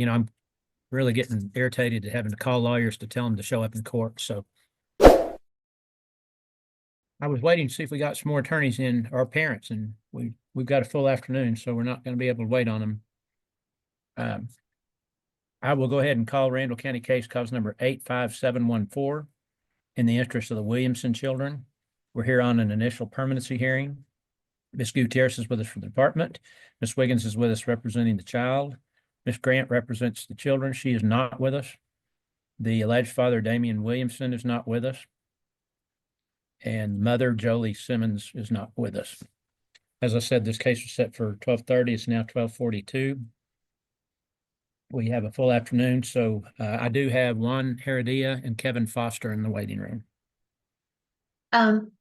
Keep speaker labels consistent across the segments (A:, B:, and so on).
A: I'm really getting irritated at having to call lawyers to tell them to show up in court. So I was waiting to see if we got some more attorneys in, our parents, and we've got a full afternoon, so we're not going to be able to wait on them. I will go ahead and call Randall County case number 85714 in the interest of the Williamson children. We're here on an initial permanency hearing. Ms. Gutierrez is with us from the department. Ms. Wiggins is with us representing the child. Ms. Grant represents the children. She is not with us. The alleged father, Damien Williamson, is not with us. And mother, Jolie Simmons, is not with us. As I said, this case was set for 12:30. It's now 12:42. We have a full afternoon, so I do have Juan Heredia and Kevin Foster in the waiting room.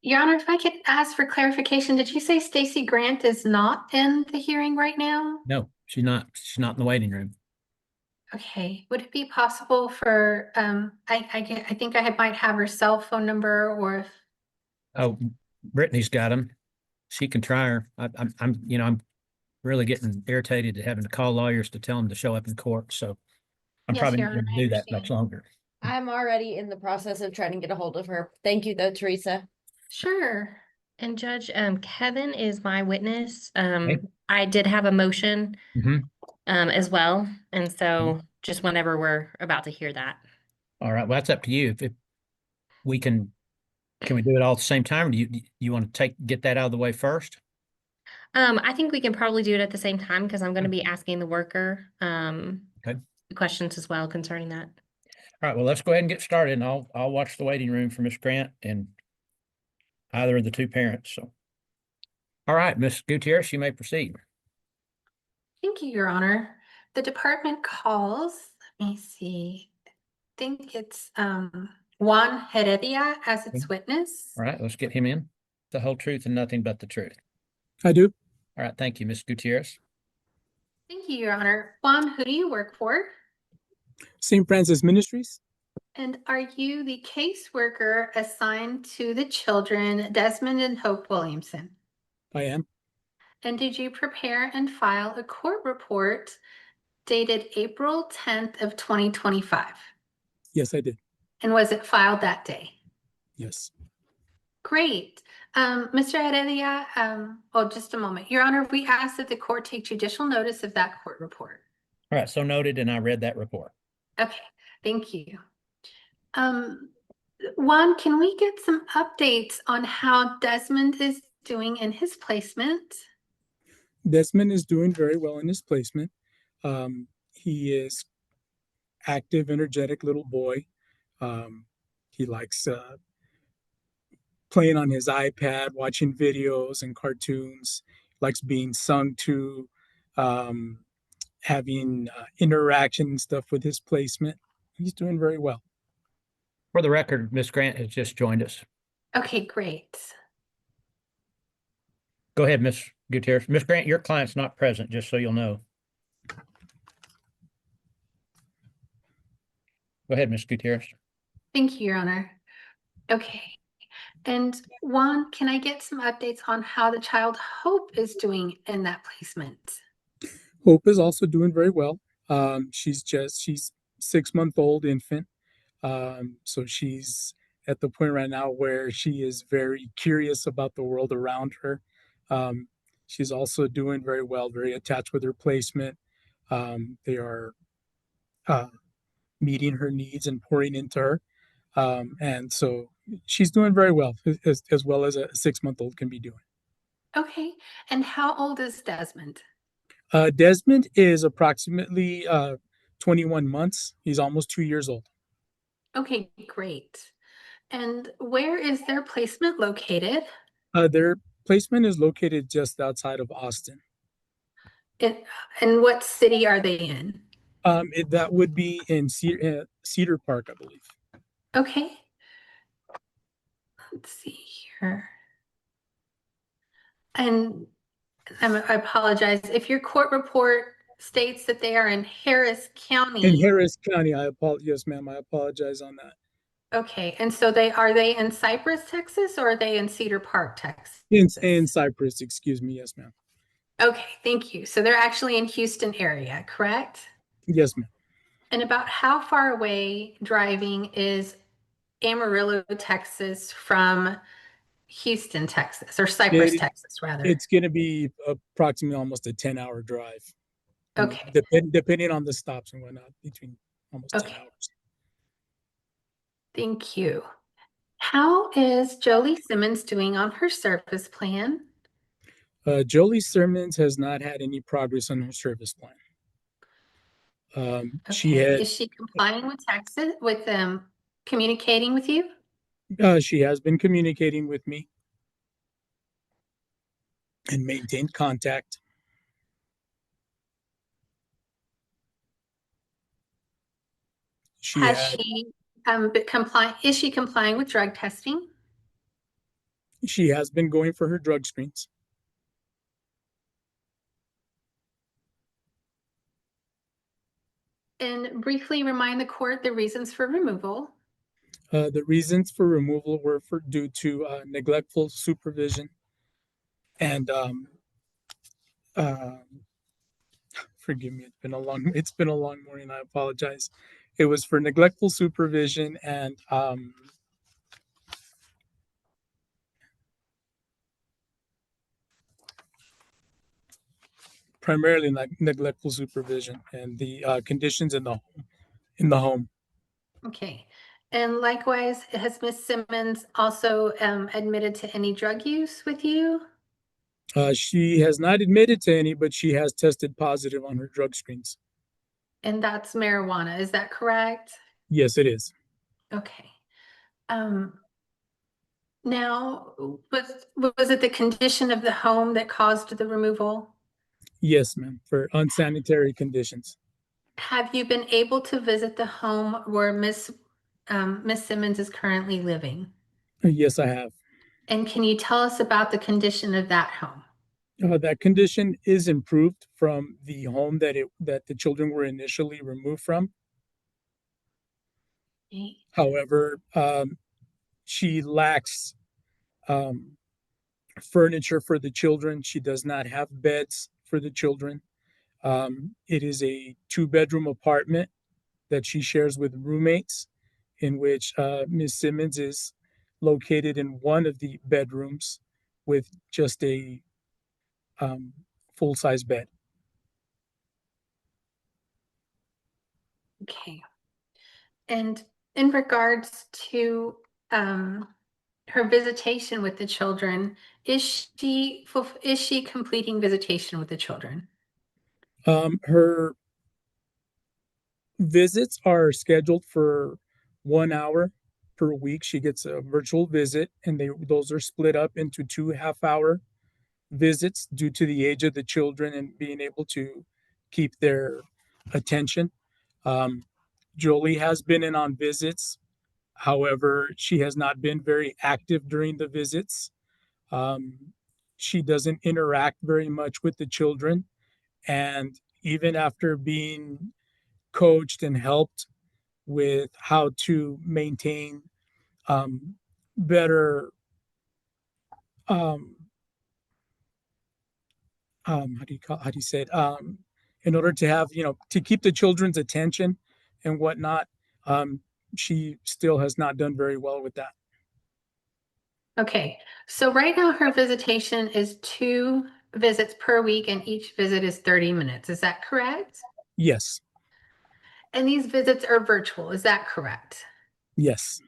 B: Your Honor, if I could ask for clarification, did you say Stacy Grant is not in the hearing right now?
A: No, she's not. She's not in the waiting room.
B: Okay, would it be possible for, I think might have her cell phone number, or if...
A: Oh, Brittany's got them. She can try her. I'm really getting irritated at having to call lawyers to tell them to show up in court. So I'm
B: Yes,
A: probably
B: Your
A: not going
B: Honor,
A: to
B: I
A: do that much
B: understand.
A: longer.
C: I'm already in the process of trying to get a hold of her. Thank you though, Teresa.
B: Sure.
D: And Judge, Kevin is my witness.
A: Okay.
D: I did have a motion
A: Mhm.
D: as well. And so just whenever we're about to hear that.
A: All right. Well, that's up to you. If we can we do it all at the same time? Or do you want to get that out of the way first?
D: I think we can probably do it at the same time because I'm going to be asking the worker
A: Okay.
D: questions as well concerning that.
A: All right. Well, let's go ahead and get started, and I'll watch the waiting room for Miss Grant and either of the two parents. So, all right, Miss Gutierrez, you may proceed.
B: Thank you, Your Honor. The department calls, let me see, I think it's Juan Heredia as its witness.
A: All right, let's get him in. The whole truth and nothing but the truth.
E: I do.
A: All right, thank you, Miss Gutierrez.
B: Thank you, Your Honor. Juan, who do you work for?
E: St. Francis Ministries.
B: And are you the caseworker assigned to the children, Desmond and Hope Williamson?
E: I am.
B: And did you prepare and file a court report dated April 10th of 2025?
E: Yes, I did.
B: And was it filed that day?
E: Yes.
B: Great. Mr. Heredia, just a moment. Your Honor, we ask that the court take judicial notice of that court report.
A: All right, so noted, and I read that report.
B: Okay, thank you. Juan, can we get some updates on how Desmond is doing in his placement?
E: Desmond is doing very well in his placement. He is active, energetic little boy. He likes playing on his iPad, watching videos and cartoons, likes being sung to, having interaction and stuff with his placement. He's doing very well.
A: For the record, Miss Grant has just joined us.
B: Okay, great.
A: Go ahead, Miss Gutierrez. Miss Grant, your client's not present, just so you'll know. Go ahead, Miss Gutierrez.
B: Thank you, Your Honor. Okay. And Juan, can I get some updates on how the child Hope is doing in that placement?
E: Hope is also doing very well. She's 6-month-old infant. So she's at the point right now where she is very curious about the world around her. She's also doing very well, very attached with her placement. They are meeting her needs and pouring into her. And so she's doing very well, as well as a 6-month-old can be doing.
B: Okay. And how old is Desmond?
E: Desmond is approximately 21 months. He's almost 2 years old.
B: Okay, great. And where is their placement located?
E: Their placement is located just outside of Austin.
B: And what city are they in?
E: That would be in Cedar Park, I believe.
B: Okay. Let's see here. And I apologize if your court report states that they are in Harris County.
E: In Harris County, I apologize. Yes, ma'am, I apologize on that.
B: Okay, and so are they in Cypress, Texas, or are they in Cedar Park, Texas?
E: In Cypress, excuse me. Yes, ma'am.
B: Okay, thank you. So they're actually in Houston area, correct?
E: Yes, ma'am.
B: And about how far away driving is Amarillo, Texas from Houston, Texas, or Cypress,
E: It,
B: Texas, rather?
E: it's going to be approximately almost a 10-hour drive.
B: Okay,
E: Depending on the stops and whatnot, between almost 10
B: Okay.
E: hours.
B: thank you. How is Jolie Simmons doing on her service plan?
E: Jolie Simmons has not had any progress on her service plan. She
B: Okay,
E: had,
B: is she complying with Texas, with communicating with you?
E: she has been communicating with me and maintained contact. She
B: Has
E: had,
B: she is she complying with drug testing?
E: she has been going for her drug screens.
B: And briefly remind the court the reasons for removal.
E: The reasons for removal were due to neglectful supervision and uh, forgive me, it's been a long morning. I apologize. It was for neglectful supervision and primarily neglectful supervision and the conditions in the home.
B: Okay. And likewise, has Miss Simmons also admitted to any drug use with you?
E: She has not admitted to any, but she has tested positive on her drug screens.
B: And that's marijuana, is that correct?
E: Yes, it is.
B: Okay. Now, was it the condition of the home that caused the removal?
E: Yes, ma'am, for unsanitary conditions.
B: Have you been able to visit the home where Miss Simmons is currently living?
E: Yes, I have.
B: And can you tell us about the condition of that home?
E: That condition is improved from the home that the children were initially removed from.
B: Okay.
E: However, she lacks um, furniture for the children. She does not have beds for the children. It is a 2-bedroom apartment that she shares with roommates, in which Ms. Simmons is located in one of the bedrooms with just a full-size bed.
B: Okay. And in regards to her visitation with the children, is she completing visitation with the children?
E: Her visits are scheduled for 1 hour per week. She gets a virtual visit, and those are split up into 2 half-hour visits due to the age of the children and being able to keep their attention. Jolie has been in on visits. However, she has not been very active during the visits. She doesn't interact very much with the children. And even after being coached and helped with how to maintain better um, how do you say it, in order to have, to keep the children's attention and whatnot, um, she still has not done very well with that.
B: Okay, so right now her visitation is 2 visits per week and each visit is 30 minutes. Is that correct?
E: Yes.
B: And these visits are virtual. Is that correct?
E: Yes.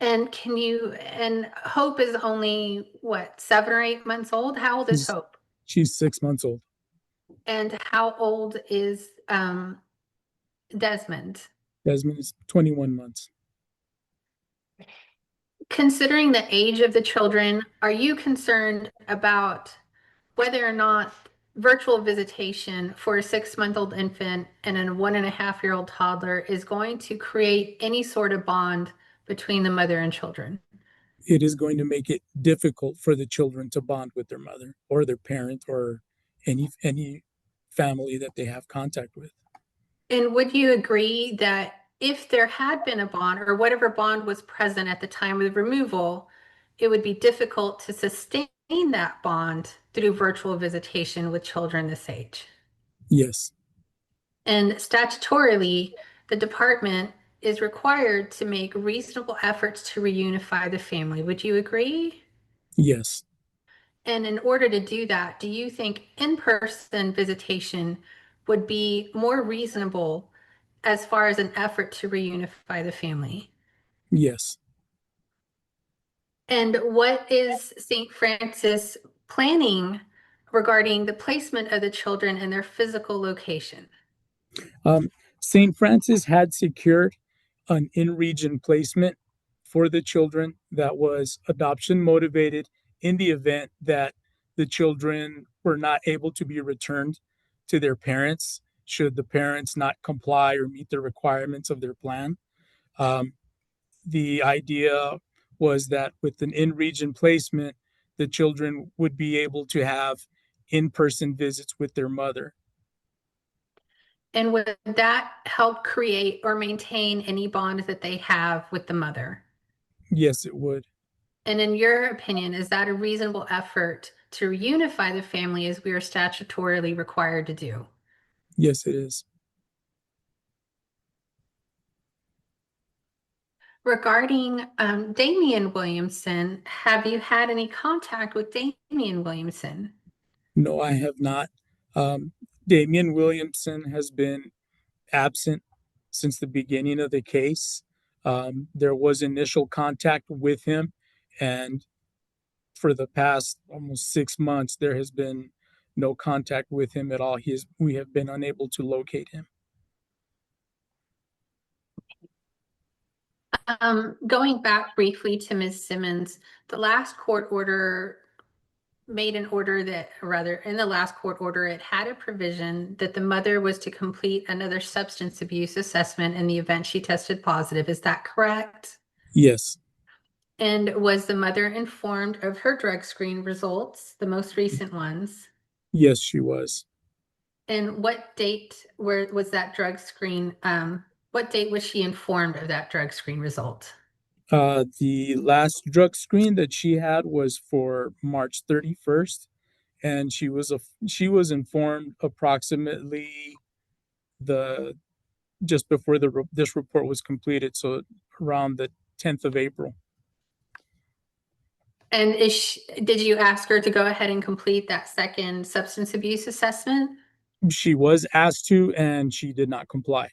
B: And and Hope is only what, 7 or 8 months old? How old is
E: she's,
B: Hope?
E: she's 6 months old.
B: And how old is Desmond?
E: Desmond is 21 months.
B: Considering the age of the children, are you concerned about whether or not virtual visitation for a 6-month-old infant and a 1.5-year-old toddler is going to create any sort of bond between the mother and children?
E: It is going to make it difficult for the children to bond with their mother or their parent or any family that they have contact with.
B: And would you agree that if there had been a bond or whatever bond was present at the time of the removal, it would be difficult to sustain that bond through virtual visitation with children this age?
E: Yes.
B: And statutorily, the department is required to make reasonable efforts to reunify the family. Would you agree?
E: Yes.
B: And in order to do that, do you think in-person visitation would be more reasonable as far as an effort to reunify the family?
E: Yes.
B: And what is St. Francis planning regarding the placement of the children and their physical location?
E: St. Francis had secured an in-region placement for the children that was adoption motivated in the event that the children were not able to be returned to their parents should the parents not comply or meet the requirements of their plan. The idea was that with an in-region placement, the children would be able to have in-person visits with their mother.
B: And would that help create or maintain any bond that they have with the mother?
E: Yes, it would.
B: And in your opinion, is that a reasonable effort to reunify the family as we are statutorily required to do?
E: Yes, it is.
B: Regarding Damien Williamson, have you had any contact with Damien Williamson?
E: No, I have not. Damien Williamson has been absent since the beginning of the case. There was initial contact with him, and for the past almost 6 months, there has been no contact with him at all. We have been unable to locate him.
B: Going back briefly to Ms. Simmons, the last court order made an order that, or rather, in the last court order, it had a provision that the mother was to complete another substance abuse assessment in the event she tested positive. Is that correct?
E: Yes.
B: And was the mother informed of her drug screen results, the most recent ones?
E: Yes, she was.
B: And what date was that drug screen? What date was she informed of that drug screen result?
E: The last drug screen that she had was for March 31st, and she was informed approximately just before this report was completed, so around the 10th of April.
B: And did you ask her to go ahead and complete that second substance abuse assessment?
E: She was asked to, and she did not comply.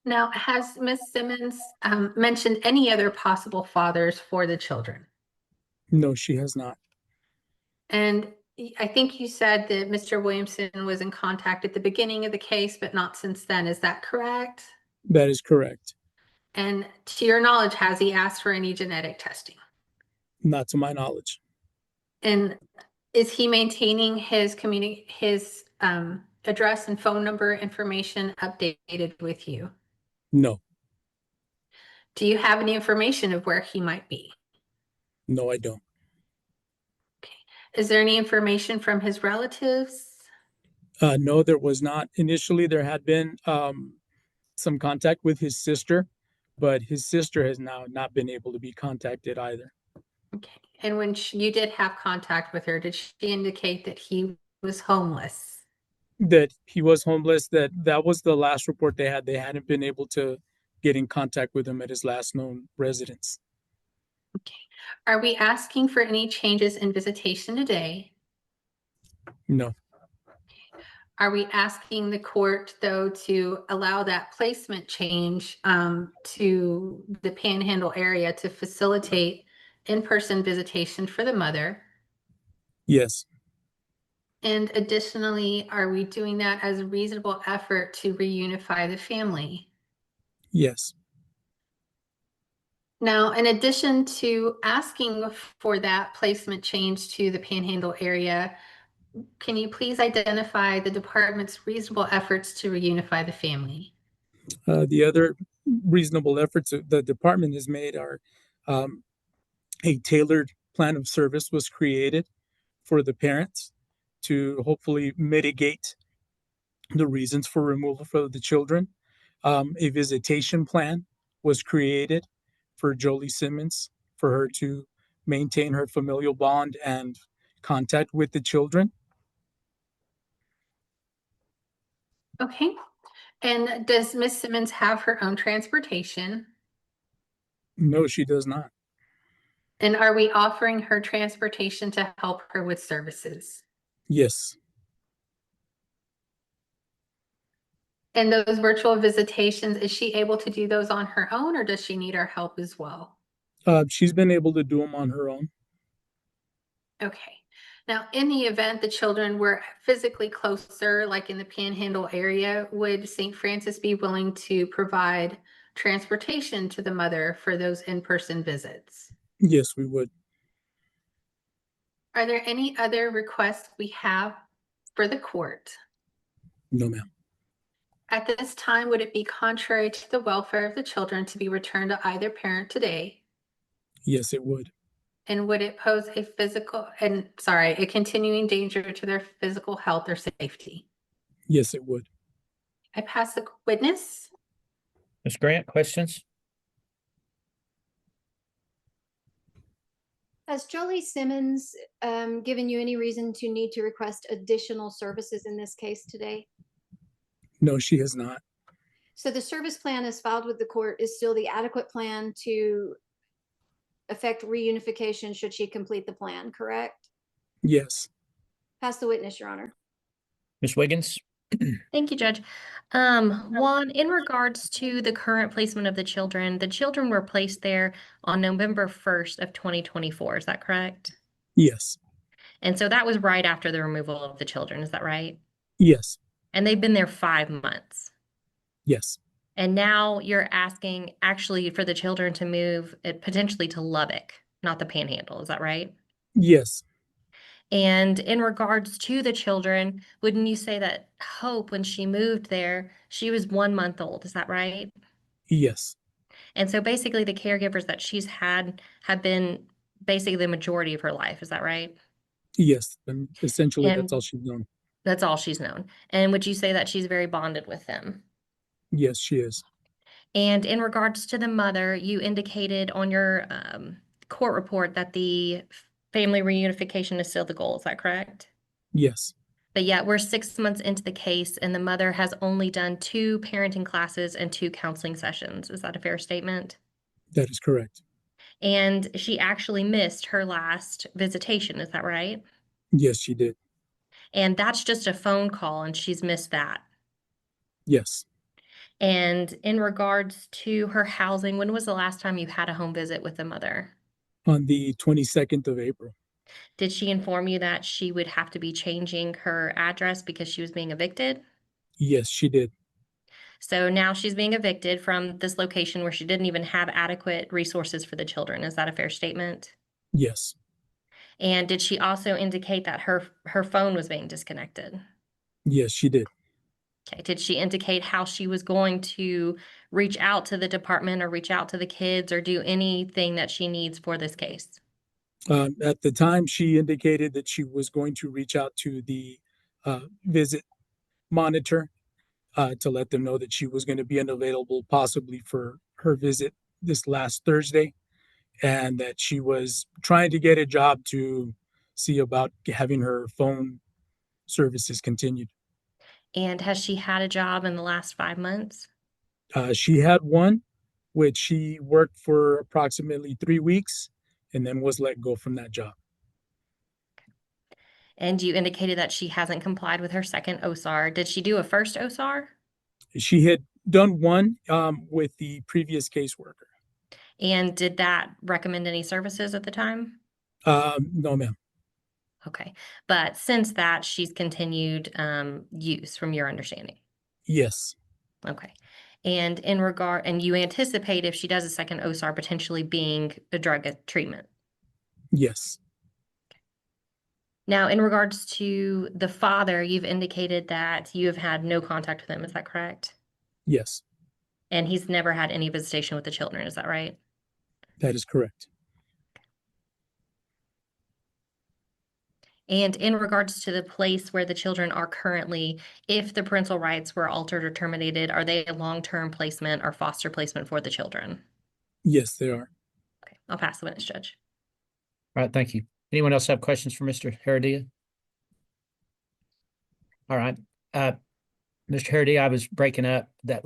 B: Now, has Ms. Simmons mentioned any other possible fathers for the children?
E: No, she has not.
B: And I think you said that Mr. Williamson was in contact at the beginning of the case, but not since then. Is that correct?
E: That is correct.
B: And to your knowledge, has he asked for any genetic testing?
E: Not to my knowledge.
B: And is he maintaining his address and phone number information updated with you?
E: No.
B: Do you have any information of where he might be?
E: No, I don't.
B: Okay. Is there any information from his relatives?
E: No, there was not. Initially, there had been some contact with his sister, but his sister has now not been able to be contacted either.
B: Okay. And when you did have contact with her, did she indicate that he was homeless?
E: That he was homeless, that was the last report they had. They hadn't been able to get in contact with him at his last known residence.
B: Okay. Are we asking for any changes in visitation today?
E: No.
B: Are we asking the court, though, to allow that placement change to the Panhandle area to facilitate in-person visitation for the mother?
E: Yes.
B: And additionally, are we doing that as a reasonable effort to reunify the family?
E: Yes.
B: Now, in addition to asking for that placement change to the Panhandle area, can you please identify the department's reasonable efforts to reunify the family?
E: The other reasonable efforts the department has made are a tailored plan of service was created for the parents to hopefully mitigate the reasons for removal for the children. A visitation plan was created for Jolie Simmons for her to maintain her familial bond and contact with the children.
B: Okay. And does Miss Simmons have her own transportation?
E: No, she does not.
B: And are we offering her transportation to help her with services?
E: Yes.
B: And those virtual visitations, is she able to do those on her own, or does she need our help as well?
E: She's been able to do them on her own.
B: Okay. Now, in the event the children were physically closer, like in the Panhandle area, would St. Francis be willing to provide transportation to the mother for those in-person visits?
E: Yes, we would.
B: Are there any other requests we have for the court?
E: No, ma'am.
B: At this time, would it be contrary to the welfare of the children to be returned to either parent today?
E: Yes, it would.
B: And would it pose a continuing danger to their physical health or safety?
E: Yes, it would.
B: I pass the witness.
A: Ms. Grant, questions?
F: Has Jolie Simmons given you any reason to need to request additional services in this case today?
E: No, she has not.
F: So the service plan as filed with the court is still the adequate plan to affect reunification should she complete the plan, correct?
E: Yes.
F: Pass the witness, Your Honor.
A: Ms. Wiggins?
D: Thank you, Judge. Juan, in regards to the current placement of the children were placed there on November 1st of 2024. Is that correct?
E: Yes.
D: And so that was right after the removal of the children. Is that right?
E: Yes.
D: And they've been there 5 months.
E: Yes.
D: And now you're asking actually for the children to move potentially to Lubbock, not the Panhandle. Is that right?
E: Yes.
D: And in regards to the children, wouldn't you say that Hope, when she moved there, she was 1 month old? Is that right?
E: Yes.
D: And so basically the caregivers that she's had have been basically the majority of her life. Is that right?
E: Yes. And essentially, that's
D: And
E: all she's known.
D: that's all she's known. And would you say that she's very bonded with them?
E: Yes, she is.
D: And in regards to the mother, you indicated on your court report that the family reunification is still the goal. Is that correct?
E: Yes.
D: But yet we're 6 months into the case and the mother has only done 2 parenting classes and 2 counseling sessions. Is that a fair statement?
E: That is correct.
D: And she actually missed her last visitation. Is that right?
E: Yes, she did.
D: And that's just a phone call and she's missed that.
E: Yes.
D: And in regards to her housing, when was the last time you had a home visit with the mother?
E: On the 22nd of April.
D: Did she inform you that she would have to be changing her address because she was being evicted?
E: Yes, she did.
D: So now she's being evicted from this location where she didn't even have adequate resources for the children. Is that a fair statement?
E: Yes.
D: And did she also indicate that her phone was being disconnected?
E: Yes, she did.
D: Okay. Did she indicate how she was going to reach out to the department or reach out to the kids or do anything that she needs for this case?
E: At the time, she indicated that she was going to reach out to the visit monitor to let them know that she was going to be unavailable possibly for her visit this last Thursday, and that she was trying to get a job to see about having her phone services continued.
D: And has she had a job in the last 5 months?
E: She had one, which she worked for approximately 3 weeks and then was let go from that job.
D: And you indicated that she hasn't complied with her second OSAR. Did she do a first OSAR?
E: She had done one with the previous caseworker.
D: And did that recommend any services at the time?
E: No, ma'am.
D: Okay. But since that, she's continued use from your understanding.
E: Yes.
D: Okay. And you anticipate if she does a second OSAR potentially being a drug treatment.
E: Yes.
D: Now, in regards to the father, you've indicated that you have had no contact with him. Is that correct?
E: Yes.
D: And he's never had any visitation with the children. Is that right?
E: That is correct.
D: And in regards to the place where the children are currently, if the parental rights were altered or terminated, are they a long-term placement or foster placement for the children?
E: Yes, they are.
D: Okay. I'll pass the witness, Judge.
A: All right, thank you. Anyone else have questions for Mr. Heredia? All right, Mr. Heredia, I was breaking up that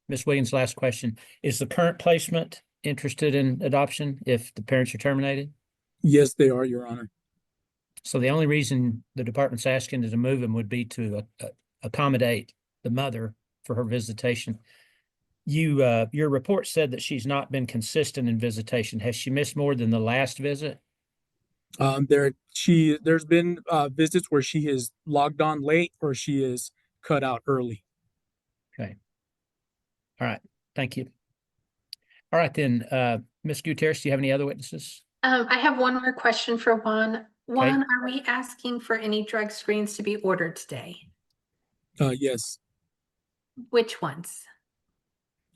A: Ms. Williams' last question. Is the current placement interested in adoption if the parents are terminated?
E: Yes, they are, Your Honor.
A: So the only reason the department's asking to move him would be to accommodate the mother for her visitation. Your report said that she's not been consistent in visitation. Has she missed more than the last visit?
E: There's been visits where she has logged on late or she is cut out early.
A: Okay. All right, thank you. All right, then, Ms. Gutierrez, do you have any other witnesses?
B: I have one more question for Juan. Juan, are we asking for any drug screens to be ordered today?
E: Yes.
B: Which ones?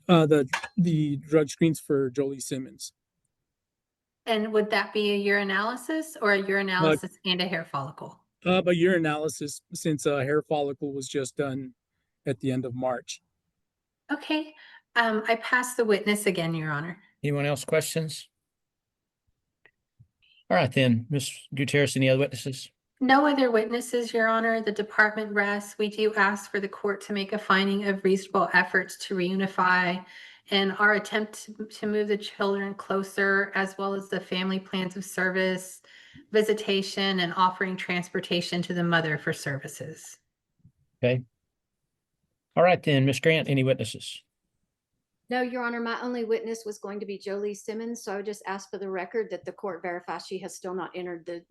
E: The drug screens for Jolie Simmons.
B: And would that be a urinalysis or a urinalysis and a hair follicle?
E: But urinalysis, since hair follicle was just done at the end of March.
B: Okay, I pass the witness again, Your Honor.
A: Anyone else questions? All right, then, Ms. Gutierrez, any other witnesses?
B: No other witnesses, Your Honor. The department rests. We do ask for the court to make a finding of reasonable efforts to reunify and our attempt to move the children closer, as well as the family plans of service, visitation, and offering transportation to the mother for services.
A: Okay. All right, then, Ms. Grant, any witnesses?
F: No, Your Honor, my only witness was going to be Jolie Simmons, so I would just ask for the record that the court verify she has still not entered the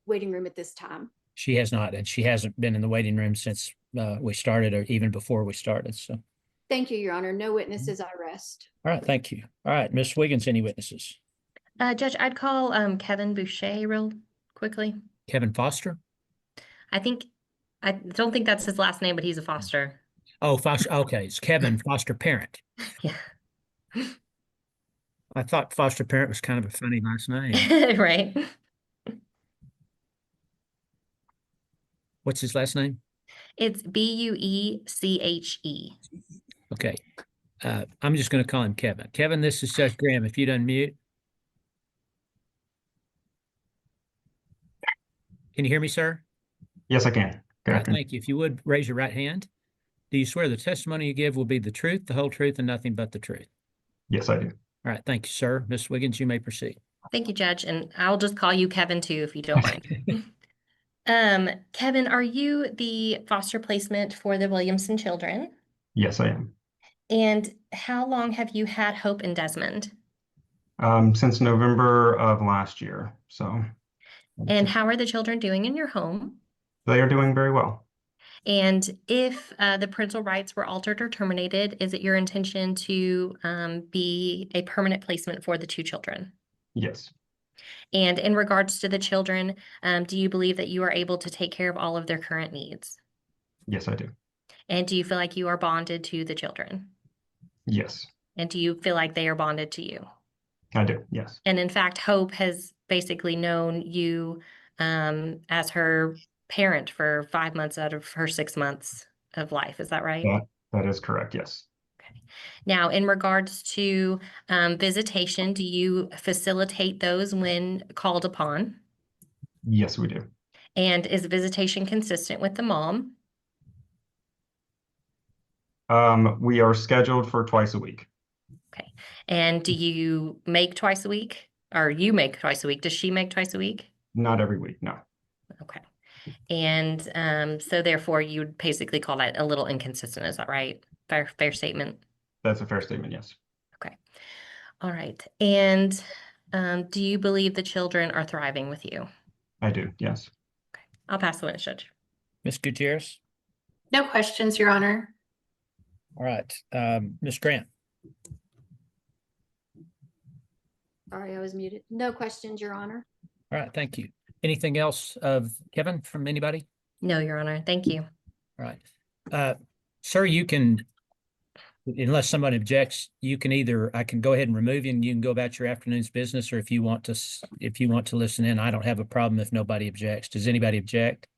F: waiting room at this time.
A: She has not, and she hasn't been in the waiting room since we started or even before we started, so.
F: Thank you, Your Honor. No witnesses, I rest.
A: All right, thank you. All right, Ms. Wiggins, any witnesses?
D: Judge, I'd call Kevin Boucher real quickly.
A: Kevin Foster?
D: I don't think that's his last name, but he's a foster.
A: Oh, Foster, okay, it's Kevin Foster Parent.
D: Yeah.
A: I thought Foster Parent was kind of a funny last name.
D: Right.
A: What's his last name?
D: It's Bueche.
A: Okay. I'm just going to call him Kevin. Kevin, this is Judge Graham. If you'd unmute. Can you hear me, sir?
G: Yes, I can. Good
A: All right,
G: afternoon.
A: thank you. If you would raise your right hand. Do you swear the testimony you give will be the truth, the whole truth, and nothing but the truth?
G: Yes, I do.
A: All right, thank you, sir. Ms. Wiggins, you may proceed.
D: Thank you, Judge. And I'll just call you Kevin too, if you don't mind. Kevin, are you the foster placement for the Williamson children?
G: Yes, I am.
D: And how long have you had Hope and Desmond?
G: Since November of last year. So.
D: And how are the children doing in your home?
G: They are doing very well.
D: And if the parental rights were altered or terminated, is it your intention to be a permanent placement for the two children?
G: Yes.
D: And in regards to the children, do you believe that you are able to take care of all of their current needs?
G: Yes, I do.
D: And do you feel like you are bonded to the children?
G: Yes,
D: And do you feel like they are bonded to you?
G: I do. Yes.
D: And in fact, Hope has basically known you as her parent for 5 months out of her 6 months of life. Is that right?
G: That is correct. Yes.
D: Okay. Now, in regards to visitation, do you facilitate those when called upon?
G: Yes, we do.
D: And is visitation consistent with the mom?
G: We are scheduled for twice a week.
D: Okay. And do you make twice a week? Or you make twice a week? Does she make twice a week?
G: Not every week. No.
D: Okay. And so therefore you would basically call that a little inconsistent. Is that right? Fair statement.
G: That's a fair statement. Yes.
D: Okay. All right. And do you believe the children are thriving with you?
G: I do. Yes.
D: Okay. I'll pass the witness, Judge.
A: Ms. Gutierrez?
B: No questions, Your Honor.
A: All right, Ms. Grant?
F: Sorry, I was muted. No questions, Your Honor.
A: All right, thank you. Anything else of Kevin from anybody?
D: No, Your Honor. Thank you.
A: All right. Sir, you can, unless somebody objects, you can either, I can go ahead and remove you and you can go about your afternoon's business, or if you want to listen in, I don't have a problem if nobody objects. Does anybody object?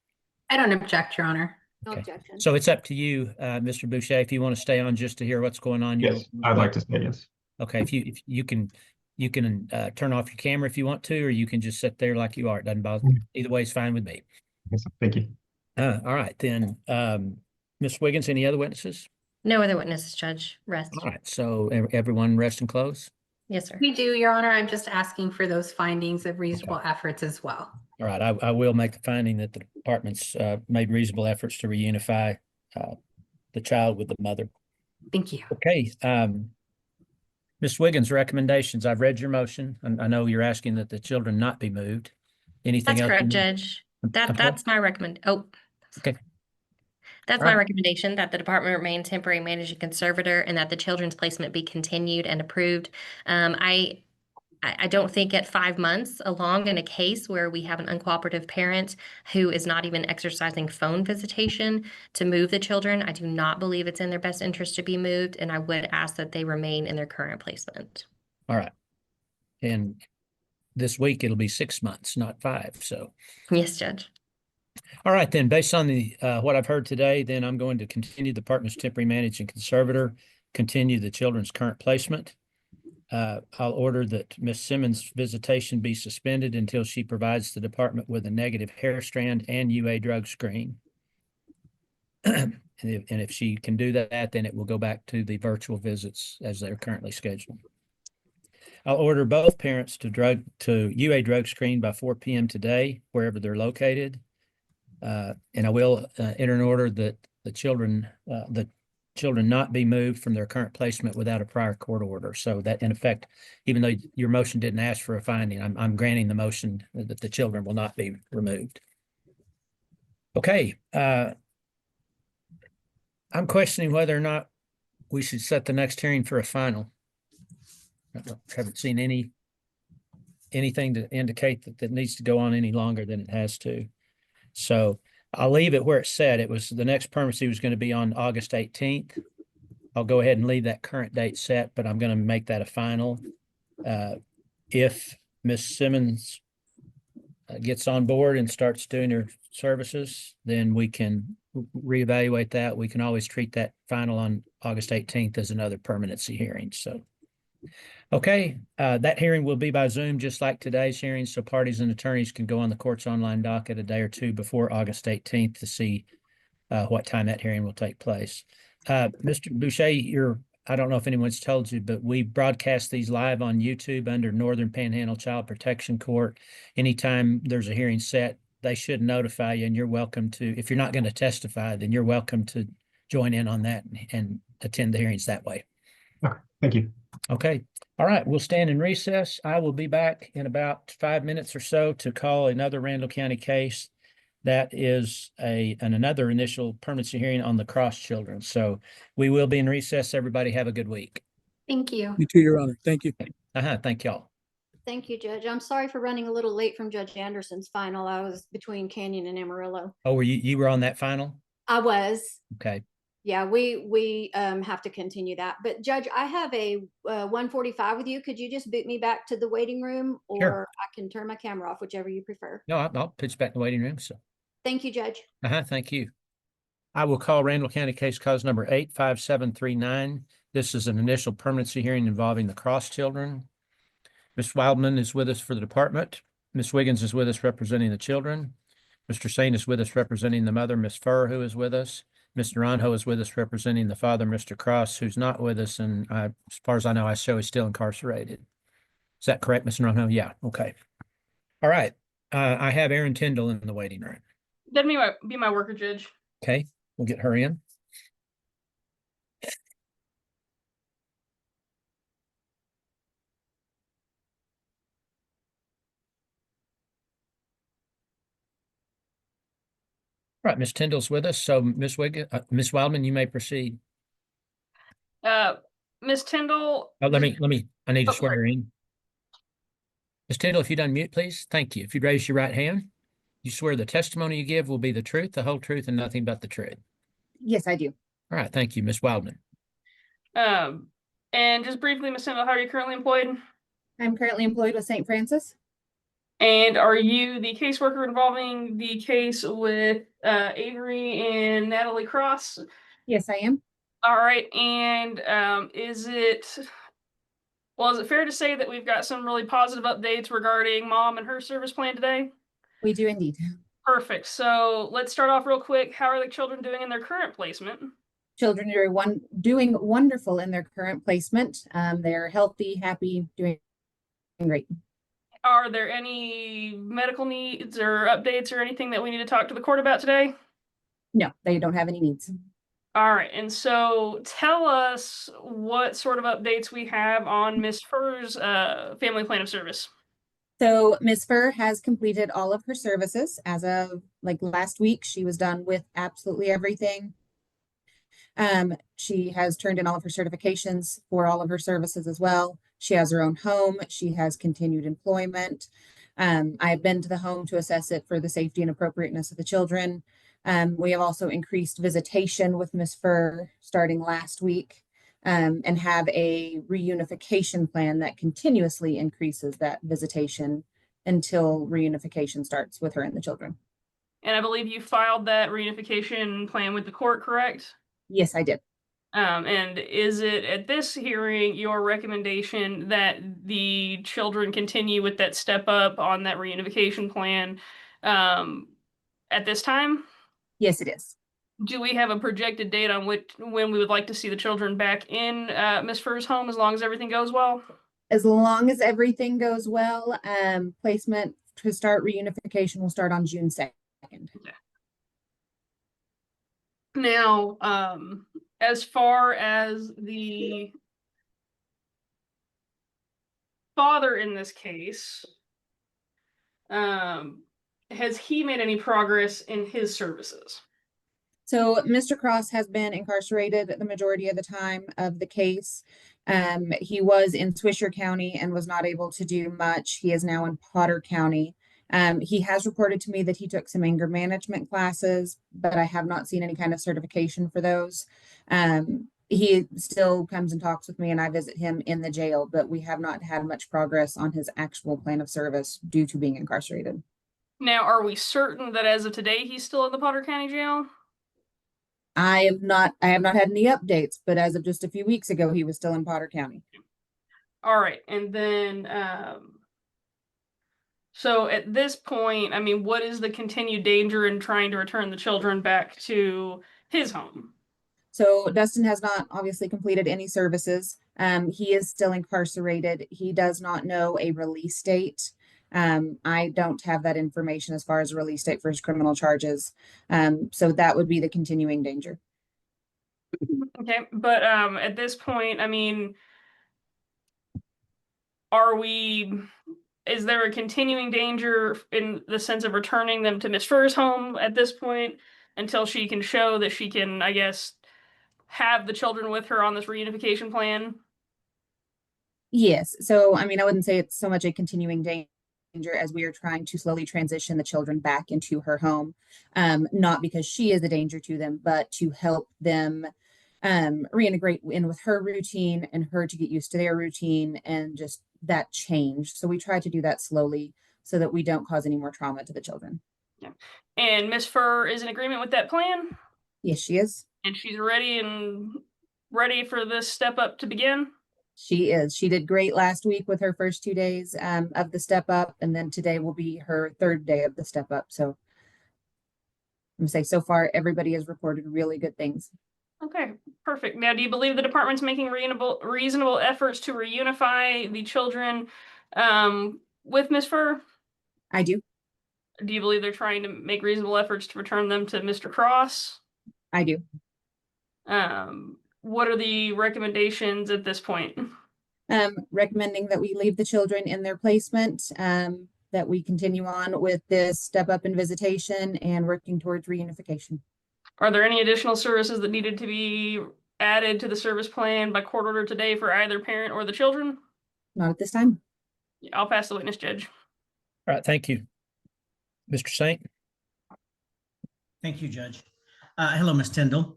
B: I don't object, Your Honor.
F: No
A: Okay.
F: objection.
A: So it's up to you, Mr. Boucher, if you want to stay on just to hear what's going on.
G: Yes. I'd like to say yes.
A: Okay, if you You can turn off your camera if you want to, or you can just sit there like you are. It doesn't bother. Either way is fine with me.
G: Yes, thank you.
A: All right, then, Ms. Wiggins, any other witnesses?
D: No other witnesses, Judge. Rest.
A: All right, so everyone rest and close.
D: Yes, sir.
B: We do, Your Honor. I'm just asking for those findings of reasonable efforts as well.
A: All right, I will make the finding that the department's made reasonable efforts to reunify the child with the mother.
B: Thank you.
A: Okay, Ms. Wiggins, recommendations. I've read your motion, and I know you're asking that the children not be moved. Anything
D: That's
A: else?
D: correct,
A: you need?
D: Judge.
A: Okay.
D: That's my
A: Okay.
D: That's
A: All
D: my
A: right.
D: recommendation, that the department remain temporary managing conservator and that the children's placement be continued and approved. I don't think at 5 months along in a case where we have an uncooperative parent who is not even exercising phone visitation to move the children, I do not believe it's in their best interest to be moved, and I would ask that they remain in their current placement.
A: All right. And this week it'll be 6 months, not 5, so.
D: Yes, Judge.
A: All right, then, based on the what I've heard today, then I'm going to continue the department's temporary managing conservator, continue the children's current placement. I'll order that Ms. Simmons' visitation be suspended until she provides the department with a negative hair strand and UA drug screen. And if she can do that, then it will go back to the virtual visits as they're currently scheduled. I'll order both parents to UA drug screen by 4 p.m. today, wherever they're located. And I will enter an order that the children not be moved from their current placement without a prior court order. So that, in effect, even though your motion didn't ask for a finding, I'm granting the motion that the children will not be removed. Okay. I'm questioning whether or not we should set the next hearing for a final. I haven't seen anything to indicate that needs to go on any longer than it has to. So I'll leave it where it said. It was the next permanency was going to be on August 18th. I'll go ahead and leave that current date set, but I'm going to make that a final. If Ms. Simmons gets on board and starts doing her services, then we can reevaluate that. We can always treat that final on August 18th as another permanency hearing. So, okay, that hearing will be by Zoom, just like today's hearing, so parties and attorneys can go on the court's online docket a day or two before August 18th to see what time that hearing will take place. Mr. Boucher, I don't know if anyone's told you, but we broadcast these live on YouTube under Northern Panhandle Child Protection Court. Anytime there's a hearing set, they should notify you, and you're welcome to, if you're not going to testify, then you're welcome to join in on that and attend the hearings that way.
G: Okay, thank you.
A: Okay. All right. We'll stand in recess. I will be back in about 5 minutes or so to call another Randall County case. That is another initial permanency hearing on the cross children. So we will be in recess. Everybody have a good week.
B: Thank you.
E: You too, Your Honor. Thank you.
A: Thank y'all.
F: Thank you, Judge. I'm sorry for running a little late from Judge Anderson's final. I was between Canyon and Amarillo.
A: Oh, you were on that final?
F: I was.
A: Okay.
F: Yeah, we have to continue that. But Judge, I have a 1:45 with you. Could you just boot me back to the waiting room, or
A: Sure.
F: I can turn my camera off, whichever you prefer.
A: No, I'll pitch back in the waiting room. So,
F: Thank you, Judge.
A: thank you. I will call Randall County case cause number 85739. This is an initial permanency hearing involving the cross children. Ms. Wildman is with us for the department. Ms. Wiggins is with us representing the children. Mr. Sain is with us representing the mother, Ms. Furr, who is with us. Mr. Naranjo is with us representing the father, Mr. Cross, who's not with us. And as far as I know, I show he's still incarcerated. Is that correct, Mr. Naranjo? Yeah. Okay. All right. I have Erin Tyndall in the waiting room.
H: That'd be my worker, Judge.
A: Okay. We'll get her in. All right. Ms. Tyndall's with us. So Ms. Wildman, you may proceed.
H: Miss Tyndall.
A: I need to
H: Oh,
A: swear her in. Ms. Tyndall, if you'd unmute, please. Thank you. If you'd raise your right hand, you swear the testimony you give will be the truth, the whole truth, and nothing but the truth.
I: Yes, I do.
A: All right. Thank you, Ms. Wildman.
H: And just briefly, Miss Tyndall, how are you currently employed?
I: I'm currently employed with St. Francis.
H: And are you the caseworker involving the case with Avery and Natalie Cross?
I: Yes, I am.
H: All right. And Well, is it fair to say that we've got some really positive updates regarding mom and her service plan today?
I: We do indeed.
H: Perfect. So let's start off real quick. How are the children doing in their current placement?
I: Children are doing wonderful in their current placement. They're healthy, happy, doing great.
H: Are there any medical needs or updates or anything that we need to talk to the court about today?
I: No, they don't have any needs.
H: All right, and so tell us what sort of updates we have on Miss Furr's family plan of service.
I: So Ms. Furr has completed all of her services as of like last week. She was done with absolutely everything. She has turned in all of her certifications for all of her services as well. She has her own home. She has continued employment. I've been to the home to assess it for the safety and appropriateness of the children. We have also increased visitation with Ms. Furr starting last week, and have a reunification plan that continuously increases that visitation until reunification starts with her and the children.
H: And I believe you filed that reunification plan with the court, correct?
I: Yes, I did.
H: And is it at this hearing your recommendation that the children continue with that step up on that reunification plan at this time?
I: Yes, it is.
H: Do we have a projected date on when we would like to see the children back in Miss Furr's home, as long as everything goes well?
I: As long as everything goes well, placement to start reunification will start on June 2nd.
H: Okay. Now, as far as the father in this case, has he made any progress in his services?
I: So Mr. Cross has been incarcerated the majority of the time of the case. He was in Swisher County and was not able to do much. He is now in Potter County. He has reported to me that he took some anger management classes, but I have not seen any kind of certification for those. He still comes and talks with me and I visit him in the jail, but we have not had much progress on his actual plan of service due to being incarcerated.
H: Now, are we certain that as of today, he's still in the Potter County Jail?
I: I have not had any updates, but as of just a few weeks ago, he was still in Potter County.
H: All right, and then, so at this point, I mean, what is the continued danger in trying to return the children back to his home?
I: So Dustin has not obviously completed any services. He is still incarcerated. He does not know a release date. I don't have that information as far as a release date for his criminal charges. So that would be the continuing danger.
H: Okay, but at this point, I mean, is there a continuing danger in the sense of returning them to Miss Furr's home at this point until she can show that she can, I guess, have the children with her on this reunification plan?
I: Yes. So, I mean, I wouldn't say it's so much a continuing danger as we are trying to slowly transition the children back into her home. Not because she is a danger to them, but to help them reintegrate in with her routine and her to get used to their routine and just that change. So we try to do that slowly so that we don't cause any more trauma to the children.
H: Yeah. And Miss Furr is in agreement with that plan?
I: Yes, she is.
H: And she's ready for this step up to begin?
I: She is. She did great last week with her first 2 days of the step up, and then today will be her 3rd day of the step up. So I'm gonna say so far everybody has reported really good things.
H: Okay, perfect. Now, do you believe the department's making reasonable efforts to reunify the children with Miss Furr?
I: I do.
H: Do you believe they're trying to make reasonable efforts to return them to Mr. Cross?
I: I do.
H: What are the recommendations at this point?
I: Recommending that we leave the children in their placement, that we continue on with this step up in visitation and working towards reunification.
H: Are there any additional services that needed to be added to the service plan by court order today for either parent or the children?
I: Not at this time.
H: I'll pass the witness, Judge.
A: All right, thank you. Mr. Saint?
J: Thank you, Judge. Hello, Ms. Tyndall.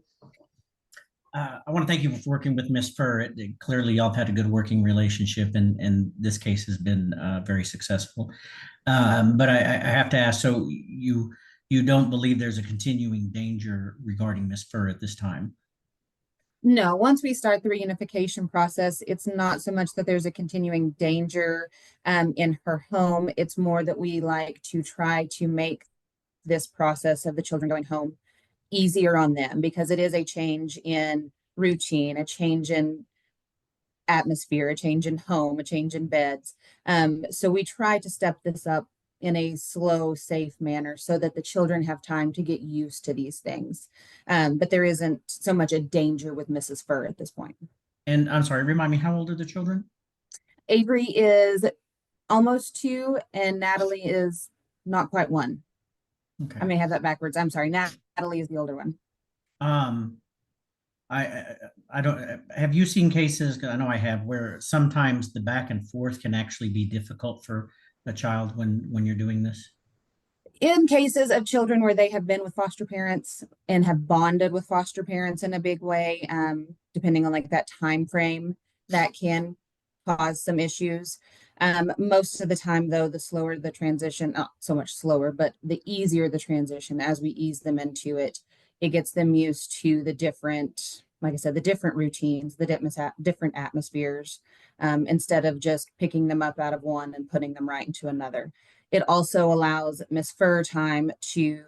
J: I want to thank you for working with Ms. Furr. Clearly, y'all have had a good working relationship, and this case has been very successful. But I have to ask, so you don't believe there's a continuing danger regarding Ms. Furr at this time?
I: No, once we start the reunification process, it's not so much that there's a continuing danger in her home. It's more that we like to try to make this process of the children going home easier on them, because it is a change in routine, a change in atmosphere, a change in home, a change in beds. So we try to step this up in a slow, safe manner so that the children have time to get used to these things. But there isn't so much a danger with Mrs. Furr at this point.
J: And I'm sorry, remind me, how old are the children?
I: Avery is almost 2 and Natalie is not quite 1.
J: Okay.
I: I may have that backwards. I'm sorry. Natalie is the older one.
J: I don't, have you seen cases, 'cause I know I have, where sometimes the back and forth can actually be difficult for a child when you're doing this?
I: In cases of children where they have been with foster parents and have bonded with foster parents in a big way, depending on like that time frame, that can cause some issues. Most of the time though, the slower the transition, not so much slower, but the easier the transition as we ease them into it, it gets them used to the different, like I said, the different routines, the different atmospheres, instead of just picking them up out of one and putting them right into another. It also allows Miss Furr time to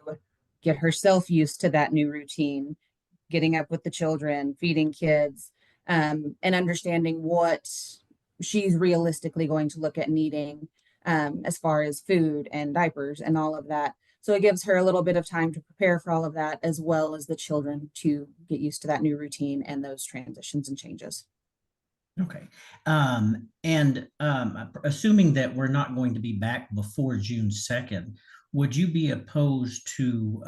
I: get herself used to that new routine, getting up with the children, feeding kids, and understanding what she's realistically going to look at needing as far as food and diapers and all of that. So it gives her a little bit of time to prepare for all of that, as well as the children to get used to that new routine and those transitions and changes.
J: Okay. Assuming that we're not going to be back before June 2nd, would you be opposed to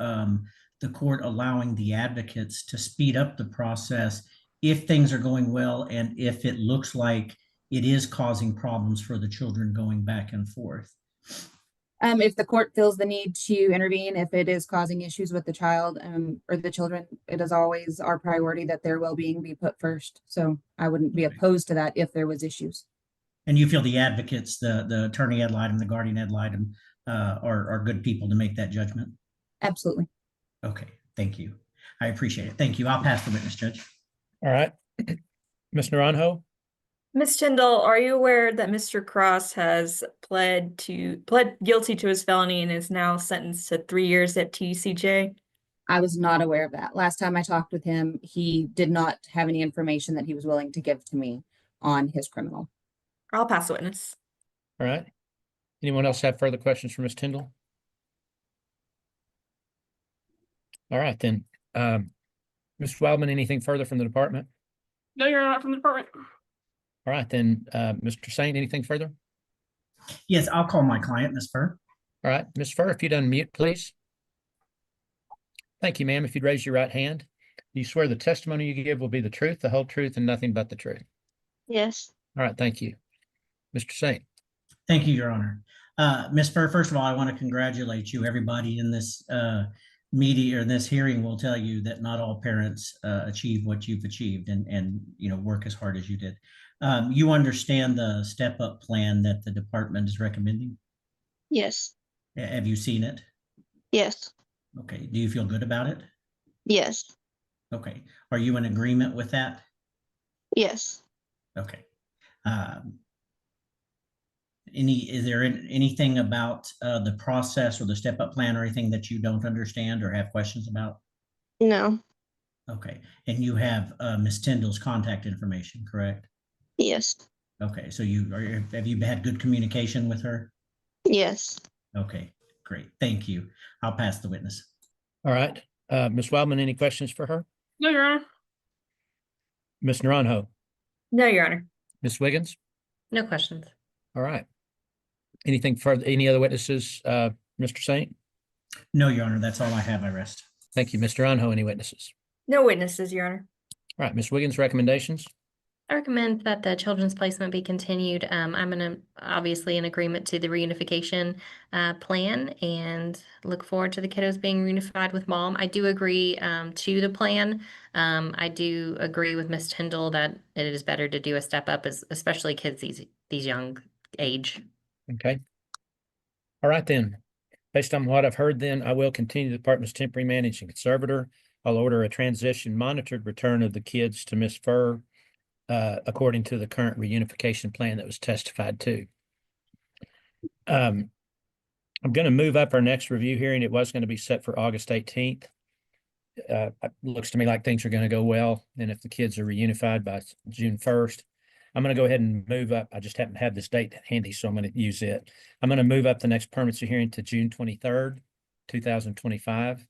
J: the court allowing the advocates to speed up the process if things are going well and if it looks like it is causing problems for the children going back and forth?
I: If the court feels the need to intervene, if it is causing issues with the child or the children, it is always our priority that their well-being be put first. So I wouldn't be opposed to that if there was issues.
J: And you feel the advocates, the attorney ad litem, the guardian ad litem, are good people to make that judgment?
I: Absolutely.
J: Okay, thank you. I appreciate it. Thank you. I'll pass the witness, Judge.
A: All right. Ms. Naranjo?
K: Ms. Tyndall, are you aware that Mr. Cross has pled guilty to his felony and is now sentenced to 3 years at TCJ?
I: I was not aware of that. Last time I talked with him, he did not have any information that he was willing to give to me on his criminal.
K: I'll pass the witness.
A: All right. Anyone else have further questions for Ms. Tyndall? All right, then. Mr. Wildman, anything further from the department?
H: No, you're not from the department.
A: All right, then, Mr. Saint, anything further?
J: Yes, I'll call my client, Ms. Furr.
A: All right, Ms. Furr, if you'd unmute, please. Thank you, ma'am. If you'd raise your right hand. Do you swear the testimony you give will be the truth, the whole truth, and nothing but the truth?
C: Yes.
A: All right, thank you. Mr. Saint.
J: Thank you, Your Honor. Ms. Furr, first of all, I want to congratulate you. Everybody in this media or in this hearing will tell you that not all parents achieve what you've achieved and work as hard as you did. You understand the step-up plan that the department is recommending?
C: Yes.
J: Have you seen it?
C: Yes.
J: Okay. Do you feel good about it?
C: Yes.
J: Okay. Are you in agreement with that?
C: Yes.
J: Okay. Is there anything about the process or the step-up plan or anything that you don't understand or have questions about?
C: No.
J: Okay. And you have Ms. Tyndall's contact information, correct?
C: Yes.
J: Okay. So have you had good communication with her?
C: Yes.
J: Okay, great. Thank you. I'll pass the witness.
A: All right. Ms. Wildman, any questions for her?
H: No, Your Honor.
A: Ms. Naranjo?
K: No, Your Honor.
A: Ms. Wiggins?
D: No questions.
A: All right. Anything further, any other witnesses, Mr. Saint?
J: No, Your Honor, that's all I have. I rest.
A: Thank you. Mr. Naranjo, any witnesses?
K: No witnesses, Your Honor.
A: All right, Ms. Wiggins, recommendations?
D: I recommend that the children's placement be continued. I'm obviously in agreement to the reunification plan and look forward to the kiddos being reunified with mom. I do agree to the plan. I do agree with Ms. Tyndall that it is better to do a step up, especially kids these young age.
A: Okay. All right, then. Based on what I've heard, then I will continue the department's temporary managing conservator I'll order a transition monitored return of the kids to Ms. Furr, according to the current reunification plan that was testified to. I'm going to move up our next review hearing. It was going to be set for August 18th. It looks to me like things are going to go well. And if the kids are reunified by June 1st, I'm going to go ahead and move up. I just happen to have this date handy, so I'm going to use it. I'm going to move up the next permanency hearing to June 23rd, 2025.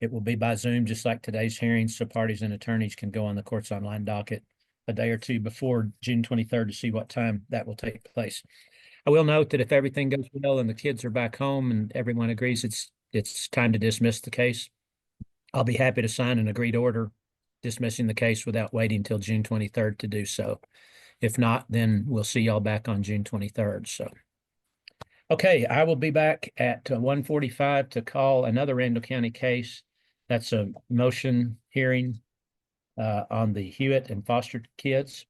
A: It will be by Zoom, just like today's hearing, so parties and attorneys can go on the court's online docket a day or two before June 23rd to see what time that will take place. I will note that if everything goes well and the kids are back home and everyone agrees it's time to dismiss the case, I'll be happy to sign an agreed order dismissing the case without waiting until June 23rd to do so. If not, then we'll see y'all back on June 23rd. So, okay, I will be back at 1:45 to call another Randall County case. That's a motion hearing on the Hewitt and Foster kids.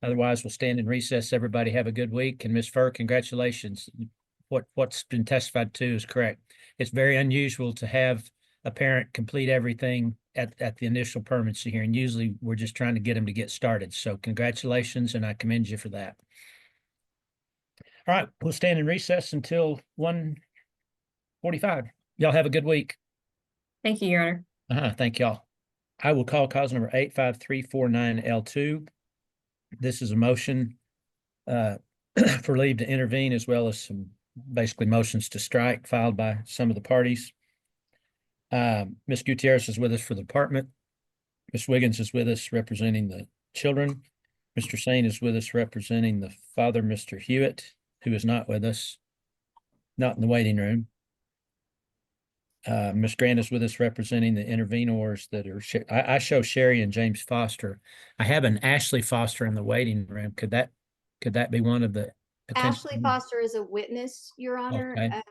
A: Otherwise, we'll stand in recess. Everybody have a good week. And Ms. Furr, congratulations. What's been testified to is correct. It's very unusual to have a parent complete everything at the initial permanency hearing. Usually we're just trying to get them to get started. So congratulations, and I commend you for that. All right, we'll stand in recess until 1:45. Y'all have a good week.
K: Thank you, Your Honor.
A: Thank y'all. I will call cause number 85349L2. This is a motion for leave to intervene, as well as some basically motions to strike filed by some of the parties. Ms. Gutierrez is with us for the department. Ms. Wiggins is with us representing the children. Mr. Sain is with us representing the father, Mr. Hewitt, who is not with us, not in the waiting room. Ms. Grant is with us representing the intervenors that are, I show Sherry and James Foster. I have an Ashley Foster in the waiting room. Could that be one of the potential?
F: Ashley Foster is a witness, Your Honor.
A: Okay.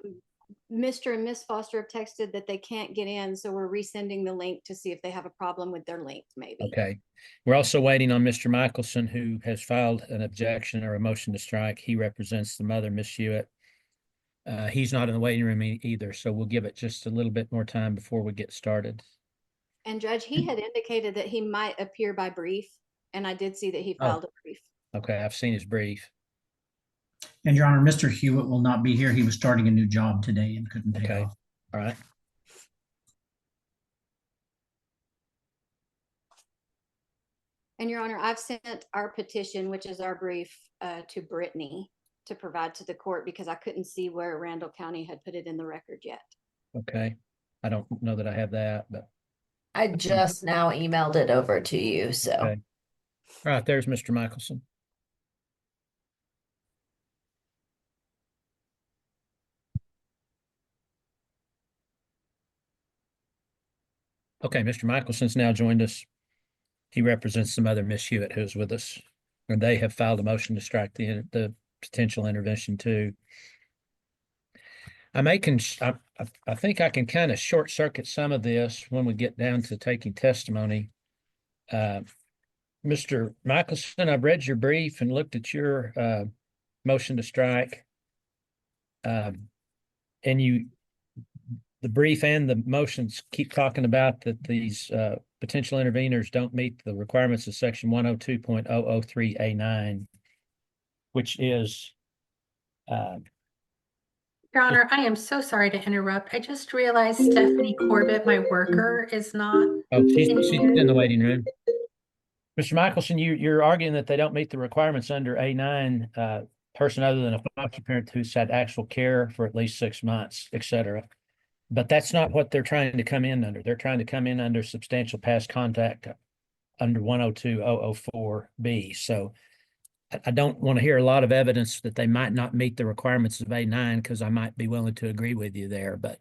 F: Mr. and Miss Foster have texted that they can't get in, so we're resending the link to see if they have a problem with their link, maybe.
A: Okay. We're also waiting on Mr. Michelson, who has filed an objection or a motion to strike. He represents the mother, Miss Hewitt. He's not in the waiting room either, so we'll give it just a little bit more time before we get started.
F: And Judge, he had indicated that he might appear by brief, and I did see that he filed a brief.
A: Okay, I've seen his brief.
J: And Your Honor, Mr. Hewitt will not be here. He was starting a new job today and couldn't take
A: Okay.
J: off.
A: All right.
F: And Your Honor, I've sent our petition, which is our brief, to Brittany to provide to the court because I couldn't see where Randall County had put it in the record yet.
A: Okay. I don't know that I have that, but.
C: I just now emailed it over to you, so.
A: Okay. All right, there's Mr. Michelson. Okay, Mr. Michelson's now joined us. He represents the mother, Miss Hewitt, who's with us. And they have filed a motion to strike the potential intervention too. I think I can kind of short circuit some of this when we get down to taking testimony. Mr. Michelson, I've read your brief and looked at your motion to strike. And the brief and the motions keep talking about that these potential interveners don't meet the requirements of section 102.003A9, which is
B: Your Honor, I am so sorry to interrupt. I just realized Stephanie Corbett, my worker, is not.
A: she's in the waiting room. Mr. Michelson, you're arguing that they don't meet the requirements under A9, person other than a foster parent who's had actual care for at least 6 months, et cetera. But that's not what they're trying to come in under. They're trying to come in under substantial past contact under 102.004B. So I don't want to hear a lot of evidence that they might not meet the requirements of A9 because I might be willing to agree with you there. But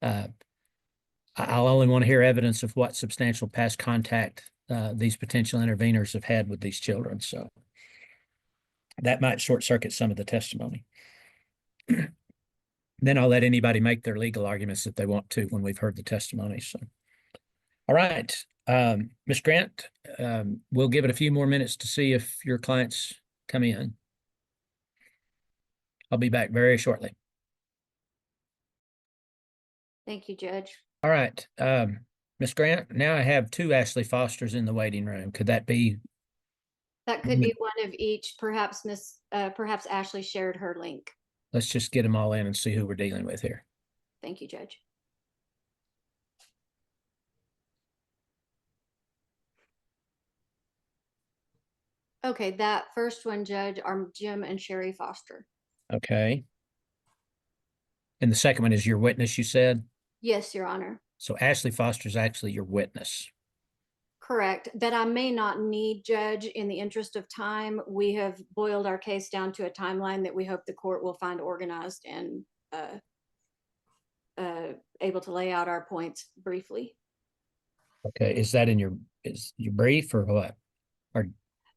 A: I'll only want to hear evidence of what substantial past contact these potential interveners have had with these children. So that might short circuit some of the testimony. Then I'll let anybody make their legal arguments if they want to when we've heard the testimony. So, all right, Ms. Grant, we'll give it a few more minutes to see if your clients come in. I'll be back very shortly.
F: Thank you, Judge.
A: All right, Ms. Grant, now I have 2 Ashley Fosters in the waiting room. Could that be?
F: That could be one of each. Perhaps perhaps Ashley shared her link.
A: Let's just get them all in and see who we're dealing with here.
F: Thank you, Judge. Okay, that first one, Judge, are Jim and Sherry Foster.
A: Okay. And the second one is your witness, you said?
F: Yes, Your Honor.
A: So Ashley Foster is actually your witness.
F: Correct. That I may not need, Judge, in the interest of time. We have boiled our case down to a timeline that we hope the court will find organized and able to lay out our points briefly.
A: Okay, is that in your brief or what? Or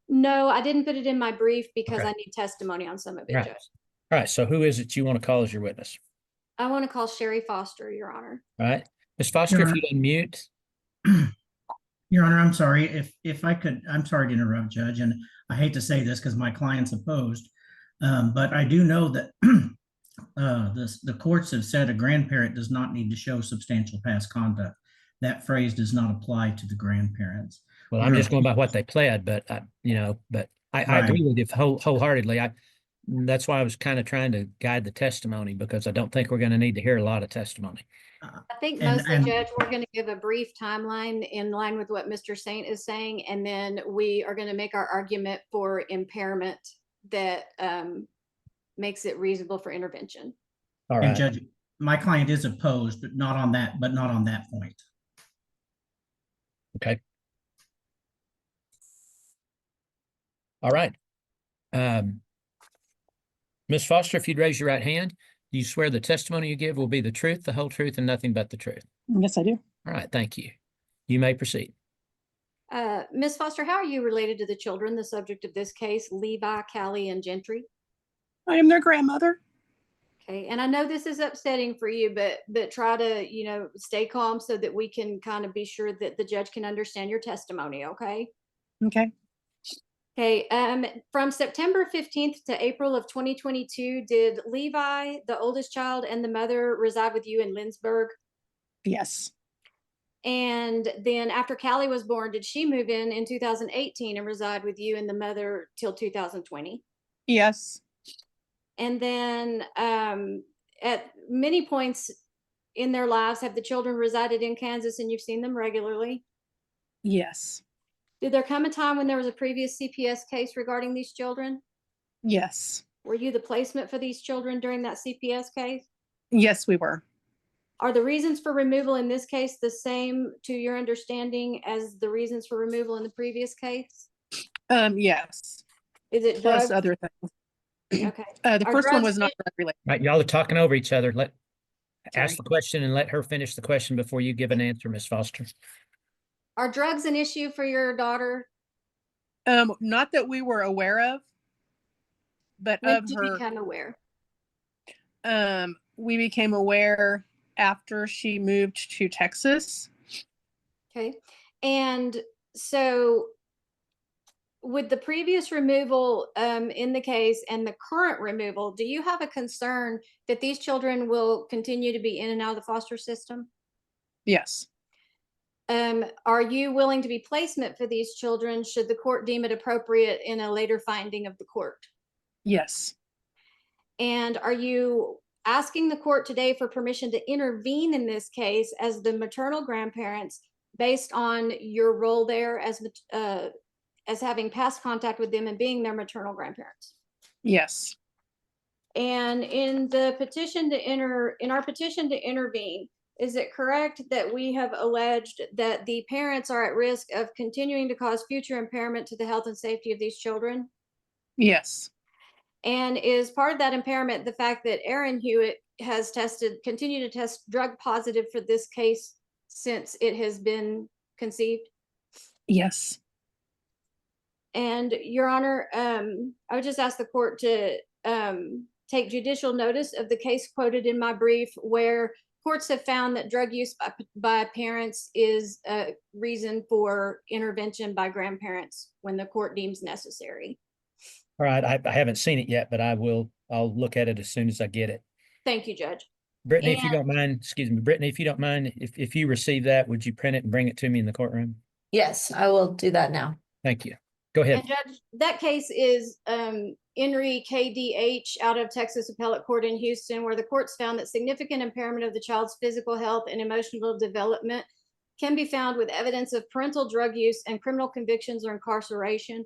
F: No, I didn't put it in my brief because
A: Okay.
F: I need testimony on some of it,
A: Right.
F: Judge.
A: All right, so who is it you want to call as your witness?
F: I want to call Sherry Foster, Your Honor.
A: All right, Ms. Foster, if you unmute.
J: Your Honor, I'm sorry if I could, I'm sorry to interrupt, Judge, and I hate to say this because my client's opposed, but I do know that the courts have said a grandparent does not need to show substantial past conduct. That phrase does not apply to the grandparents.
A: Well, I'm just going by what they pled, but I agree with you wholeheartedly. That's why I was kind of trying to guide the testimony because I don't think we're going to need to hear a lot of testimony.
F: I think mostly, Judge, we're going to give a brief timeline in line with what Mr. Saint is saying, and then we are going to make our argument for impairment that makes it reasonable for intervention.
A: All
J: And
A: right.
J: Judge, my client is opposed, but not on that point.
A: Okay. All right. Ms. Foster, if you'd raise your right hand, do you swear the testimony you give will be the truth, the whole truth, and nothing but the truth?
L: Yes, I do.
A: All right, thank you. You may proceed.
F: Ms. Foster, how are you related to the children, the subject of this case, Levi, Callie, and Gentry?
L: I am their grandmother.
F: Okay, and I know this is upsetting for you, but try to, stay calm so that we can kind of be sure that the judge can understand your testimony, okay?
L: Okay.
F: Okay, from September 15th to April of 2022, did Levi, the oldest child, and the mother reside with you in Lindsborg?
L: Yes.
F: And then after Callie was born, did she move in 2018 and reside with you and the mother till 2020?
L: Yes.
F: And then at many points in their lives, have the children resided in Kansas and you've seen them regularly?
L: Yes.
F: Did there come a time when there was a previous CPS case regarding these children?
L: Yes.
F: Were you the placement for these children during that CPS case?
L: Yes, we were.
F: Are the reasons for removal in this case the same to your understanding as the reasons for removal in the previous case?
L: Yes.
F: Is it
L: Plus
F: drugs?
L: other things.
F: Okay.
L: The
F: Are
L: first one
F: drugs
L: was not drug related.
A: Right, y'all are talking over each other.
L: Sorry.
A: Ask the question and let her finish the question before you give an answer, Ms. Foster.
F: Are drugs an issue for your daughter?
L: Not that we were aware of, but
F: When
L: of
F: did you
L: her.
F: become aware?
L: We became aware after she moved to Texas.
F: Okay. And so with the previous removal in the case and the current removal, do you have a concern that these children will continue to be in and out of the foster system?
L: Yes.
F: Are you willing to be placement for these children should the court deem it appropriate in a later finding of the court?
L: Yes.
F: And are you asking the court today for permission to intervene in this case as the maternal grandparents based on your role there as having past contact with them and being their maternal grandparents?
L: Yes.
F: And in the petition to in our petition to intervene, is it correct that we have alleged that the parents are at risk of continuing to cause future impairment to the health and safety of these children?
L: Yes.
F: And is part of that impairment the fact that Aaron Hewitt has continued to test drug positive for this case since it has been conceived?
L: Yes.
F: And Your Honor, I would just ask the court to take judicial notice of the case quoted in my brief where courts have found that drug use by parents is a reason for intervention by grandparents when the court deems necessary.
A: All right, I haven't seen it yet, but I'll look at it as soon as I get it.
F: Thank you, Judge.
A: Brittany, if you
F: And-
A: don't mind, excuse me, Brittany, if you don't mind, if you receive that, would you print it and bring it to me in the courtroom?
C: Yes, I will do that now.
A: Thank you. Go ahead.
F: And Judge, that case is Henry KDH out of Texas Appellate Court in Houston, where the courts found that significant impairment of the child's physical health and emotional development can be found with evidence of parental drug use and criminal convictions or incarceration.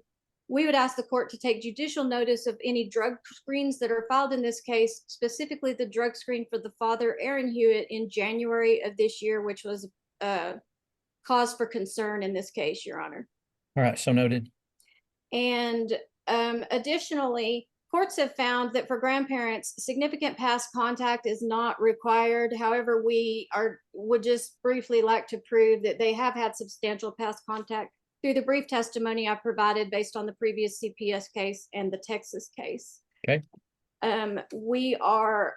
F: We would ask the court to take judicial notice of any drug screens that are filed in this case, specifically the drug screen for the father, Aaron Hewitt, in January of this year, which was cause for concern in this case, Your Honor.
A: All right, so noted.
F: And additionally, courts have found that for grandparents, significant past contact is not required. However, would just briefly like to prove that they have had substantial past contact through the brief testimony I provided based on the previous CPS case and the Texas case.
A: Okay.
F: We are,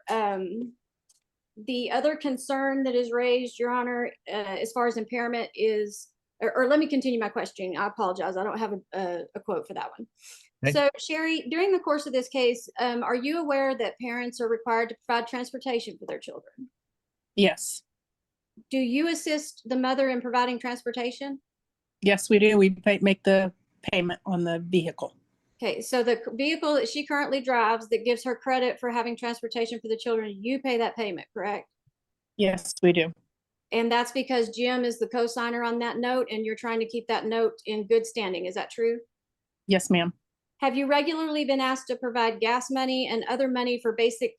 F: the other concern that is raised, Your Honor, as far as impairment is, or let me continue my question. I apologize. I don't have a quote for that one.
A: Okay.
F: So Sherry, during the course of this case, are you aware that parents are required to provide transportation for their children?
L: Yes.
F: Do you assist the mother in providing transportation?
L: Yes, we do. We make the payment on the vehicle.
F: Okay, so the vehicle that she currently drives that gives her credit for having transportation for the children, you pay that payment, correct?
L: Yes, we do.
F: And that's because Jim is the co-signer on that note and you're trying to keep that note in good standing. Is that true?
L: Yes, ma'am.
F: Have you regularly been asked to provide gas money and other money for basic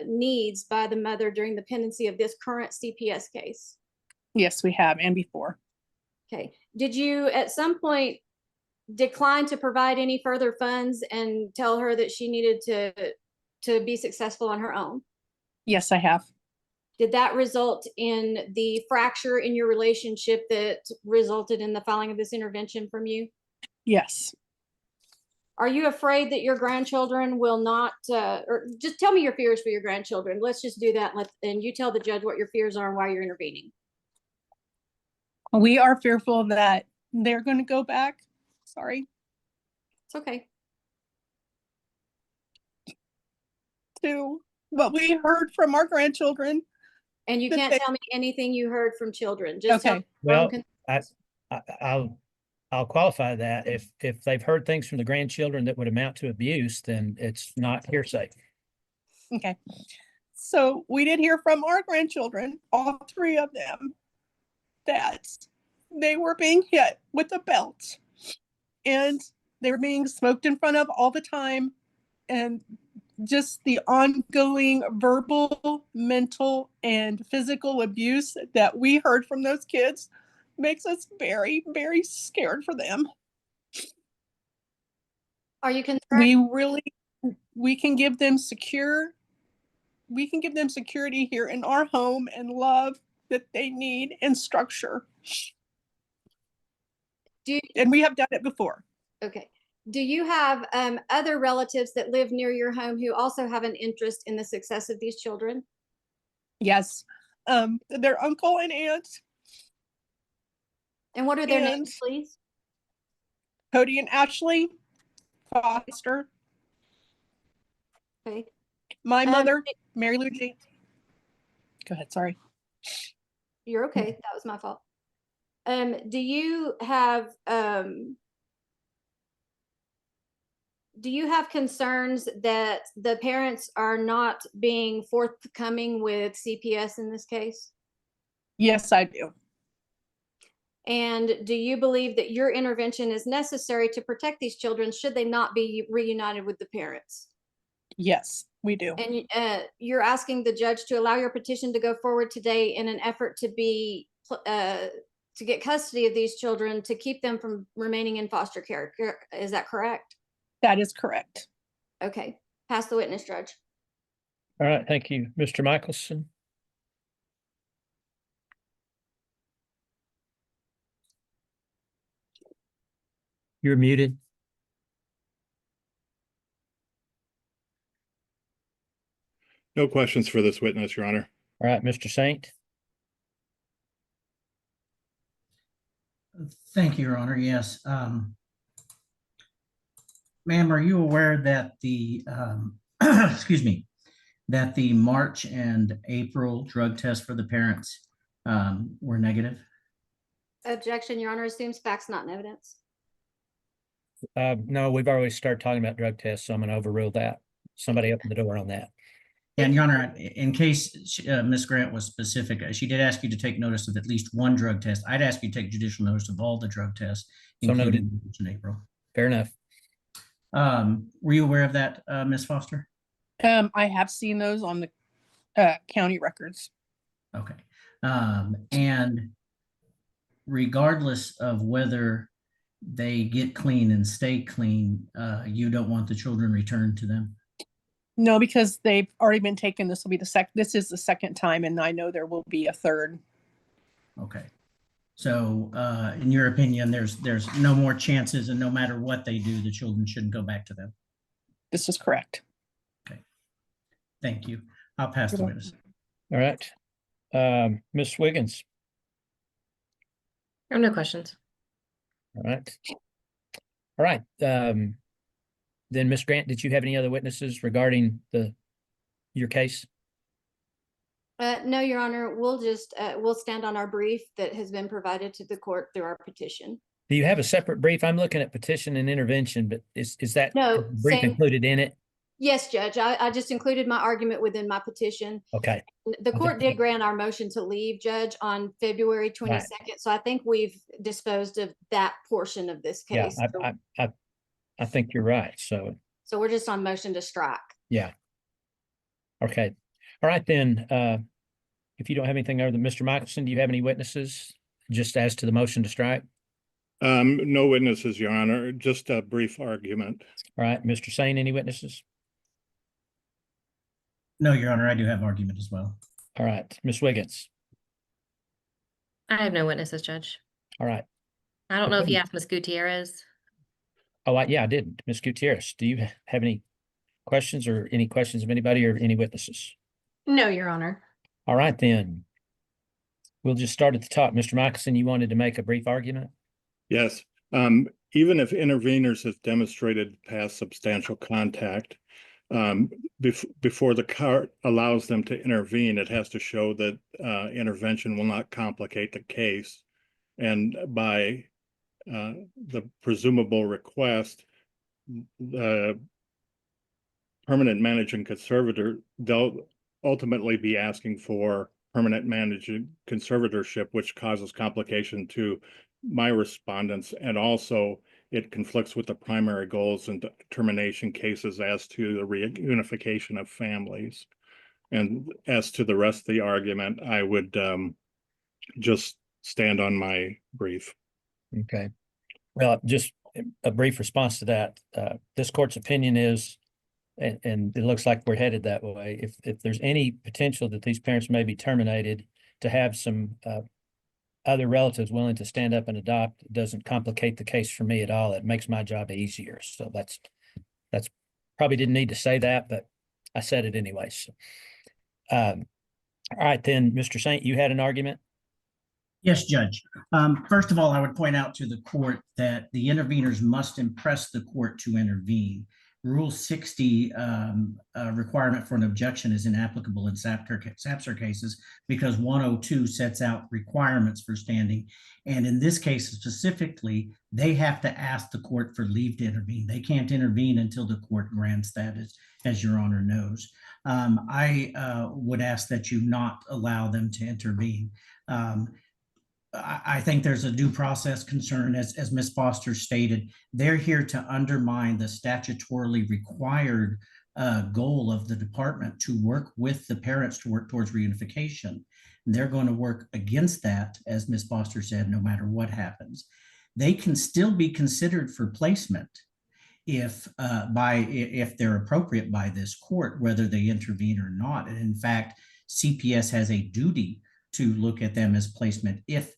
F: needs by the mother during the pendency of this current CPS case?
L: Yes, we have, and before.
F: Okay. Did you at some point decline to provide any further funds and tell her that she needed to be successful on her own?
L: Yes, I have.
F: Did that result in the fracture in your relationship that resulted in the filing of this intervention from you?
L: Yes.
F: Are you afraid that your grandchildren will not, or just tell me your fears for your grandchildren. Let's just do that. And you tell the judge what your fears are and why you're intervening.
L: We are fearful that they're going to go back. Sorry.
F: It's okay.
L: To what we heard from our grandchildren.
F: And you
L: that
F: can't
L: they-
F: tell me anything you heard from children. Just tell
L: Okay.
F: me your own
A: Well,
F: concerns.
A: I'll qualify that. If they've heard things from the grandchildren that would amount to abuse, then it's not hearsay.
L: Okay. So we did hear from our grandchildren, all three of them, that they were being hit with a belt and they were being smoked in front of all the time. And just the ongoing verbal, mental, and physical abuse that we heard from those kids makes us very, very scared for them.
F: Are you concerned?
L: We can give them security here in our home and love that they need and structure. And we have done it before.
F: Okay. Do you have other relatives that live near your home who also have an interest in the success of these children?
L: Yes. Their uncle and aunt.
F: And what are their names, please?
L: Cody and Ashley Foster.
F: Okay.
L: My mother, Mary Lou Jean. Go ahead, sorry.
F: You're okay. That was my fault. Do you have concerns that the parents are not being forthcoming with CPS in this case?
L: Yes, I do.
F: And do you believe that your intervention is necessary to protect these children should they not be reunited with the parents?
L: Yes, we do.
F: And you're asking the judge to allow your petition to go forward today in an effort to get custody of these children, to keep them from remaining in foster care. Is that correct?
L: That is correct.
F: Okay. Pass the witness, Judge.
A: All right, thank you. Mr. Michelson? You're muted.
M: No questions for this witness, Your Honor.
A: All right, Mr. Saint?
J: Thank you, Your Honor. Yes. Ma'am, are you aware that the, excuse me, that the March and April drug tests for the parents were negative?
F: Objection, Your Honor, assumes facts not in evidence.
A: No, we've already started talking about drug tests, so I'm gonna overrule that. Somebody open the door on that.
J: And Your Honor, in case Ms. Grant was specific, she did ask you to take notice of at least one drug test. I'd ask you to take judicial notice of all the drug tests,
A: So noted.
J: including March and April.
A: Fair enough.
J: Were you aware of that, Ms. Foster?
L: I have seen those on the county records.
J: Okay. And regardless of whether they get clean and stay clean, you don't want the children returned to them?
L: No, because they've already been taken. This will be this is the second time, and I know there will be a third.
J: Okay. So, in your opinion, there's no more chances, and no matter what they do, the children shouldn't go back to them?
L: This is correct.
J: Okay. Thank you. I'll pass the witness.
A: All right. Ms. Wiggins.
D: I have no questions.
A: All right. All right. Then Ms. Grant, did you have any other witnesses regarding your case?
F: No, Your Honor, we'll stand on our brief that has been provided to the court through our petition.
A: Do you have a separate brief? I'm looking at petition and intervention, but is that
F: No,
A: brief
F: same.
A: included in it?
F: Yes, Judge, I just included my argument within my petition.
A: Okay.
F: The court did grant our motion to leave, Judge, on February 22nd. So I think we've disposed of that portion of this
A: Yeah,
F: case.
A: I think you're right. So
F: So we're just on motion to strike.
A: yeah. Okay. All right, then, if you don't have anything other than Mr. Michelson, do you have any witnesses just as to the motion to strike?
M: No witnesses, Your Honor, just a brief argument.
A: All right, Mr. Sane, any witnesses?
J: No, Your Honor, I do have argument as well.
A: All right, Ms. Wiggins.
D: I have no witnesses, Judge.
A: All right.
D: I don't know if you asked Ms. Gutierrez.
A: Oh, yeah, I did. Ms. Gutierrez, do you have any questions or any questions of anybody or any witnesses?
B: No, Your Honor.
A: All right, then. We'll just start at the top. Mr. Michelson, you wanted to make a brief argument?
M: Yes. Even if interveners have demonstrated past substantial contact, before the court allows them to intervene, it has to show that intervention will not complicate the case. And by the presumable request, the permanent managing conservator, they'll ultimately be asking for permanent managing conservatorship, which causes complication to my respondents, and also it conflicts with the primary goals and termination cases as to the reunification of families. And as to the rest of the argument, I would just stand on my brief.
A: Okay. Well, just a brief response to that. This court's opinion is, and it looks like we're headed that way, if there's any potential that these parents may be terminated, to have some other relatives willing to stand up and adopt, it doesn't complicate the case for me at all. It makes my job easier. So that's probably didn't need to say that, but I said it anyways. All right, then, Mr. Saint, you had an argument?
J: Yes, Judge. First of all, I would point out to the court that the interveners must impress the court to intervene. Rule 60 requirement for an objection is inapplicable in SAPSR cases because 102 sets out requirements for standing. And in this case specifically, they have to ask the court for leave to intervene. They can't intervene until the court grants that, as Your Honor knows. I would ask that you not allow them to intervene. I think there's a due process concern, as Ms. Foster stated. They're here to undermine the statutorily required goal of the department to work with the parents to work towards reunification. And they're going to work against that, as Ms. Foster said, no matter what happens. They can still be considered for placement if they're appropriate by this court, whether they intervene or not. And in fact, CPS has a duty to look at them as placement if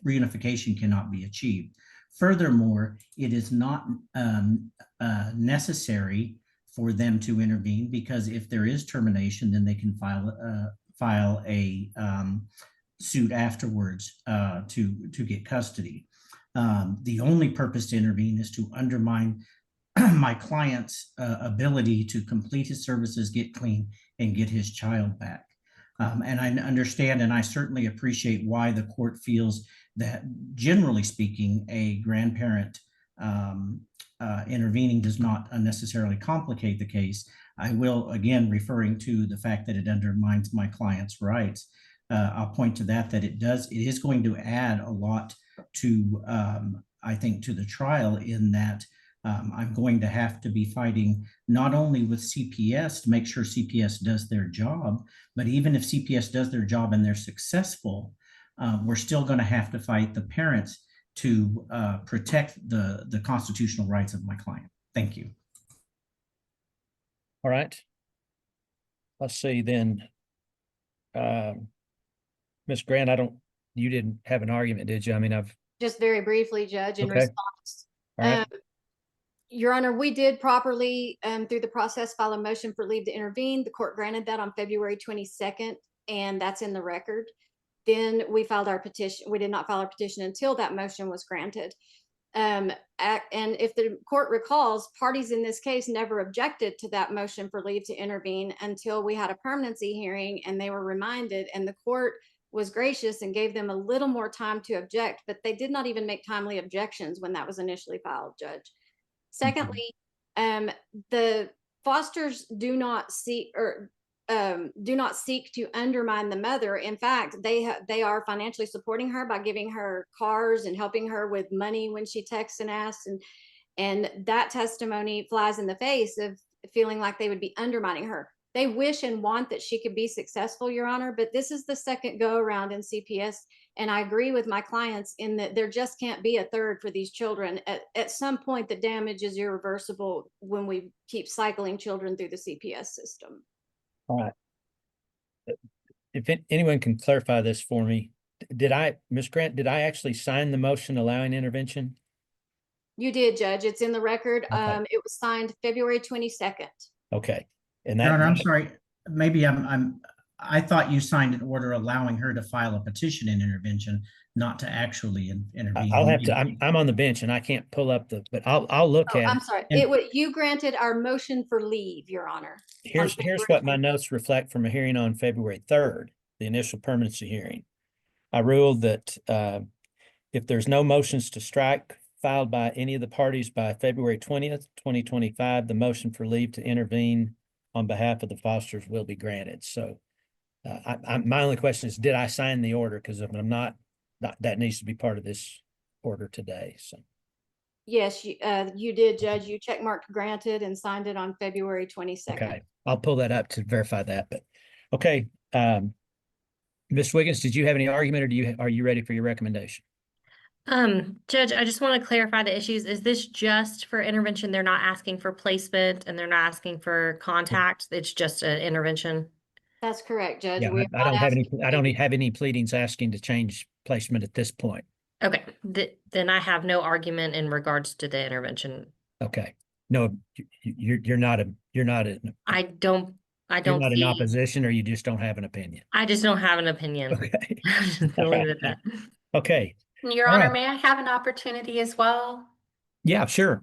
J: reunification cannot be achieved. Furthermore, it is not necessary for them to intervene, because if there is termination, then they can file a suit afterwards to get custody. The only purpose to intervene is to undermine my client's ability to complete his services, get clean, and get his child back. And I understand, and I certainly appreciate why the court feels that, generally speaking, a grandparent intervening does not unnecessarily complicate the case. I will, again, referring to the fact that it undermines my client's rights. I'll point to that it is going to add a lot to, I think, to the trial, in that I'm going to have to be fighting not only with CPS to make sure CPS does their job, but even if CPS does their job and they're successful, we're still going to have to fight the parents to protect the constitutional rights of my client. Thank you.
A: All right. Let's see then. Ms. Grant, you didn't have an argument, did you? I mean,
F: Just very briefly, Judge, in
A: Okay.
F: response.
A: all right.
F: Your Honor, we did properly, through the process, file a motion for leave to intervene. The court granted that on February 22nd, and that's in the record. Then we filed our petition. We did not file our petition until that motion was granted. And if the court recalls, parties in this case never objected to that motion for leave to intervene until we had a permanency hearing, and they were reminded, and the court was gracious and gave them a little more time to object, but they did not even make timely objections when that was initially filed, Judge. Secondly, the fosters do not seek to undermine the mother. In fact, they are financially supporting her by giving her cars and helping her with money when she texts and asks, and that testimony flies in the face of feeling like they would be undermining her. They wish and want that she could be successful, Your Honor, but this is the second go around in CPS. And I agree with my clients in that there just can't be a third for these children. At some point, the damage is irreversible when we keep cycling children through the CPS system.
A: All right. If anyone can clarify this for me, Ms. Grant, did I actually sign the motion allowing intervention?
F: You did, Judge. It's in the record.
A: Okay.
F: It was signed February 22nd.
A: Okay. And
J: Your
A: that,
J: Honor, I'm sorry. Maybe I thought you signed an order allowing her to file a petition in intervention, not to actually intervene.
A: I'll have to, I'm on the bench and I can't pull up but I'll look
F: Oh,
A: at
F: I'm
A: it.
F: sorry.
J: And-
F: You granted our motion for leave, Your Honor.
A: Here's what my notes reflect from a hearing on February 3rd, the initial permanency hearing. I ruled that if there's no motions to strike filed by any of the parties by February 20th, 2025, the motion for leave to intervene on behalf of the fosters will be granted. So my only question is, did I sign the order? Because if I'm not, that needs to be part of this order today. So.
F: Yes, you did, Judge. You checkmarked granted and signed it on February 22nd.
A: Okay, I'll pull that up to verify that, but okay. Ms. Wiggins, did you have any argument or are you ready for your recommendation?
D: Judge, I just want to clarify the issues. Is this just for intervention? They're not asking for placement and they're not asking for contact. It's just an intervention.
F: That's correct, Judge.
A: Yeah, I don't have any pleadings asking to change placement at this point.
D: Okay, then I have no argument in regards to the intervention.
A: Okay, no, you're not
D: I don't
A: in opposition, or you just don't have an opinion.
D: I just don't have an opinion.
A: Okay.
D: I'm just gonna leave it at that.
A: Okay.
B: Your
A: All
B: Honor,
A: right.
B: may I have an opportunity as well?
A: Yeah, sure.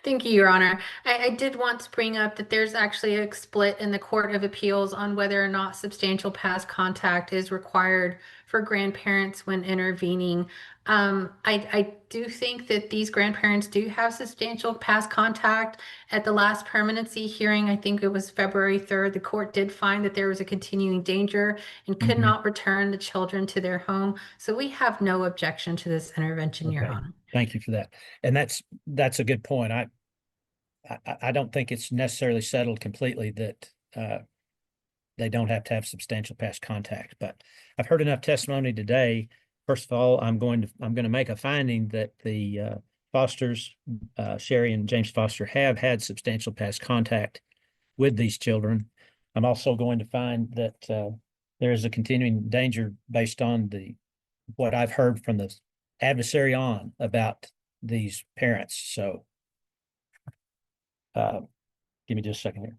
B: Thank you, Your Honor. I did want to bring up that there's actually a split in the Court of Appeals on whether or not substantial past contact is required for grandparents when intervening. I do think that these grandparents do have substantial past contact. At the last permanency hearing, I think it was February 3rd, the court did find that there was a continuing danger and could not return the children to their home. So we have no objection to this intervention, Your Honor.
A: Thank you for that. And that's a good point. I don't think it's necessarily settled completely that they don't have to have substantial past contact, but I've heard enough testimony today. First of all, I'm going to make a finding that the Fosters, Sherry and James Foster, have had substantial past contact with these children. I'm also going to find that there is a continuing danger based on what I've heard from the adversary on about these parents. So give me just a second here.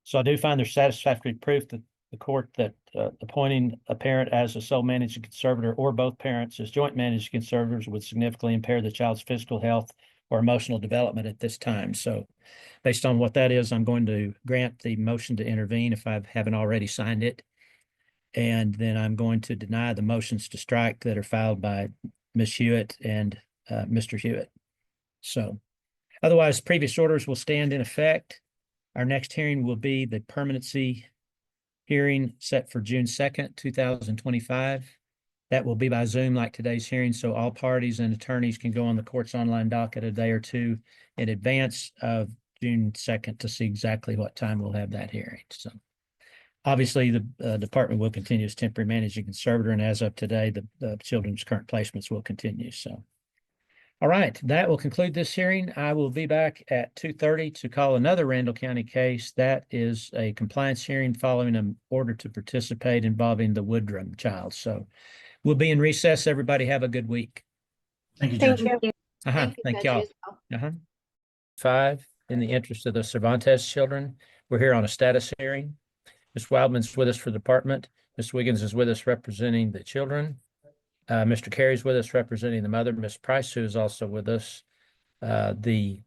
A: So I do find there's satisfactory proof that the court that appointing a parent as a sole managing conservator or both parents as joint managing conservators would significantly impair the child's physical health or emotional development at this time. So based on what that is, I'm going to grant the motion to intervene if I haven't already signed it. And then I'm going to deny the motions to strike that are filed by Ms. Hewitt and Mr. Hewitt. So otherwise, previous orders will stand in effect. Our next hearing will be the permanency hearing set for June 2nd, 2025. That will be by Zoom like today's hearing, so all parties and attorneys can go on the court's online docket a day or two in advance of June 2nd to see exactly what time we'll have that hearing. So obviously, the department will continue as temporary managing conservator, and as of today, the children's current placements will continue. So, all right, that will conclude this hearing. I will be back at 2:30 to call another Randall County case. That is a compliance hearing following an order to participate involving the Woodrum child. So we'll be in recess. Everybody have a good week.
J: Thank you,
F: Thank
J: Judge.
F: you.
A: Thank
F: Judge
A: y'all.
F: Isbell.
A: 5, in the interest of the Cervantes children, we're here on a status hearing. Ms. Wildman's with us for the department. Ms. Wiggins is with us representing the children. Mr. Carey's with us representing the mother. Ms. Price, who is also with us. The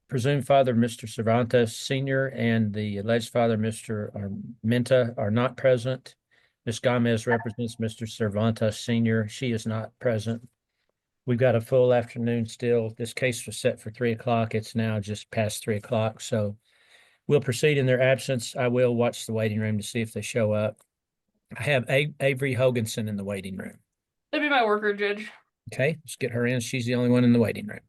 A: presumed father, Mr. Cervantes Sr., and the alleged father, Mr. Armenta, are not present. Ms. Gomez represents Mr. Cervantes Sr. She is not present. We've got a full afternoon still. This case was set for 3 o'clock. It's now just past 3 o'clock. So we'll proceed in their absence. I will watch the waiting room to see if they show up. I have Avery Hoganson in the waiting room.
H: That'd be my worker, Judge.
A: Okay, let's get her in. She's the only one in the waiting room.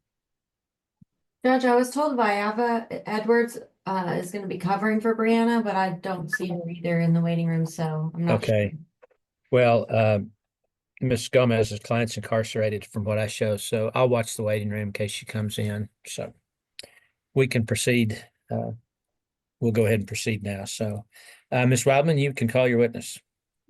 C: Judge, I was told Viava Edwards is going to be covering for Brianna, but I don't see her either in the waiting room, so I'm not
A: Okay.
C: sure.
A: Well, Ms. Gomez's client's incarcerated from what I show, so I'll watch the waiting room in case she comes in. So we can proceed. We'll go ahead and proceed now. So Ms. Wildman, you can call your witness.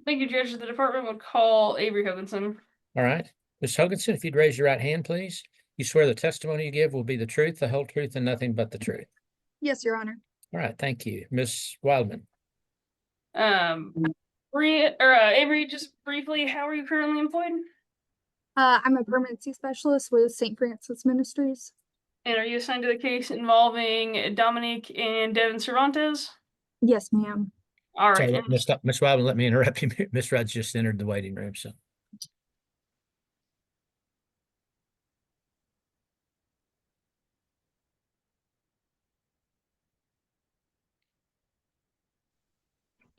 H: Thank you, Judge. The department would call Avery Hoganson.
A: All right. Ms. Hoganson, if you'd raise your right hand, please. You swear the testimony you give will be the truth, the whole truth, and nothing but the truth.
L: Yes, Your Honor.
A: All right. Thank you. Ms. Wildman.
H: Avery, just briefly, how are you currently employed?
L: I'm a permanency specialist with St. Francis Ministries.
H: And are you assigned to the case involving Dominique and Devin Cervantes?
L: Yes, ma'am.
H: All right.
A: So, Ms. Wildman, let me interrupt you. Ms. Rudd's just entered the waiting room, so.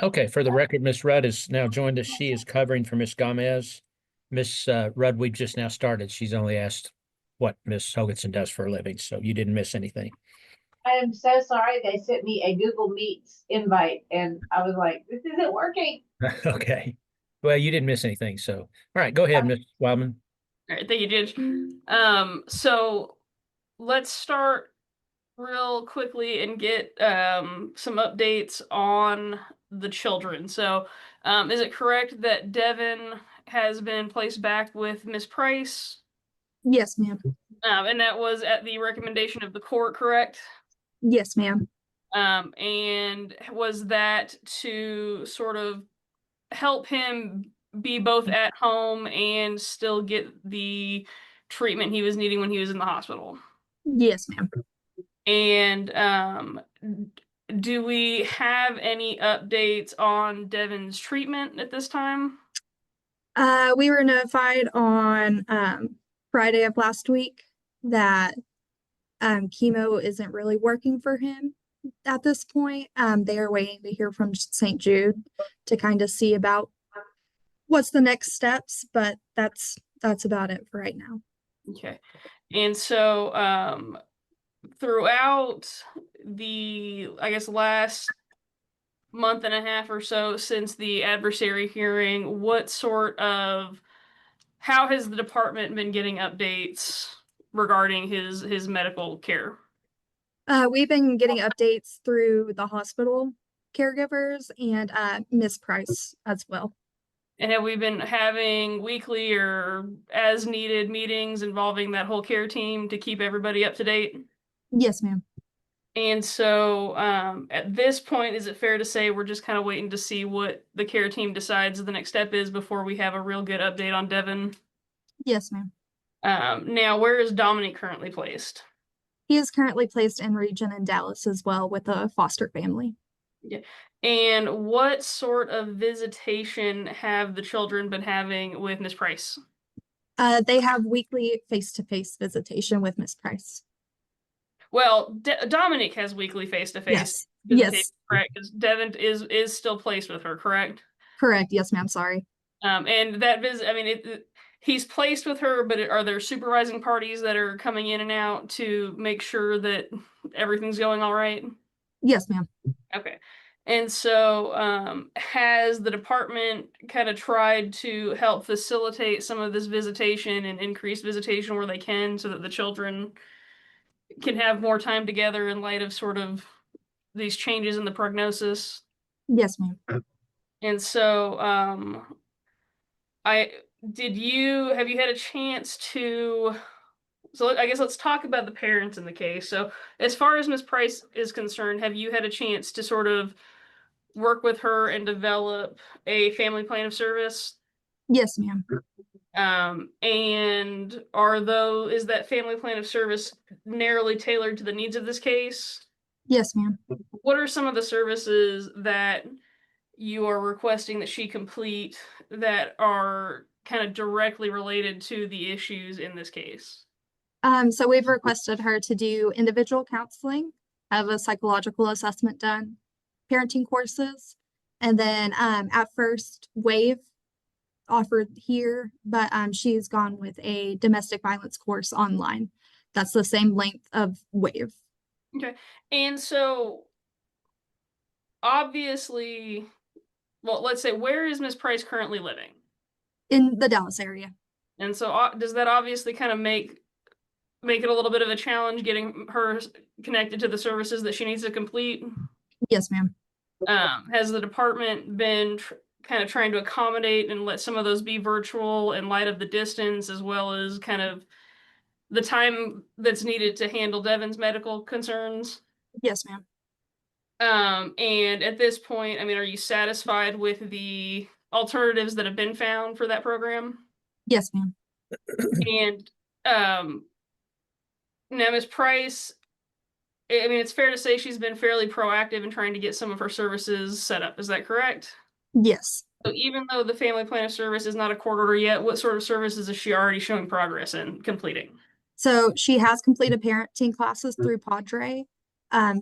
A: Okay, for the record, Ms. Rudd has now joined us. She is covering for Ms. Gomez. Ms. Rudd, we've just now started. She's only asked what Ms. Hoganson does for a living, so you didn't miss anything.
N: I am so sorry. They sent me a Google Meets invite and I was like, this isn't working.
A: Okay. Well, you didn't miss anything, so. All right, go ahead, Ms. Wildman.
H: All right, thank you, Judge. So let's start real quickly and get some updates on the children. So is it correct that Devin has been placed back with Miss Price?
L: Yes, ma'am.
H: And that was at the recommendation of the court, correct?
L: Yes, ma'am.
H: And was that to sort of help him be both at home and still get the treatment he was needing when he was in the hospital?
L: Yes, ma'am.
H: And do we have any updates on Devin's treatment at this time?
L: We were notified on Friday of last week that chemo isn't really working for him at this point. They are waiting to hear from St. Jude to kind of see about what's the next steps, but that's about it for right now.
H: Okay. And so throughout the, I guess, last month and a half or so since the adversary hearing, how has the department been getting updates regarding his medical care?
L: We've been getting updates through the hospital caregivers and Miss Price as well.
H: And have we been having weekly or as needed meetings involving that whole care team to keep everybody up to date?
L: Yes, ma'am.
H: And so at this point, is it fair to say we're just kind of waiting to see what the care team decides the next step is before we have a real good update on Devin?
L: Yes, ma'am.
H: Now, where is Dominic currently placed?
O: He is currently placed in region in Dallas as well with a foster family.
H: Yeah. And what sort of visitation have the children been having with Miss Price?
O: They have weekly face-to-face visitation with Miss Price.
H: Well, Dominic has weekly face-to-face
O: Yes.
H: visitation,
O: Yes.
H: correct? Because Devin is still placed with her, correct?
O: Correct. Yes, ma'am. Sorry.
H: And that visit, I mean, he's placed with her, but are there supervising parties that are coming in and out to make sure that everything's going all right?
O: Yes, ma'am.
H: Okay. And so, has the department kind of tried to help facilitate some of this visitation and increase visitation where they can so that the children can have more time together in light of sort of these changes in the prognosis?
O: Yes, ma'am.
H: And so, have you had a chance to, so I guess let's talk about the parents in the case. So as far as Ms. Price is concerned, have you had a chance to sort of work with her and develop a family plan of service?
O: Yes, ma'am.
H: And is that family plan of service narrowly tailored to the needs of this case?
O: Yes, ma'am.
H: What are some of the services that you are requesting that she complete that are kind of directly related to the issues in this case?
O: So we've requested her to do individual counseling, have a psychological assessment done, parenting courses, and then at first WAVE offered here, but she's gone with a domestic violence course online. That's the same length of WAVE.
H: Okay. And so obviously, well, let's say, where is Ms. Price currently living?
O: In the Dallas area.
H: And so does that obviously kind of make it a little bit of a challenge getting her connected to the services that she needs to complete?
O: Yes, ma'am.
H: Has the department been kind of trying to accommodate and let some of those be virtual in light of the distance, as well as kind of the time that's needed to handle Devin's medical concerns?
O: Yes, ma'am.
H: And at this point, I mean, are you satisfied with the alternatives that have been found for that program?
O: Yes, ma'am.
H: And now Ms. Price, I mean, it's fair to say she's been fairly proactive in trying to get some of her services set up. Is that correct?
O: Yes.
H: So even though the family plan of service is not a court order yet, what sort of services is she already showing progress in completing?
O: So she has completed parenting classes through Padre.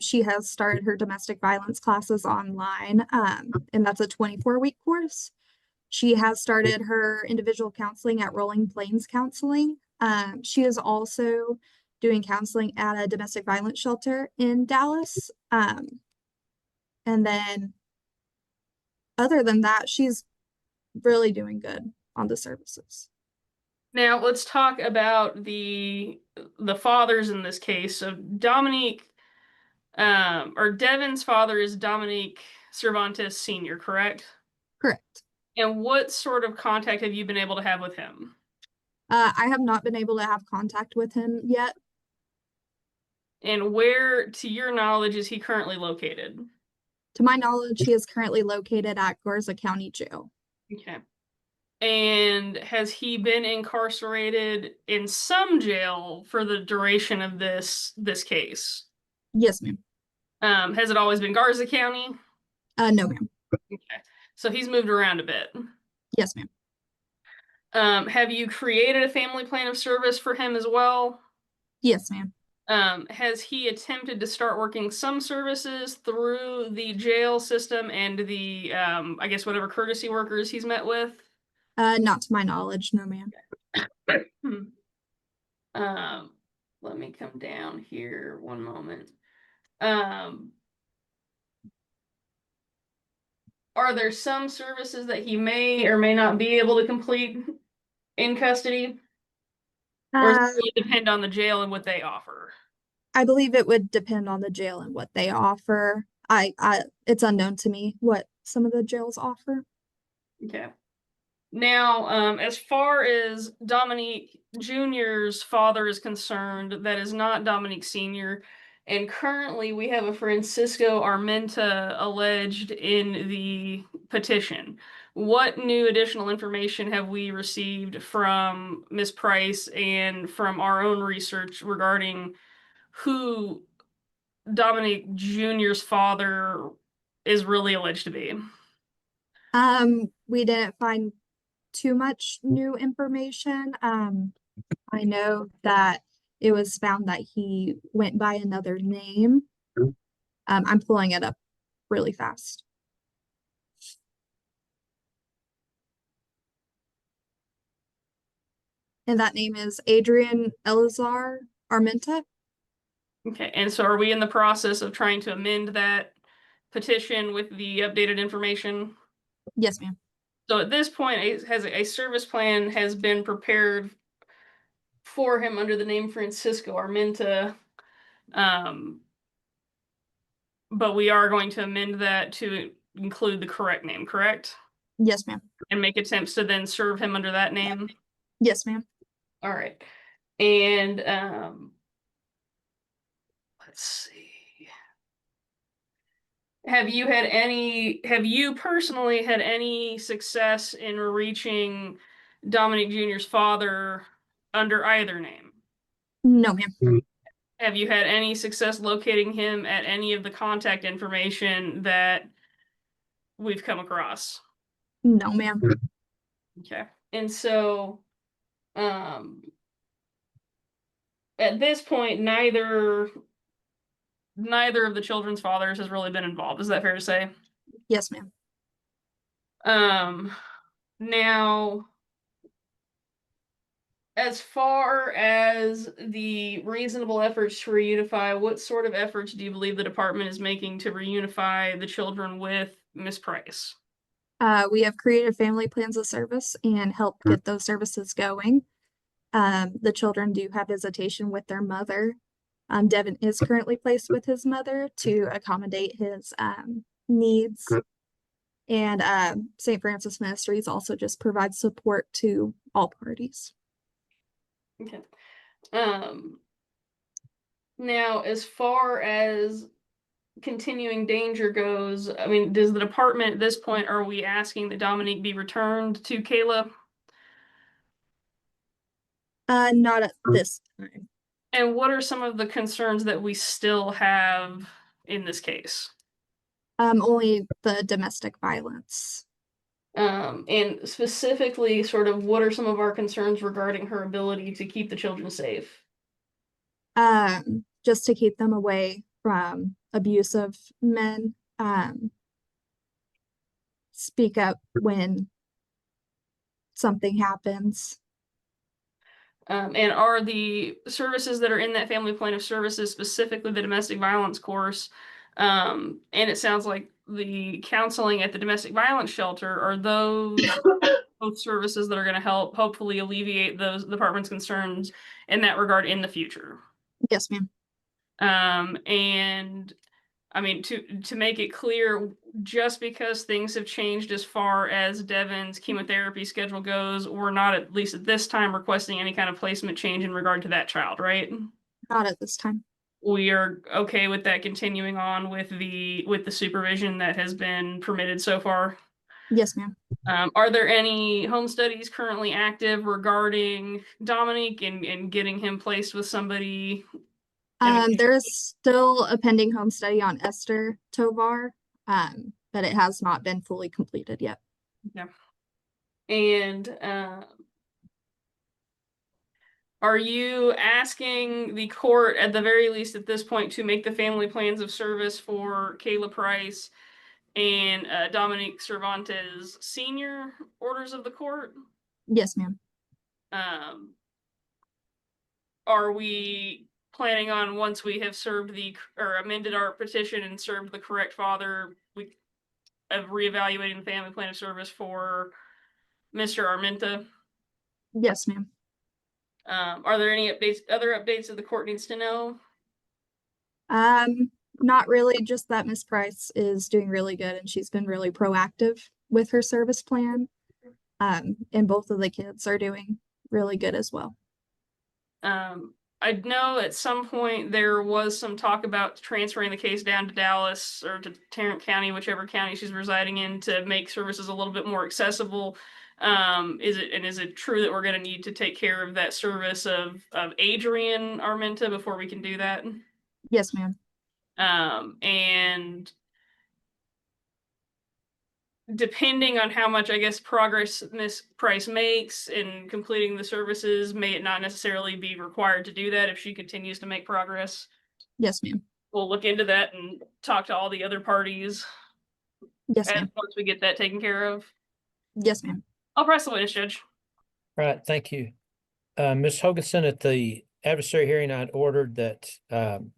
O: She has started her domestic violence classes online, and that's a 24-week course. She has started her individual counseling at Rolling Plains Counseling. She is also doing counseling at a domestic violence shelter in Dallas. And then other than that, she's really doing good on the services.
H: Now let's talk about the fathers in this case. So Dominique, or Devin's father is Dominique Cervantes Sr., correct?
O: Correct.
H: And what sort of contact have you been able to have with him?
O: I have not been able to have contact with him yet.
H: And where, to your knowledge, is he currently located?
O: To my knowledge, he is currently located at Garza County Jail.
H: Okay. And has he been incarcerated in some jail for the duration of this case?
O: Yes, ma'am.
H: Has it always been Garza County?
O: No, ma'am.
H: Okay. So he's moved around a bit.
O: Yes, ma'am.
H: Have you created a family plan of service for him as well?
O: Yes, ma'am.
H: Has he attempted to start working some services through the jail system and the, I guess, whatever courtesy workers he's met with?
O: Not to my knowledge, no, ma'am.
H: Let me come down here one moment. Are there some services that he may or may not be able to complete in custody? Or does it really depend on the jail and what they offer?
O: I believe it would depend on the jail and what they offer. It's unknown to me what some of the jails offer.
H: Okay. Now, as far as Dominique Jr.'s father is concerned, that is not Dominique Sr., and currently we have a Francisco Armenta alleged in the petition. what new additional information have we received from Ms. Price and from our own research regarding who Dominic Jr.'s father is really alleged to be?
O: We didn't find too much new information. I know that it was found that he went by another name. I'm pulling it up really fast. And that name is Adrian Elazar Armenta.
H: Okay, and so are we in the process of trying to amend that petition with the updated information?
O: Yes, ma'am.
H: So at this point, a service plan has been prepared for him under the name Francisco Armenta. But we are going to amend that to include the correct name, correct?
O: Yes, ma'am.
H: And make attempts to then serve him under that name?
O: Yes, ma'am.
H: All right. And let's see. Have you personally had any success in reaching Dominic Jr.'s father under either name?
O: No, ma'am.
H: Have you had any success locating him at any of the contact information that we've come across?
O: No, ma'am.
H: Okay. And so, at this point, neither of the children's fathers has really been involved. Is that fair to say?
O: Yes, ma'am.
H: Now, as far as the reasonable efforts to reunify, what sort of efforts do you believe the department is making to reunify the children with Miss Price?
O: We have created family plans of service and helped get those services going. The children do have visitation with their mother. Devin is currently placed with his mother to accommodate his needs. And St. Francis Ministries also just provides support to all parties.
H: Okay. Now, as far as continuing danger goes, I mean, does the department at this point, are we asking that Dominique be returned to Kayla?
O: Not at this time.
H: And what are some of the concerns that we still have in this case?
O: Only the domestic violence.
H: And specifically, sort of, what are some of our concerns regarding her ability to keep the children safe?
O: Just to keep them away from abusive men. Speak up when something happens.
H: And are the services that are in that family plan of services, specifically the domestic violence course, and it sounds like the counseling at the domestic violence shelter, are those both services that are going to help hopefully alleviate those department's concerns in that regard in the future?
O: Yes, ma'am.
H: And I mean, to make it clear, just because things have changed as far as Devin's chemotherapy schedule goes, we're not, at least at this time, requesting any kind of placement change in regard to that child, right?
O: Not at this time.
H: We are okay with that continuing on with the supervision that has been permitted so far?
O: Yes, ma'am.
H: Are there any home studies currently active regarding Dominic and getting him placed with somebody?
O: There is still a pending home study on Esther Tovar, but it has not been fully completed yet.
H: Yeah. And are you asking the court, at the very least at this point, to make the family plans of service for Kayla Price and Dominic Cervantes senior orders of the court?
O: Yes, ma'am.
H: Are we planning on, once we have served or amended our petition and served the correct father, we of reevaluating the family plan of service for Mr. Armenta?
O: Yes, ma'am.
H: Are there any other updates that the court needs to know?
O: Not really, just that Miss Price is doing really good and she's been really proactive with her service plan. And both of the kids are doing really good as well.
H: I know at some point there was some talk about transferring the case down to Dallas or to Tarrant County, whichever county she's residing in, to make services a little bit more accessible. Is it true that we're going to need to take care of that service of Adrian Armenta before we can do that?
O: Yes, ma'am.
H: And depending on how much, I guess, progress Miss Price makes in completing the services, may it not necessarily be required to do that if she continues to make progress?
O: Yes, ma'am.
H: We'll look into that and talk to all the other parties.
O: Yes,
H: And
O: ma'am.
H: once we get that taken care of.
O: Yes, ma'am.
H: I'll press the witness, Judge.
A: All right, thank you. Ms. Hoganson, at the adversary hearing, I'd ordered that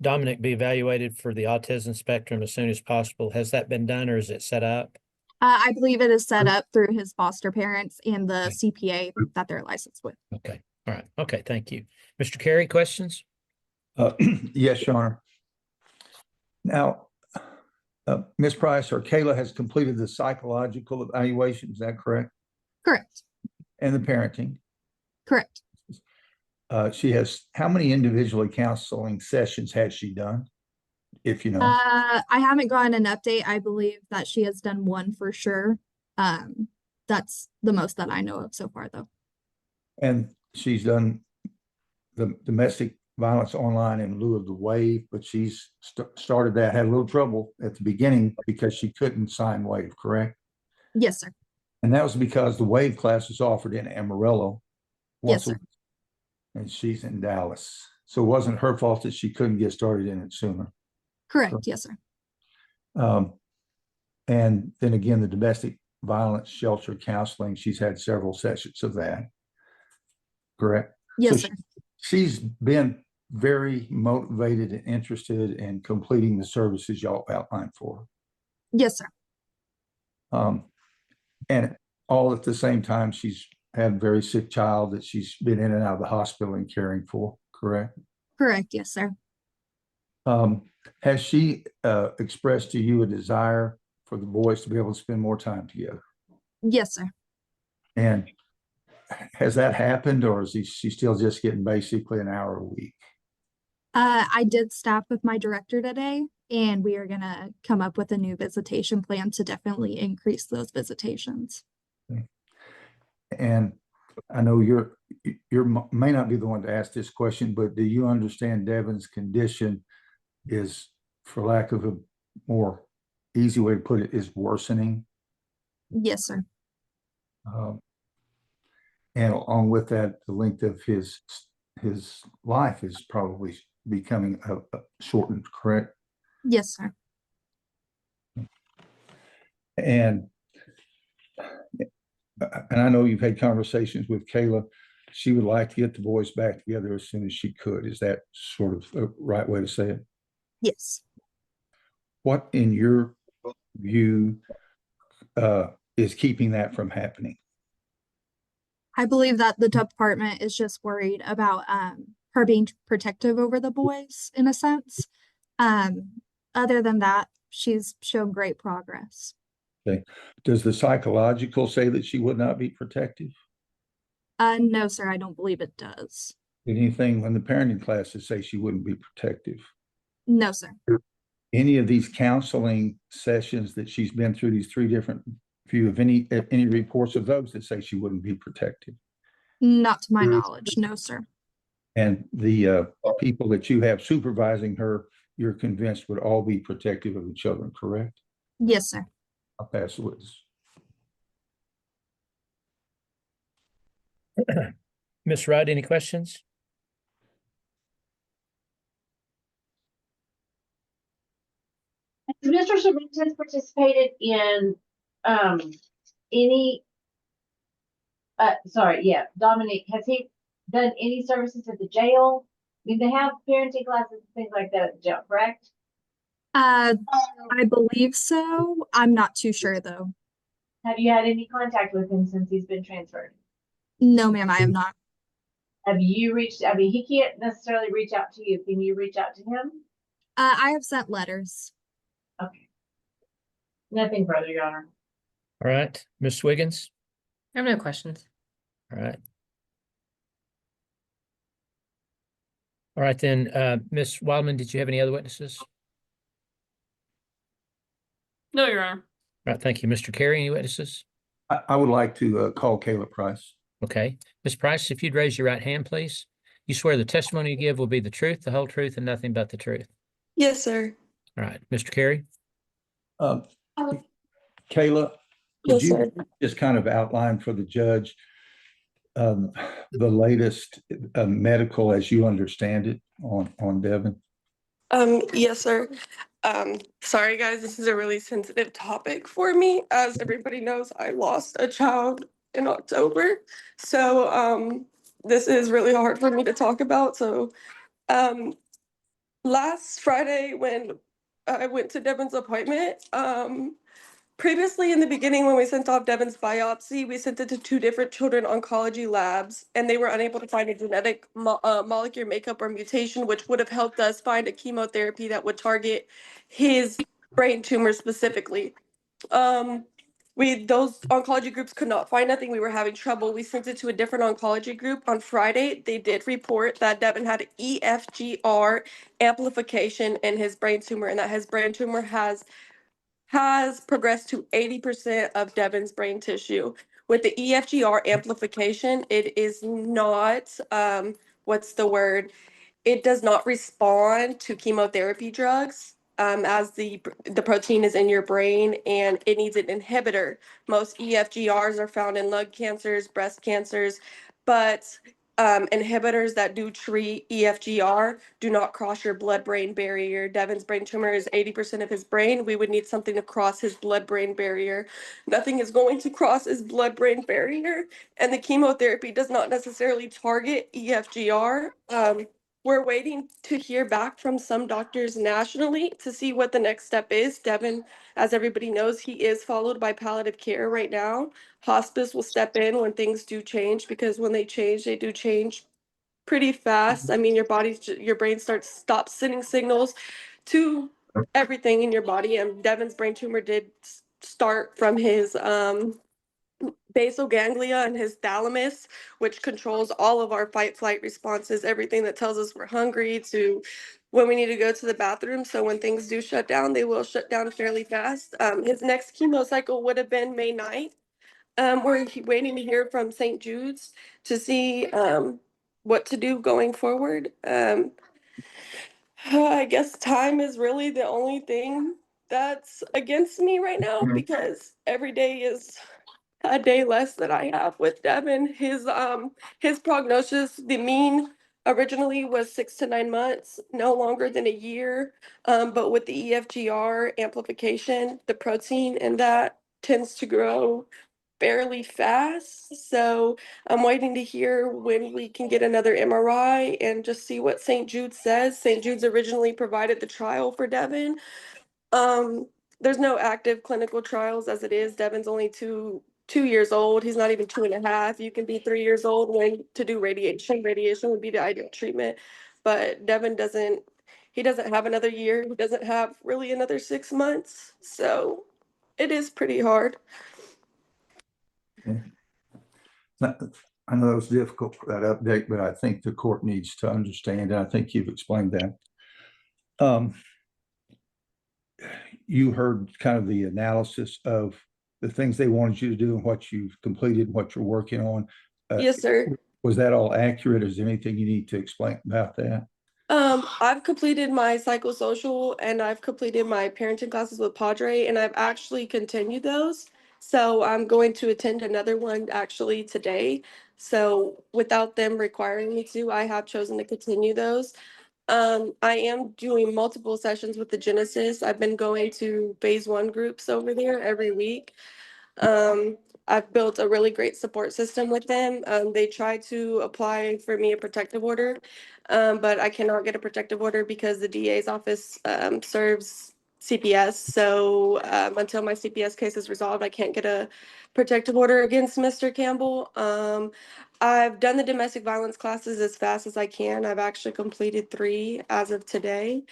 A: Dominic be evaluated for the autism spectrum as soon as possible. Has that been done or is it set up?
O: I believe it is set up through his foster parents and the CPA that they're licensed with.
A: Okay, all right. Okay, thank you. Mr. Carey, questions?
P: Yes, Your Honor. Now, Ms. Price or Kayla has completed the psychological evaluation. Is that correct?
O: Correct.
P: And the parenting.
O: Correct.
P: She has, how many individually counseling sessions has she done? If you know.
O: I haven't gotten an update. I believe that she has done one for sure. That's the most that I know of so far, though.
P: And she's done the domestic violence online in lieu of the waive, but she's started that, had a little trouble at the beginning because she couldn't sign waive, correct?
O: Yes, sir.
P: And that was because the waive class is offered in Amarillo.
O: Yes, sir.
P: And she's in Dallas. So it wasn't her fault that she couldn't get started in it sooner.
O: Correct. Yes, sir.
P: And then again, the domestic violence shelter counseling, she's had several sessions of that. Correct?
O: Yes,
P: so
O: sir.
P: She's been very motivated and interested in completing the services y'all outlined for her.
O: Yes, sir.
P: And all at the same time, she's had a very sick child that she's been in and out of the hospital and caring for, correct?
O: Correct. Yes, sir.
P: Has she expressed to you a desire for the boys to be able to spend more time together?
O: Yes, sir.
P: And has that happened, or is she still just getting basically an hour a week?
O: I did staff with my director today, and we are going to come up with a new visitation plan to definitely increase those visitations.
P: Okay. And I know you may not be the one to ask this question, but do you understand Devin's condition is, for lack of a more easy way to put it, is worsening?
O: Yes, sir.
P: And along with that, the length of his life is probably becoming shortened, correct?
O: Yes, sir.
P: And I know you've had conversations with Kayla. She would like to get the boys back together as soon as she could. Is that sort of the right way to say it?
O: Yes.
P: What, in your view, is keeping that from happening?
O: I believe that the department is just worried about her being protective over the boys in a sense. Other than that, she's shown great progress.
P: Okay. Does the psychological say that she would not be protective?
O: No, sir, I don't believe it does.
P: Anything when the parenting classes say she wouldn't be protective?
O: No, sir.
P: Any of these counseling sessions that she's been through, these three different, if you have any reports of those that say she wouldn't be protective?
O: Not to my knowledge, no, sir.
P: And the people that you have supervising her, you're convinced would all be protective of the children, correct?
O: Yes, sir.
P: I'll pass the witness.
A: Ms. Rudd, any questions?
N: Has Mr. Cervantes participated in any Dominic, has he done any services at the jail? I mean, they have parenting classes and things like that at the jail, correct?
O: I believe so. I'm not too sure though.
N: Have you had any contact with him since he's been transferred?
O: No, ma'am, I am not.
N: Have you reached, I mean, he can't necessarily reach out to you. Can you reach out to him?
O: I have sent letters.
N: Okay. Nothing further, Your Honor.
A: All right, Ms. Wiggins?
D: I have no questions.
A: All right. All right, then, Ms. Wildman, did you have any other witnesses?
H: No, Your Honor.
A: All right, thank you. Mr. Carey, any witnesses?
P: I would like to call Kayla Price.
A: Okay. Ms. Price, if you'd raise your right hand, please. You swear the testimony you give will be the truth, the whole truth, and nothing but the truth.
Q: Yes, sir.
A: All right, Mr. Carey?
P: Kayla, would
Q: Yes,
P: you
Q: sir.
P: just kind of outline for the judge the latest medical as you understand it on Devin?
Q: Yes, sir. Sorry guys, this is a really sensitive topic for me. As everybody knows, I lost a child in October. So this is really hard for me to talk about. So last Friday when I went to Devin's appointment, previously in the beginning when we sent off Devin's biopsy, we sent it to 2 different children oncology labs and they were unable to find a genetic molecular makeup or mutation, which would have helped us find a chemotherapy that would target his brain tumor specifically. Those oncology groups could not find nothing. We were having trouble. We sent it to a different oncology group. On Friday, they did report that Devin had EFGR amplification in his brain tumor and that his brain tumor has progressed to 80% of Devin's brain tissue. With the EFGR amplification, it is not, what's the word? It does not respond to chemotherapy drugs as the protein is in your brain and it needs an inhibitor. Most EFGRs are found in lung cancers, breast cancers, but inhibitors that do treat EFGR do not cross your blood-brain barrier. Devin's brain tumor is 80% of his brain. We would need something to cross his blood-brain barrier. Nothing is going to cross his blood-brain barrier, and the chemotherapy does not necessarily target EFGR. We're waiting to hear back from some doctors nationally to see what the next step is. Devin, as everybody knows, he is followed by palliative care right now. Hospice will step in when things do change because when they do change pretty fast. I mean, your brain stops sending signals to everything in your body. And Devin's brain tumor did start from his basal ganglia and his thalamus, which controls all of our fight flight responses, everything that tells us we're hungry to when we need to go to the bathroom. So when things do shut down, they will shut down fairly fast. His next chemo cycle would have been May 9th. We're waiting to hear from St. Jude's to see what to do going forward. I guess time is really the only thing that's against me right now because every day is a day less that I have with Devin. His prognosis, the mean originally was 6 to 9 months, no longer than a year. But with the EFGR amplification, the protein in that tends to grow fairly fast. So I'm waiting to hear when we can get another MRI and just see what St. Jude says. St. Jude's originally provided the trial for Devin. There's no active clinical trials as it is. Devin's only two years old. He's not even 2.5. You can be 3 years old when to do radiation. Radiation would be the ideal treatment. But Devin doesn't have another year. He doesn't have really another 6 months. So it is pretty hard.
P: I know it was difficult for that update, but I think the court needs to understand, and I think you've explained that. You heard kind of the analysis of the things they wanted you to do and what you've completed and what you're working on.
Q: Yes, sir.
P: Was that all accurate? Is there anything you need to explain about that?
Q: I've completed my psychosocial and I've completed my parenting classes with Padre, and I've actually continued those. So I'm going to attend another one actually today. So without them requiring me to, I have chosen to continue those. I am doing multiple sessions with the Genesis. I've been going to phase 1 groups over there every week. I've built a really great support system with them. They tried to apply for me a protective order, but I cannot get a protective order because the DA's office serves CPS. So until my CPS case is resolved, I can't get a protective order against Mr. Campbell. I've done the domestic violence classes as fast as I can. I've actually completed 3 as of today.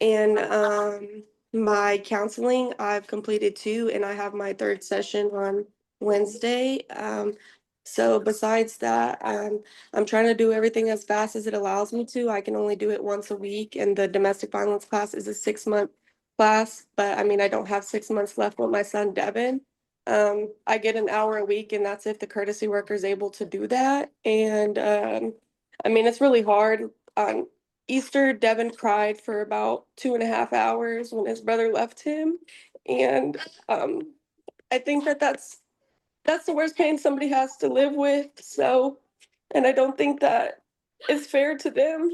Q: And my counseling, I've completed 2, and I have my 3rd session on Wednesday. So besides that, I'm trying to do everything as fast as it allows me to. I can only do it once a week, and the domestic violence class is a 6-month class, but I mean, I don't have 6 months left with my son, Devin. I get an hour a week, and that's if the courtesy worker is able to do that. And I mean, it's really hard. On Easter, Devin cried for about 2.5 hours when his brother left him. And I think that that's the worst pain somebody has to live with. So, and I don't think that is fair to them.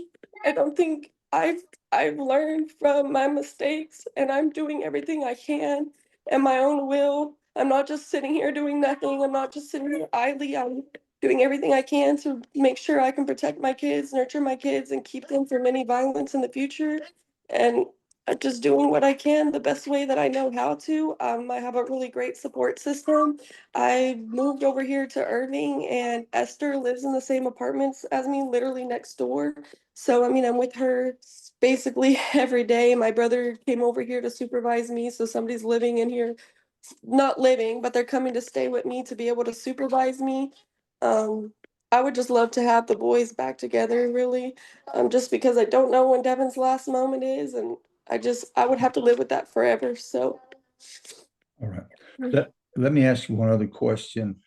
Q: I don't think I've learned from my mistakes, and I'm doing everything I can and my own will. I'm not just sitting here doing nothing. I'm not just sitting here idly. I'm doing everything I can to make sure I can protect my kids, nurture my kids, and keep them from any violence in the future. And I'm just doing what I can the best way that I know how to. I have a really great support system. I moved over here to Irving, and Esther lives in the same apartments as me, literally next door. So, I mean, I'm with her basically every day. My brother came over here to supervise me, so somebody's living in here, not living, but they're coming to stay with me to be able to supervise me. I would just love to have the boys back together, really, just because I don't know when Devin's last moment is, and I would have to live with that forever. So,
P: All right. Let me ask you one other question.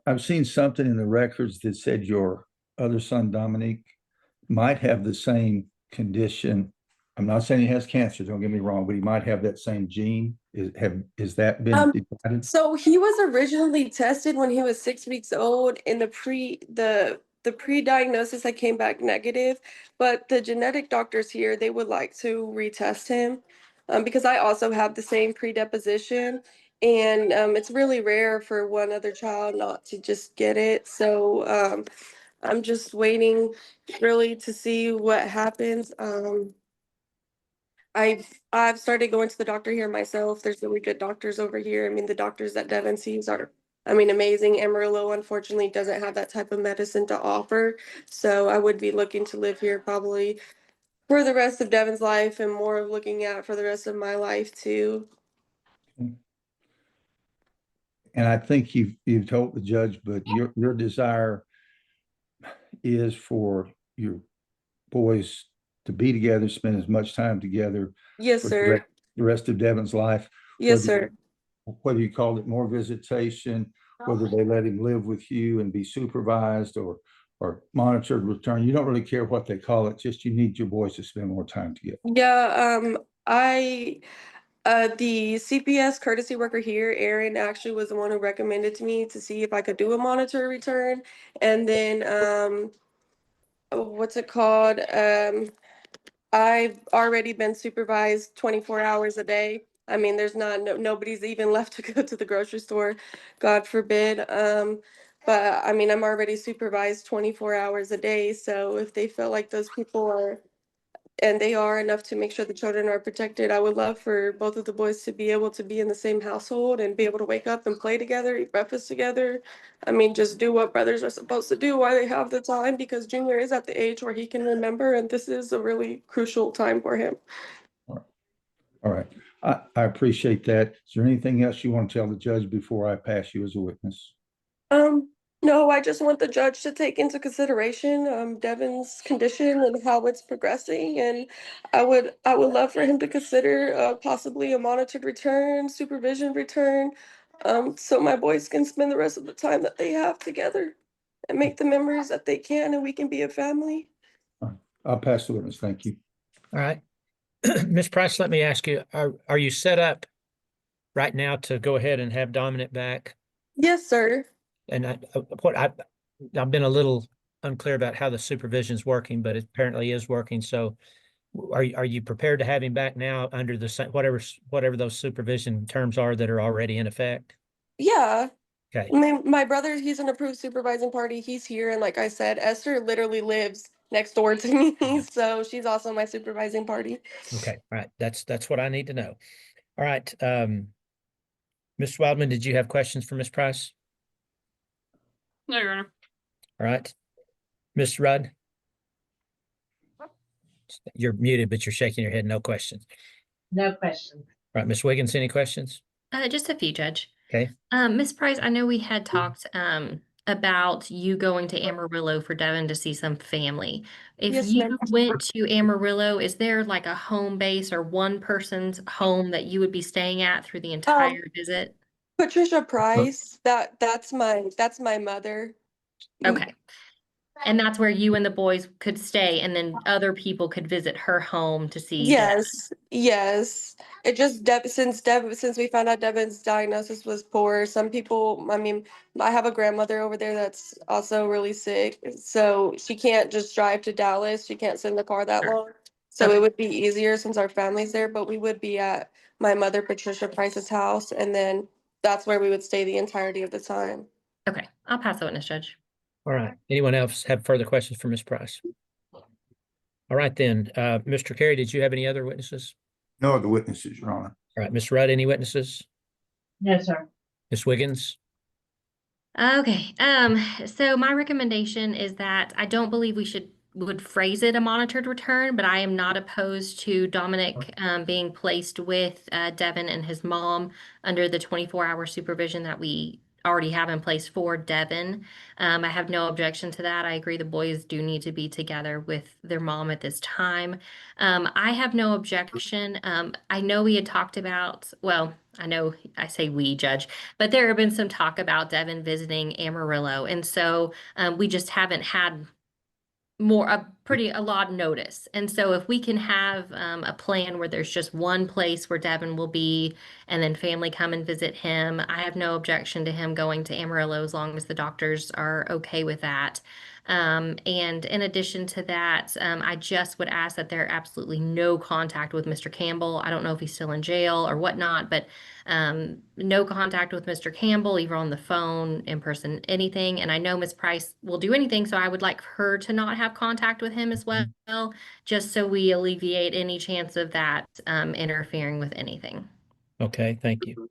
P: I've seen something in the records that said your other son, Dominic, might have the same condition. I'm not saying he has cancer, don't get me wrong, but he might have that same gene. Is that been decided?
Q: So he was originally tested when he was 6 weeks old, and the pre-diagnosis that came back negative, but the genetic doctors here, they would like to retest him, because I also have the same predisposition, and it's really rare for one other child not to just get it. So I'm just waiting really to see what happens. I've started going to the doctor here myself. There's really good doctors over here. I mean, the doctors that Devin sees are, I mean, amazing. Amarillo, unfortunately, doesn't have that type of medicine to offer. So I would be looking to live here probably for the rest of Devin's life, and more of looking at for the rest of my life too.
P: And I think you've told the judge, but your desire is for your boys to be together, spend as much time together.
Q: Yes,
P: for
Q: sir.
P: the rest of Devin's life.
Q: Yes, sir.
P: Whether you called it more visitation, whether they let him live with you and be supervised or monitored return, you don't really care what they call it, just you need your boys to spend more time together.
Q: Yeah, the CPS courtesy worker here, Aaron, actually was the one who recommended to me to see if I could do a monitor return. And then what's it called? I've already been supervised 24 hours a day. I mean, there's nobody's even left to go to the grocery store, God forbid. But I mean, I'm already supervised 24 hours a day. So if they feel like those people are, and they are enough to make sure the children are protected, I would love for both of the boys to be able to be in the same household and be able to wake up and play together, eat breakfast together. I mean, just do what brothers are supposed to do while they have the time, because Junior is at the age where he can remember, and this is a really crucial time for him.
P: All right. I appreciate that. Is there anything else you want to tell the judge before I pass you as a witness?
Q: No, I just want the judge to take into consideration Devin's condition and how it's progressing, and I would love for him to consider possibly a monitored return, supervision return, so my boys can spend the rest of the time that they have together and make the memories that they can, and we can be a family.
P: I'll pass the witness. Thank you.
A: All right. Ms. Price, let me ask you, are you set up right now to go ahead and have Dominic back?
Q: Yes, sir.
A: And I've been a little unclear about how the supervision's working, but it apparently is working. So are you prepared to have him back now under the whatever those supervision terms are that are already in effect?
Q: Yeah.
A: Okay.
Q: My brother, he's an approved supervising party. He's here, and like I said, Esther literally lives next door to me, so she's also my supervising party.
A: Okay. All right. That's what I need to know. All right. Mr. Wildman, did you have questions for Ms. Price?
H: No, Your Honor.
A: All right. Mr. Rudd? You're muted, but you're shaking your head. No questions.
N: No question.
A: All right. Ms. Wiggins, any questions?
D: Just a few, Judge.
A: Okay.
D: Ms. Price, I know we had talked about you going to Amarillo for Devin to see some family. If
Q: Yes,
D: you
Q: ma'am.
D: went to Amarillo, is there like a home base or one person's home that you would be staying at through the entire visit?
Q: Patricia Price, that's my mother.
D: Okay. And that's where you and the boys could stay, and then other people could visit her home to see Devin.
Q: Yes. It just since we found out Devin's diagnosis was poor, some people, I mean, I have a grandmother over there that's also really sick, so she can't just drive to Dallas. She can't sit in the car that long. So
D: Okay.
Q: it would be easier since our family's there, but we would be at my mother Patricia Price's house, and then that's where we would stay the entirety of the time.
D: Okay, I'll pass the witness, Judge.
A: All right. Anyone else have further questions for Ms. Price? All right, then, Mr. Carey, did you have any other witnesses?
P: No other witnesses, Your Honor.
A: All right, Ms. Rudd, any witnesses?
N: No, sir.
A: Ms. Wiggins?
D: Okay, so my recommendation is that I don't believe we would phrase it a monitored return, but I am not opposed to Dominic being placed with Devin and his mom under the 24-hour supervision that we already have in place for Devin. I have no objection to that. I agree the boys do need to be together with their mom at this time. I have no objection. I know we had talked about, well, I know I say we, Judge, but there have been some talk about Devin visiting Amarillo. And so we just haven't had a lot of notice. And so if we can have a plan where there's just one place where Devin will be and then family come and visit him, I have no objection to him going to Amarillo as long as the doctors are okay with that. And in addition to that, I just would ask that there absolutely no contact with Mr. Campbell. I don't know if he's still in jail or whatnot, but no contact with Mr. Campbell, either on the phone, in person, anything. And I know Ms. Price will do anything, so I would like her to not have contact with him as well, just so we alleviate any chance of that interfering with anything.
A: Okay, thank you.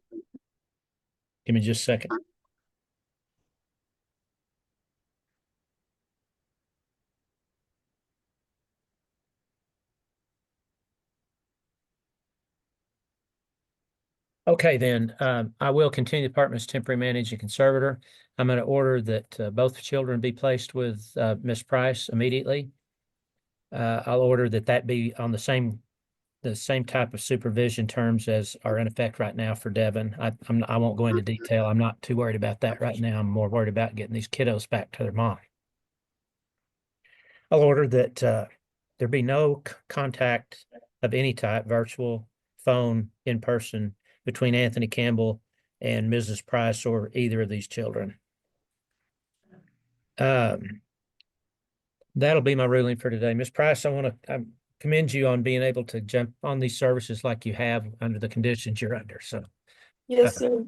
A: Give me just a second. Okay, then, I will continue the department's temporary managing conservator. I'm going to order that both children be placed with Ms. Price immediately. I'll order that be on the same type of supervision terms as are in effect right now for Devin. I won't go into detail. I'm not too worried about that right now. I'm more worried about getting these kiddos back to their mom. I'll order that there be no contact of any type, virtual, phone, in person, between Anthony Campbell and Mrs. Price or either of these children. That'll be my ruling for today. Ms. Price, I want to commend you on being able to jump on these services like you have under the conditions you're under. So,
Q: Yes, sir.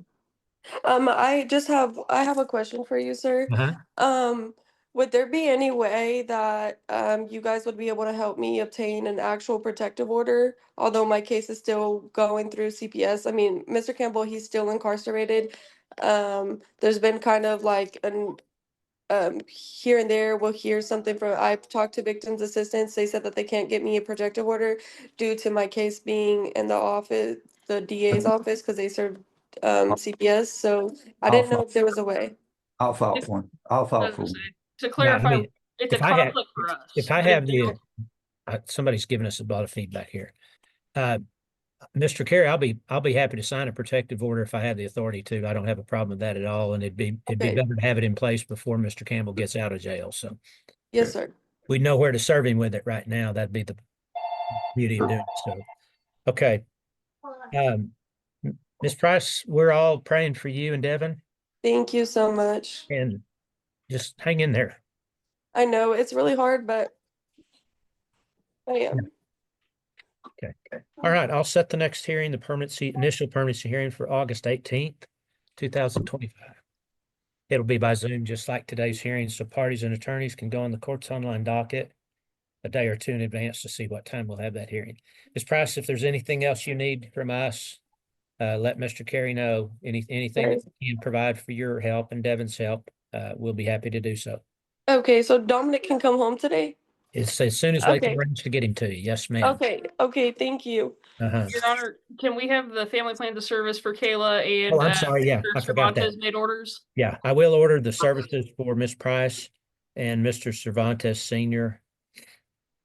Q: I have a question for you, sir. Would there be any way that you guys would be able to help me obtain an actual protective order, although my case is still going through CPS? I mean, Mr. Campbell, he's still incarcerated. There's been kind of like an here and there we'll hear something from, I've talked to victims assistants. They said that they can't get me a protective order due to my case being in the office, the DA's office, because they serve CPS. So I didn't know if there was a way.
P: I'll file for one. I'll file for one.
H: To clarify,
A: Yeah,
H: it's a conflict for us.
A: if I have somebody's giving us a lot of feedback here. Mr. Carey, I'll be happy to sign a protective order if I have the authority to. I don't have a problem with that at all, and it'd be better to have it in place before Mr. Campbell gets out of jail. So,
Q: yes, sir.
A: We know where to serve him with it right now. That'd be the beauty of doing so. Okay, Ms. Price, we're all praying for you and Devin.
Q: Thank you so much.
A: And just hang in there.
Q: I know it's really hard, but I am.
A: Okay. All right. I'll set the next hearing, the initial permanency hearing for August 18th, 2025. It'll be by Zoom, just like today's hearing, so parties and attorneys can go on the court's online docket a day or two in advance to see what time we'll have that hearing. Ms. Price, if there's anything else you need from us, let Mr. Carey know. Anything that we can provide for your help and Devin's help, we'll be happy to do so.
Q: Okay, so Dominic can come home today?
A: It's as soon as we can arrange to get him to you. Yes, ma'am.
Q: Okay, thank you.
H: Your Honor, can we have the family plan to service for Kayla and
A: Oh, I'm sorry. Yeah, I
H: Mr.
A: forgot that.
H: Cervantes made orders?
A: Yeah, I will order the services for Miss Price and Mr. Cervantes Senior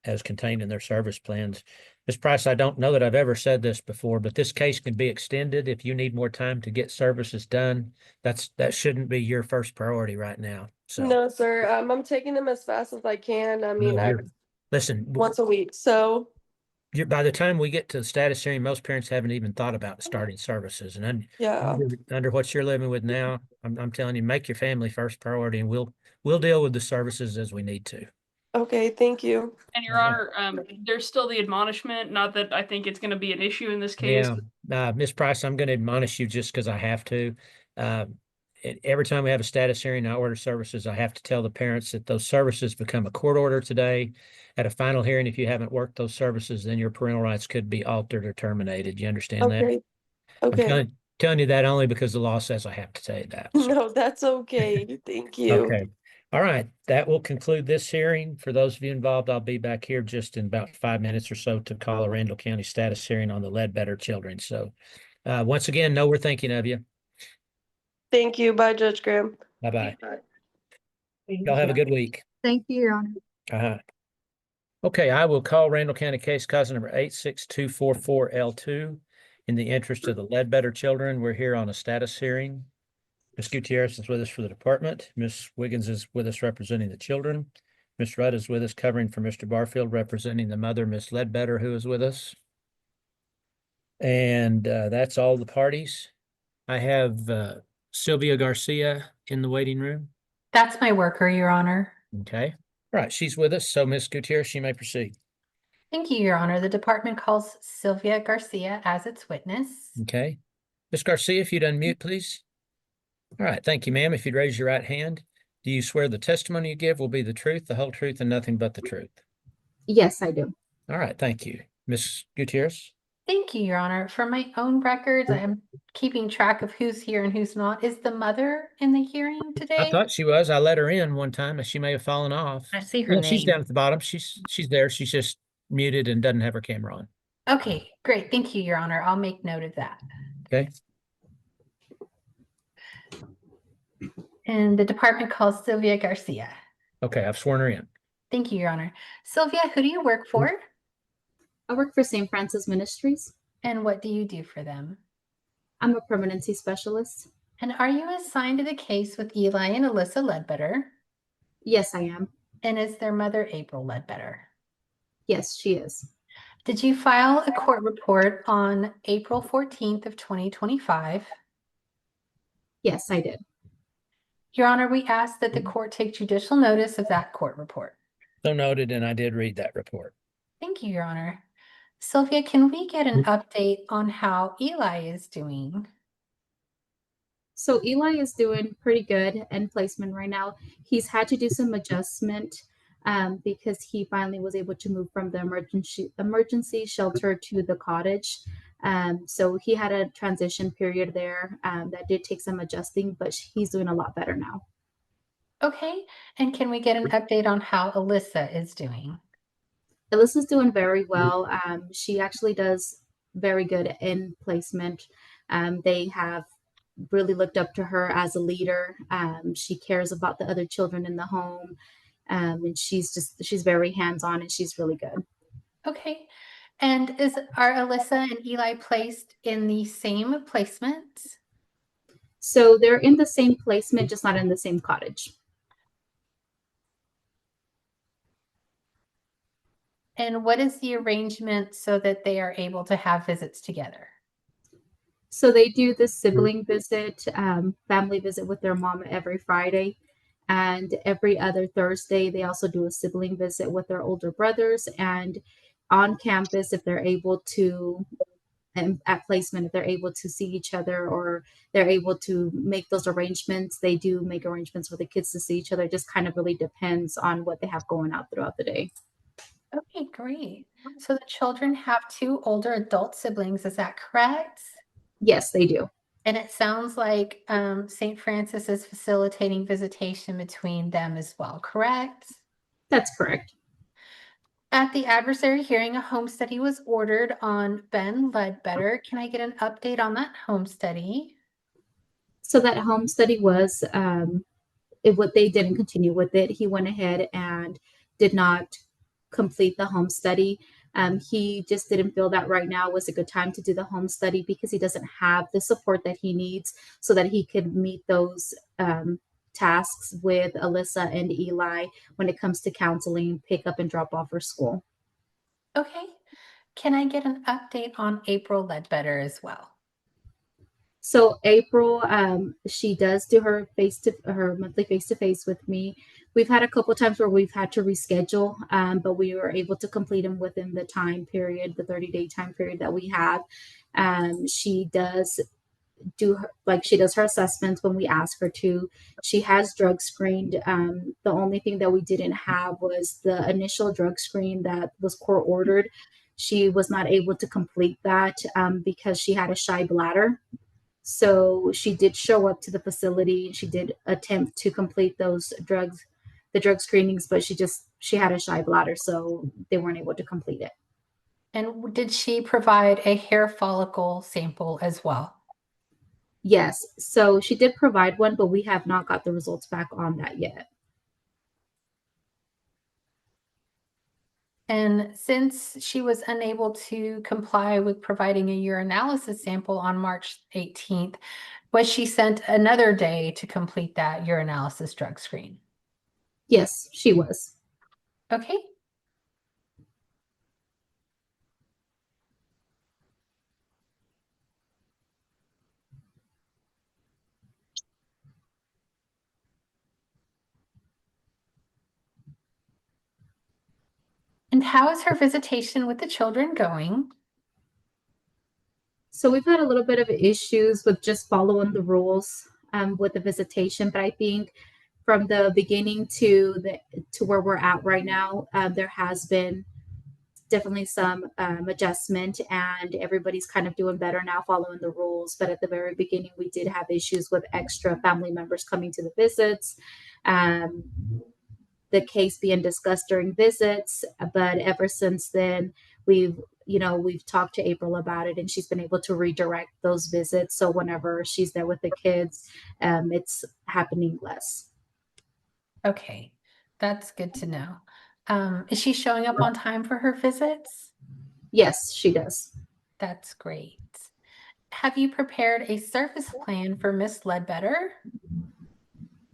A: as contained in their service plans. Ms. Price, I don't know that I've ever said this before, but this case can be extended if you need more time to get services done. That shouldn't be your first priority right now. So
Q: No, sir. I'm taking them as fast as I can. I mean,
A: no, listen,
Q: once a week. So
A: by the time we get to the status hearing, most parents haven't even thought about starting services. And
Q: yeah.
A: under what you're living with now, I'm telling you, make your family first priority, and we'll deal with the services as we need to.
Q: Okay, thank you.
H: And Your Honor, there's still the admonishment, not that I think it's going to be an issue in this case.
A: Yeah, Ms. Price, I'm going to admonish you just because I have to. Every time we have a status hearing, I order services, I have to tell the parents that those services become a court order today. At a final hearing, if you haven't worked those services, then your parental rights could be altered or terminated. You understand that?
Q: Okay.
A: I'm
Q: Okay.
A: telling you that only because the law says I have to tell you that. So.
Q: No, that's okay. Thank you.
A: Okay. All right. That will conclude this hearing. For those of you involved, I'll be back here just in about 5 minutes or so to call a Randall County status hearing on the Ledbetter children. So once again, know we're thinking of you.
Q: Thank you. Bye, Judge Graham.
A: Bye-bye. Y'all have a good week.
O: Thank you, Your Honor.
A: Uh-huh. Okay, I will call Randall County case cause number 86244L2 in the interest of the Ledbetter children. We're here on a status hearing. Ms. Gutierrez is with us for the department. Ms. Wiggins is with us representing the children. Ms. Rudd is with us covering for Mr. Barfield, representing the mother, Ms. Ledbetter, who is with us. And that's all the parties. I have Sylvia Garcia in the waiting room.
B: That's my worker, Your Honor.
A: Okay. All right, she's with us. So Ms. Gutierrez, you may proceed.
B: Thank you, Your Honor. The department calls Sylvia Garcia as its witness.
A: Okay. Ms. Garcia, if you'd unmute, please. All right, thank you, ma'am. If you'd raise your right hand, do you swear the testimony you give will be the truth, the whole truth, and nothing but the truth?
I: Yes, I do.
A: All right, thank you. Ms. Gutierrez?
B: Thank you, Your Honor. For my own records, I am keeping track of who's here and who's not. Is the mother in the hearing today?
A: I thought she was. I let her in one time and she may have fallen off.
D: I see her
A: Well, she's
D: name.
A: down at the bottom. She's there. She's just muted and doesn't have her camera on.
B: Okay, great. Thank you, Your Honor. I'll make note of that.
A: Okay.
B: And the department calls Sylvia Garcia.
A: Okay, I've sworn her in.
B: Thank you, Your Honor. Sylvia, who do you work for?
I: I work for St. Francis Ministries.
B: And what do you do for them?
I: I'm a permanency specialist.
B: And are you assigned to the case with Eli and Alyssa Ledbetter?
I: Yes, I am.
B: And is their mother April Ledbetter?
I: Yes, she is.
B: Did you file a court report on April 14th of 2025?
I: Yes, I did.
B: Your Honor, we ask that the court take judicial notice of that court report.
A: So noted, and I did read that report.
B: Thank you, Your Honor. Sylvia, can we get an update on how Eli is doing?
I: So Eli is doing pretty good in placement right now. He's had to do some adjustment because he finally was able to move from the emergency shelter to the cottage. So he had a transition period there that did take some adjusting, but he's doing a lot better now.
B: Okay, and can we get an update on how Alyssa is doing?
I: Alyssa's doing very well. She actually does very good in placement. They have really looked up to her as a leader. She cares about the other children in the home. And she's very hands-on and she's really good.
B: Okay. And are Alyssa and Eli placed in the same placement?
I: So they're in the same placement, just not in the same cottage.
B: And what is the arrangement so that they are able to have visits together?
I: So they do the sibling visit, family visit with their mom every Friday. And every other Thursday, they also do a sibling visit with their older brothers. And on campus, if they're able to, and at placement, if they're able to see each other or they're able to make those arrangements, they do make arrangements for the kids to see each other. It just kind of really depends on what they have going out throughout the day.
B: Okay, great. So the children have 2 older adult siblings, is that correct?
I: Yes, they do.
B: And it sounds like St. Francis is facilitating visitation between them as well, correct?
I: That's correct.
B: At the adversary hearing, a home study was ordered on Ben Ledbetter. Can I get an update on that home study?
R: So that home study was, what they didn't continue with it. He went ahead and did not complete the home study. He just didn't feel that right now was a good time to do the home study because he doesn't have the support that he needs so that he could meet those tasks with Alyssa and Eli when it comes to counseling, pick up and drop off for school.
B: Okay. Can I get an update on April Ledbetter as well?
R: So April, she does do her monthly face-to-face with me. We've had a couple times where we've had to reschedule, but we were able to complete them within the time period, the 30-day time period that we have. She does she does her assessments when we ask her to. She has drug screened. The only thing that we didn't have was the initial drug screen that was court ordered. She was not able to complete that because she had a shy bladder. So she did show up to the facility. She did attempt to complete the drug screenings, but she had a shy bladder, so they weren't able to complete it.
B: And did she provide a hair follicle sample as well?
R: Yes. So she did provide one, but we have not got the results back on that yet.
B: And since she was unable to comply with providing a urinalysis sample on March 18th, was she sent another day to complete that urinalysis drug screen?
R: Yes, she was.
B: Okay. And how is her visitation with the children going?
R: So we've had a little bit of issues with just following the rules with the visitation, but I think from the beginning to where we're at right now, there has been definitely some adjustment, and everybody's kind of doing better now following the rules. But at the very beginning, we did have issues with extra family members coming to the visits. The case being discussed during visits, but ever since then, we've talked to April about it, and she's been able to redirect those visits. So whenever she's there with the kids, it's happening less.
B: Okay, that's good to know. Is she showing up on time for her visits?
R: Yes, she does.
B: That's great. Have you prepared a service plan for Miss Ledbetter?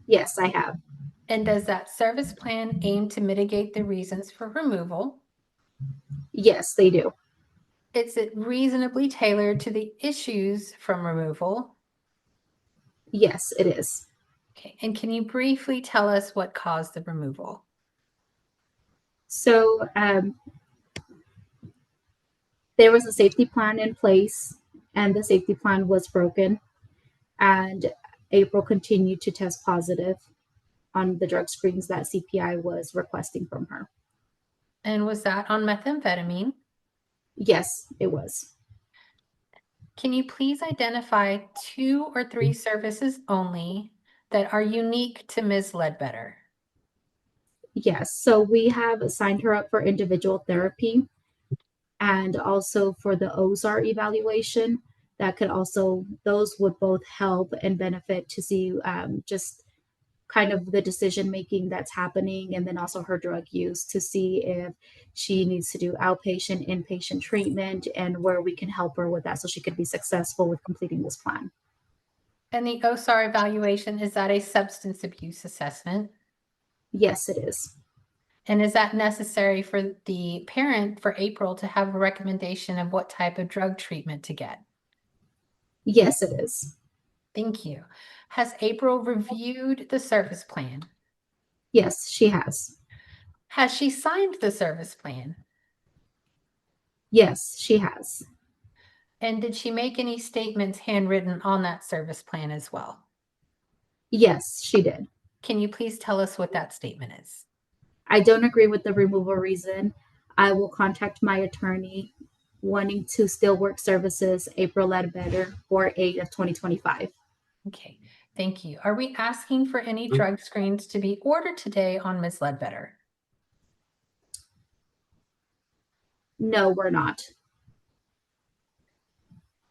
R: Yes, I have.
B: And does that service plan aim to mitigate the reasons for removal?
R: Yes, they do.
B: Is it reasonably tailored to the issues from removal?
R: Yes, it is.
B: Okay, and can you briefly tell us what caused the removal?
R: So there was a safety plan in place, and the safety plan was broken, and April continued to test positive on the drug screens that CPI was requesting from her.
B: And was that on methamphetamine?
R: Yes, it was.
B: Can you please identify 2 or 3 services only that are unique to Ms. Ledbetter?
R: Yes, so we have signed her up for individual therapy and also for the OSAR evaluation. Those would both help and benefit to see just kind of the decision making that's happening, and then also her drug use to see if she needs to do outpatient, inpatient treatment, and where we can help her with that so she could be successful with completing this plan.
B: And the OSAR evaluation, is that a substance abuse assessment?
R: Yes, it is.
B: And is that necessary for the parent, for April, to have a recommendation of what type of drug treatment to get?
R: Yes, it is.
B: Thank you. Has April reviewed the service plan?
R: Yes, she has.
B: Has she signed the service plan?
R: Yes, she has.
B: And did she make any statements handwritten on that service plan as well?
R: Yes, she did.
B: Can you please tell us what that statement is?
R: I don't agree with the removal reason. I will contact my attorney wanting to still work services April Ledbetter for 8 of 2025.
B: Okay, thank you. Are we asking for any drug screens to be ordered today on Ms. Ledbetter?
R: No, we're not.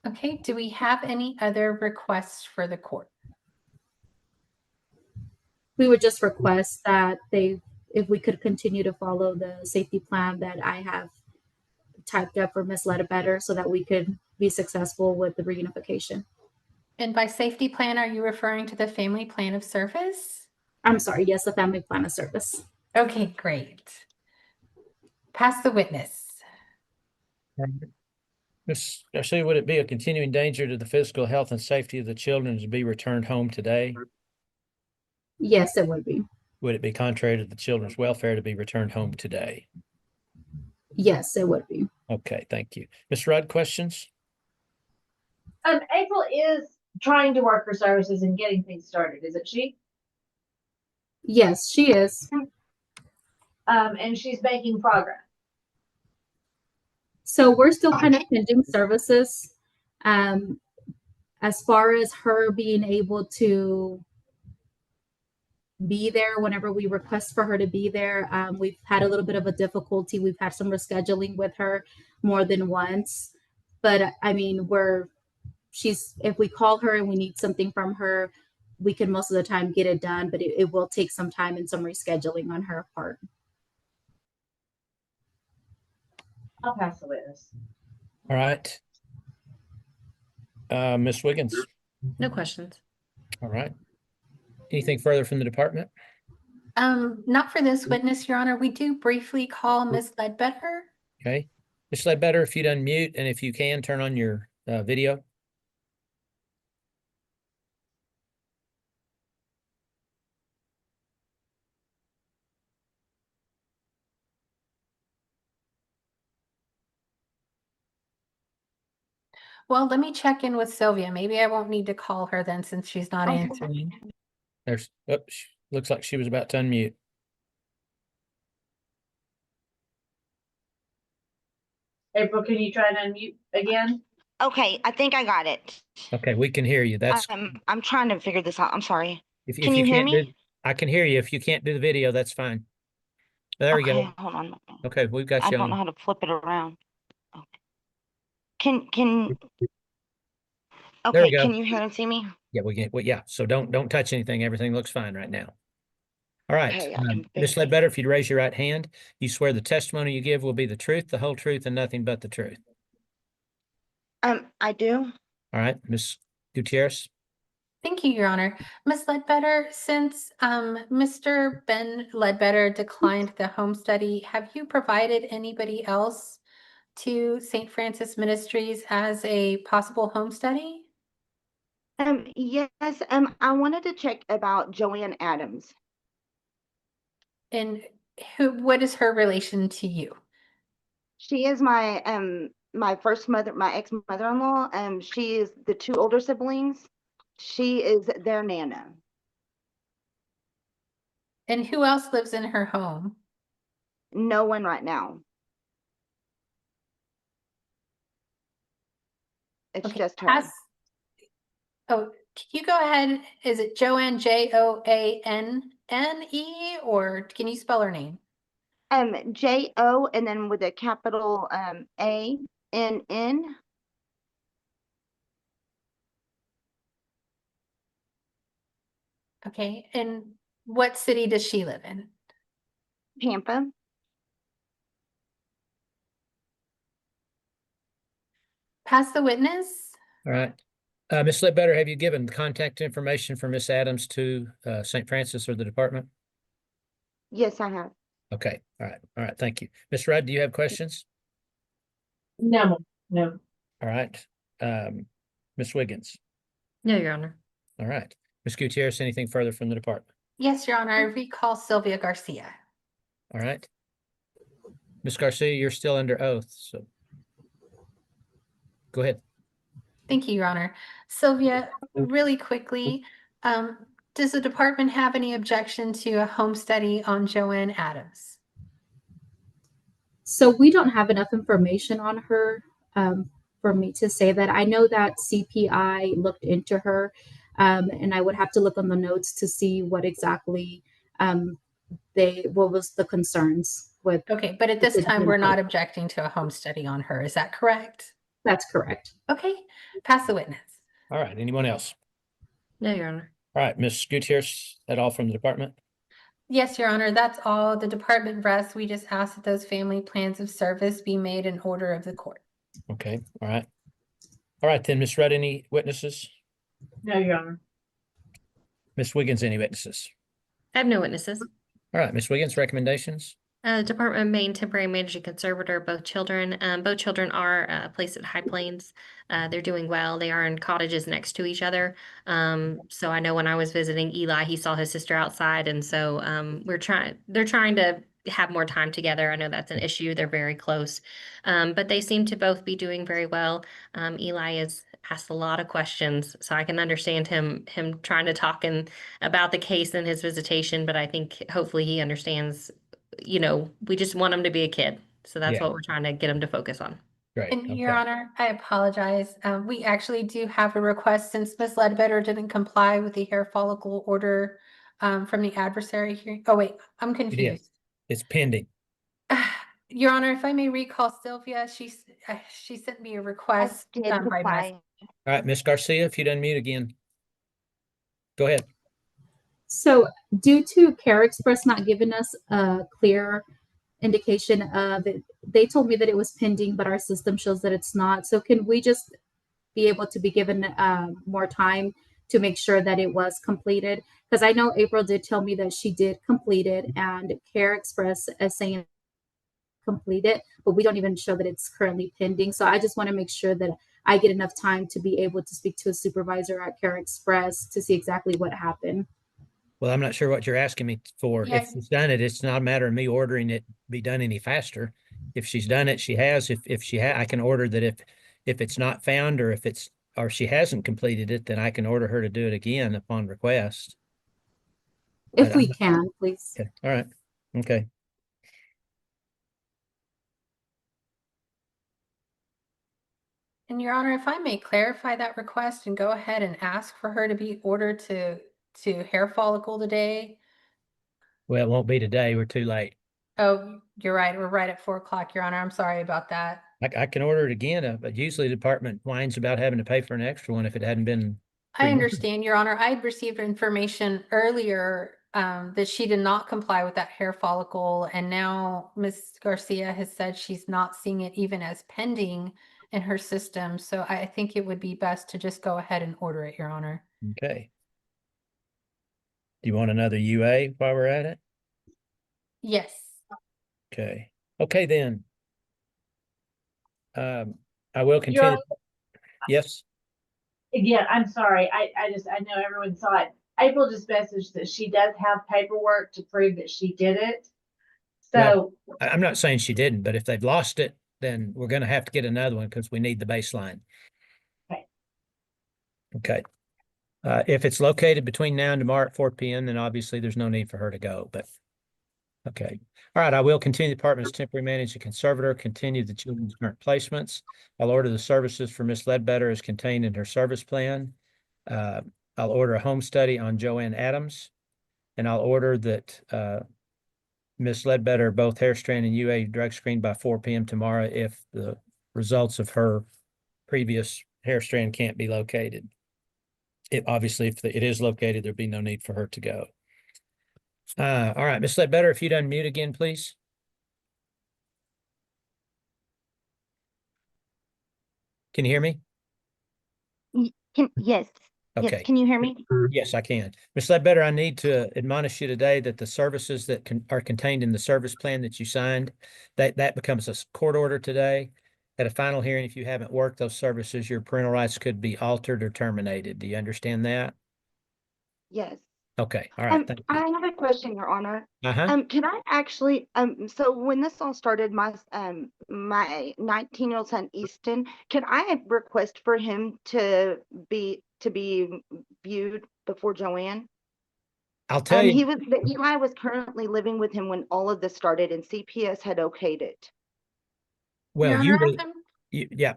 B: Okay, do we have any other requests for the court?
R: We would just request that if we could continue to follow the safety plan that I have typed up for Ms. Ledbetter so that we could be successful with the reunification.
B: And by safety plan, are you referring to the family plan of service?
R: I'm sorry, yes, the family plan of service.
B: Okay, great. Pass the witness.
A: Ms. Garcia, would it be a continuing danger to the physical health and safety of the children to be returned home today?
R: Yes, it would be.
A: Would it be contrary to the children's welfare to be returned home today?
R: Yes, it would be.
A: Okay, thank you. Ms. Rudd, questions?
N: April is trying to work for services and getting things started, isn't she?
R: Yes, she is.
N: And she's making progress.
R: So we're still kind of pending services. As far as her being able to be there whenever we request for her to be there, we've had a little bit of a difficulty. We've had some rescheduling with her more than once. But I mean, if we call her and we need something from her, we can most of the time get it done, but it will take some time and some rescheduling on her part.
N: I'll pass the witness.
A: All right. Ms. Wiggins?
D: No questions.
A: All right. Anything further from the department?
B: Not for this witness, Your Honor. We do briefly call Ms. Ledbetter.
A: Okay. Ms. Ledbetter, if you'd unmute and if you can, turn on your video.
B: Well, let me check in with Sylvia. Maybe I won't need to call her then since she's not answering.
A: Looks like she was about to unmute.
N: April, can you try to unmute again?
S: Okay, I think I got it.
A: Okay, we can hear you. That's
S: I'm trying to figure this out. I'm sorry.
A: Can
S: you hear
A: can't
S: me?
A: I can hear you. If you can't do the video, that's fine. There we go.
S: Hold on.
A: Okay, we've got
S: I
A: you
S: don't know
A: on.
S: how to flip it around. Okay. Can
A: There we
S: okay,
A: go.
S: can you hear and see me?
A: Yeah, we can. Well, yeah. So don't touch anything. Everything looks fine right now. All right.
S: Okay, I can
A: Ms. Ledbetter, if you'd raise your right hand, you swear the testimony you give will be the truth, the whole truth, and nothing but the truth.
S: I do.
A: All right, Ms. Gutierrez.
B: Thank you, Your Honor. Ms. Ledbetter, since Mr. Ben Ledbetter declined the home study, have you provided anybody else to St. Francis Ministries as a possible home study?
S: Yes, I wanted to check about Joanne Adams.
B: And what is her relation to you?
S: She is my my first mother, my ex-mother-in-law. She is the two older siblings. She is their nana.
B: And who else lives in her home?
S: No one right now. It's just her.
B: Oh, can you go ahead? Is it Joanne, Joanne, or can you spell her name?
S: J-O and then with a capital A-N-N.
B: Okay, and what city does she live in?
S: Tampa.
B: Pass the witness.
A: All right. Ms. Ledbetter, have you given contact information for Ms. Adams to St. Francis or the department?
S: Yes, I have.
A: Okay. All right. All right. Thank you. Ms. Rudd, do you have questions?
N: No.
A: All right. Ms. Wiggins.
D: No, Your Honor.
A: All right. Ms. Gutierrez, anything further from the department?
B: Yes, Your Honor. I recall Sylvia Garcia.
A: All right. Ms. Garcia, you're still under oath, so go ahead.
B: Thank you, Your Honor. Sylvia, really quickly, does the department have any objection to a home study on Joanne Adams?
R: So we don't have enough information on her for me to say that. I know that CPI looked into her, and I would have to look on the notes to see what exactly what was the concerns with.
B: Okay, but at this
R: the
B: time, we're not
R: different-
B: objecting to a home study on her. Is that correct?
R: That's correct.
B: Okay, pass the witness.
A: All right, anyone else?
D: No, Your Honor.
A: All right, Ms. Gutierrez, is that all from the department?
B: Yes, Your Honor, that's all. The department rests. We just ask that those family plans of service be made in order of the court.
A: Okay, all right. All right, then, Ms. Rudd, any witnesses?
N: No, Your Honor.
A: Ms. Wiggins, any witnesses?
D: I have no witnesses.
A: All right, Ms. Wiggins, recommendations?
D: Department of Maine temporary managing conservator, both children. Both children are placed at High Plains. They're doing well. They are in cottages next to each other. So I know when I was visiting Eli, he saw his sister outside, and so they're trying to have more time together. I know that's an issue. They're very close, but they seem to both be doing very well. Eli has asked a lot of questions, so I can understand him trying to talk about the case and his visitation. But I think hopefully he understands. We just want him to be a kid. So that's
A: Yeah.
D: what we're trying to get him to focus on.
A: Great.
B: And Your
A: okay.
B: Honor, I apologize. We actually do have a request since Ms. Ledbetter didn't comply with the hair follicle order from the adversary hearing. Oh, wait, I'm confused.
A: It's pending.
B: Your Honor, if I may recall Sylvia, she sent me a request
S: did
B: by
S: comply.
B: message.
A: All right, Ms. Garcia, if you'd unmute again. Go ahead.
R: So due to Care Express not giving us a clear indication of it, they told me that it was pending, but our system shows that it's not. So can we just be able to be given more time to make sure that it was completed? Because I know April did tell me that she did complete it, and Care Express is saying complete it, but we don't even show that it's currently pending. So I just want to make sure that I get enough time to be able to speak to a supervisor at Care Express to see exactly what happened.
A: Well, I'm not sure what you're asking me for.
B: Yeah.
A: If she's done it, it's not a matter of me ordering it be done any faster. If she's done it, she has. If she I can order that if it's not found or or she hasn't completed it, then I can order her to do it again upon request.
R: If
A: But
R: we
A: I'm-
R: can, please.
A: Okay. All right. Okay.
B: And Your Honor, if I may clarify that request and go ahead and ask for her to be ordered to hair follicle today.
A: Well, it won't be today. We're too late.
B: Oh, you're right. We're right at 4 o'clock, Your Honor. I'm sorry about that.
A: I can order it again, but usually the department whines about having to pay for an extra one if it hadn't been.
B: I understand, Your Honor. I had received information earlier that she did not comply with that hair follicle, and now Ms. Garcia has said she's not seeing it even as pending in her system. So I think it would be best to just go ahead and order it, Your Honor.
A: Okay. Do you want another UA while we're at it?
B: Yes.
A: Okay. Okay, then. I will continue. Yes.
N: Again, I'm sorry. I know everyone saw it. April just messaged that she does have paperwork to prove that she did it. So
A: I'm not saying she didn't, but if they've lost it, then we're going to have to get another one because we need the baseline.
N: Okay.
A: Okay. If it's located between now and tomorrow at 4 p.m., then obviously there's no need for her to go, but okay. All right, I will continue the department's temporary managing conservator, continue the children's current placements. I'll order the services for Ms. Ledbetter as contained in her service plan. I'll order a home study on Joanne Adams, and I'll order that Ms. Ledbetter both hair strand and UA drug screen by 4 p.m. tomorrow if the results of her previous hair strand can't be located. Obviously, if it is located, there'd be no need for her to go. All right, Ms. Ledbetter, if you'd unmute again, please. Can you hear me?
S: Yes.
A: Okay.
S: Yes. Can you hear me?
A: Yes, I can. Ms. Ledbetter, I need to admonish you today that the services that are contained in the service plan that you signed, that becomes a court order today. At a final hearing, if you haven't worked those services, your parental rights could be altered or terminated. Do you understand that?
S: Yes.
A: Okay. All right. Thank you.
S: I have a question, Your Honor.
A: Uh-huh.
S: Can I actually, so when this all started, my 19-year-old son, Easton, can I request for him to be viewed before Joanne?
A: I'll tell you.
S: Eli was currently living with him when all of this started and CPS had okayed it.
A: Well, yeah,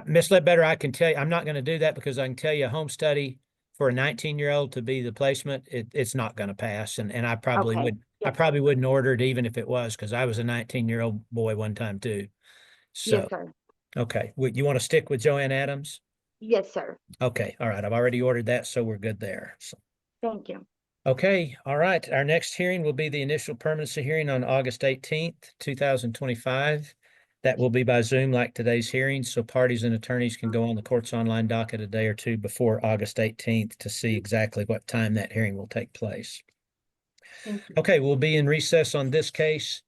A: Ms. Ledbetter, I can tell you, I'm not going to do that because I can tell you a home study for a 19-year-old to be the placement, it's not going to pass. And I probably I probably wouldn't order it even if it was, because I was a 19-year-old boy one time too. So,
S: Yes, sir.
A: okay, you want to stick with Joanne Adams?
S: Yes, sir.
A: Okay, all right, I've already ordered that, so we're good there. So,
S: Thank you.
A: okay, all right, our next hearing will be the initial permanency hearing on August 18th, 2025. That will be by Zoom like today's hearing, so parties and attorneys can go on the court's online docket a day or two before August 18th to see exactly what time that hearing will take place. Okay, we'll be in recess on this case.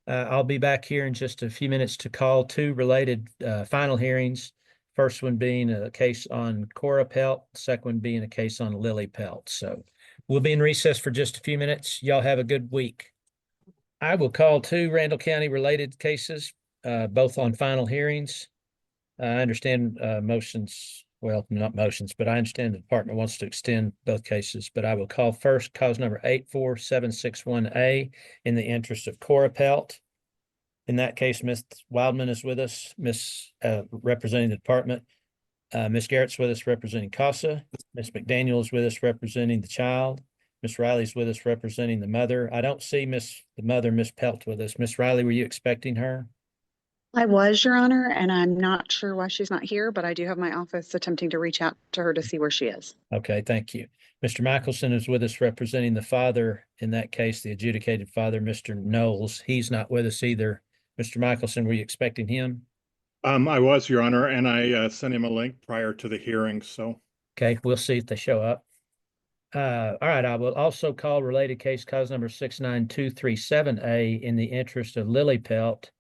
A: I'll be back here in just a few minutes to call two related final hearings. First one being a case on Corora Pelt, second one being a case on Lily Pelt. So we'll be in recess for just a few minutes. Y'all have a good week. I will call two Randall County related cases, both on final hearings. I understand motions, well, not motions, but I understand the department wants to extend both cases, but I will call first cause number 84761A in the interest of Corora Pelt. In that case, Ms. Wildman is with us, representing the department. Ms. Garrett's with us representing CASA. Ms. McDaniel is with us representing the child. Ms. Riley's with us representing the mother. I don't see the mother, Ms. Pelt, with us. Ms. Riley, were you expecting her?
T: I was, Your Honor, and I'm not sure why she's not here, but I do have my office attempting to reach out to her to see where she is.
A: Okay, thank you. Mr. Michelson is with us representing the father. In that case, the adjudicated father, Mr. Knowles. He's not with us either. Mr. Michelson, were you expecting him?
M: I was, Your Honor, and I sent him a link prior to the hearing, so.
A: Okay, we'll see if they show up. All right, I will also call related case cause number 69237A in the interest of Lily Pelt.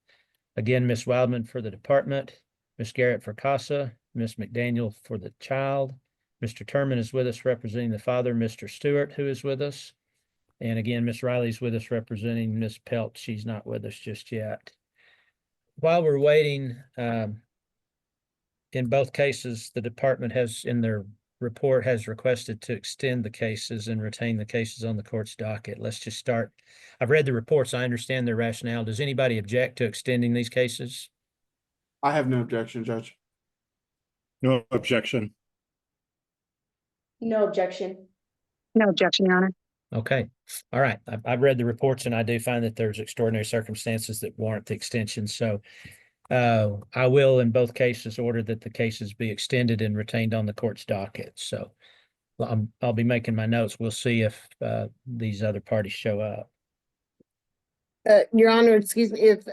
A: Again, Ms. Wildman for the department, Ms. Garrett for CASA, Ms. McDaniel for the child. Mr. Turman is with us representing the father, Mr. Stewart, who is with us. And again, Ms. Riley's with us representing Ms. Pelt. She's not with us just yet. While we're waiting, in both cases, the department has, in their report, has requested to extend the cases and retain the cases on the court's docket. Let's just start. I've read the reports. I understand their rationale. Does anybody object to extending these cases?
U: I have no objection, Judge.
M: No objection.
Q: No objection.
T: No objection, Your Honor.
A: Okay. All right. I've read the reports and I do find that there's extraordinary circumstances that warrant the extension. So I will, in both cases, order that the cases be extended and retained on the court's docket. So I'll be making my notes. We'll see if these other parties show up.
V: Your Honor, excuse me, if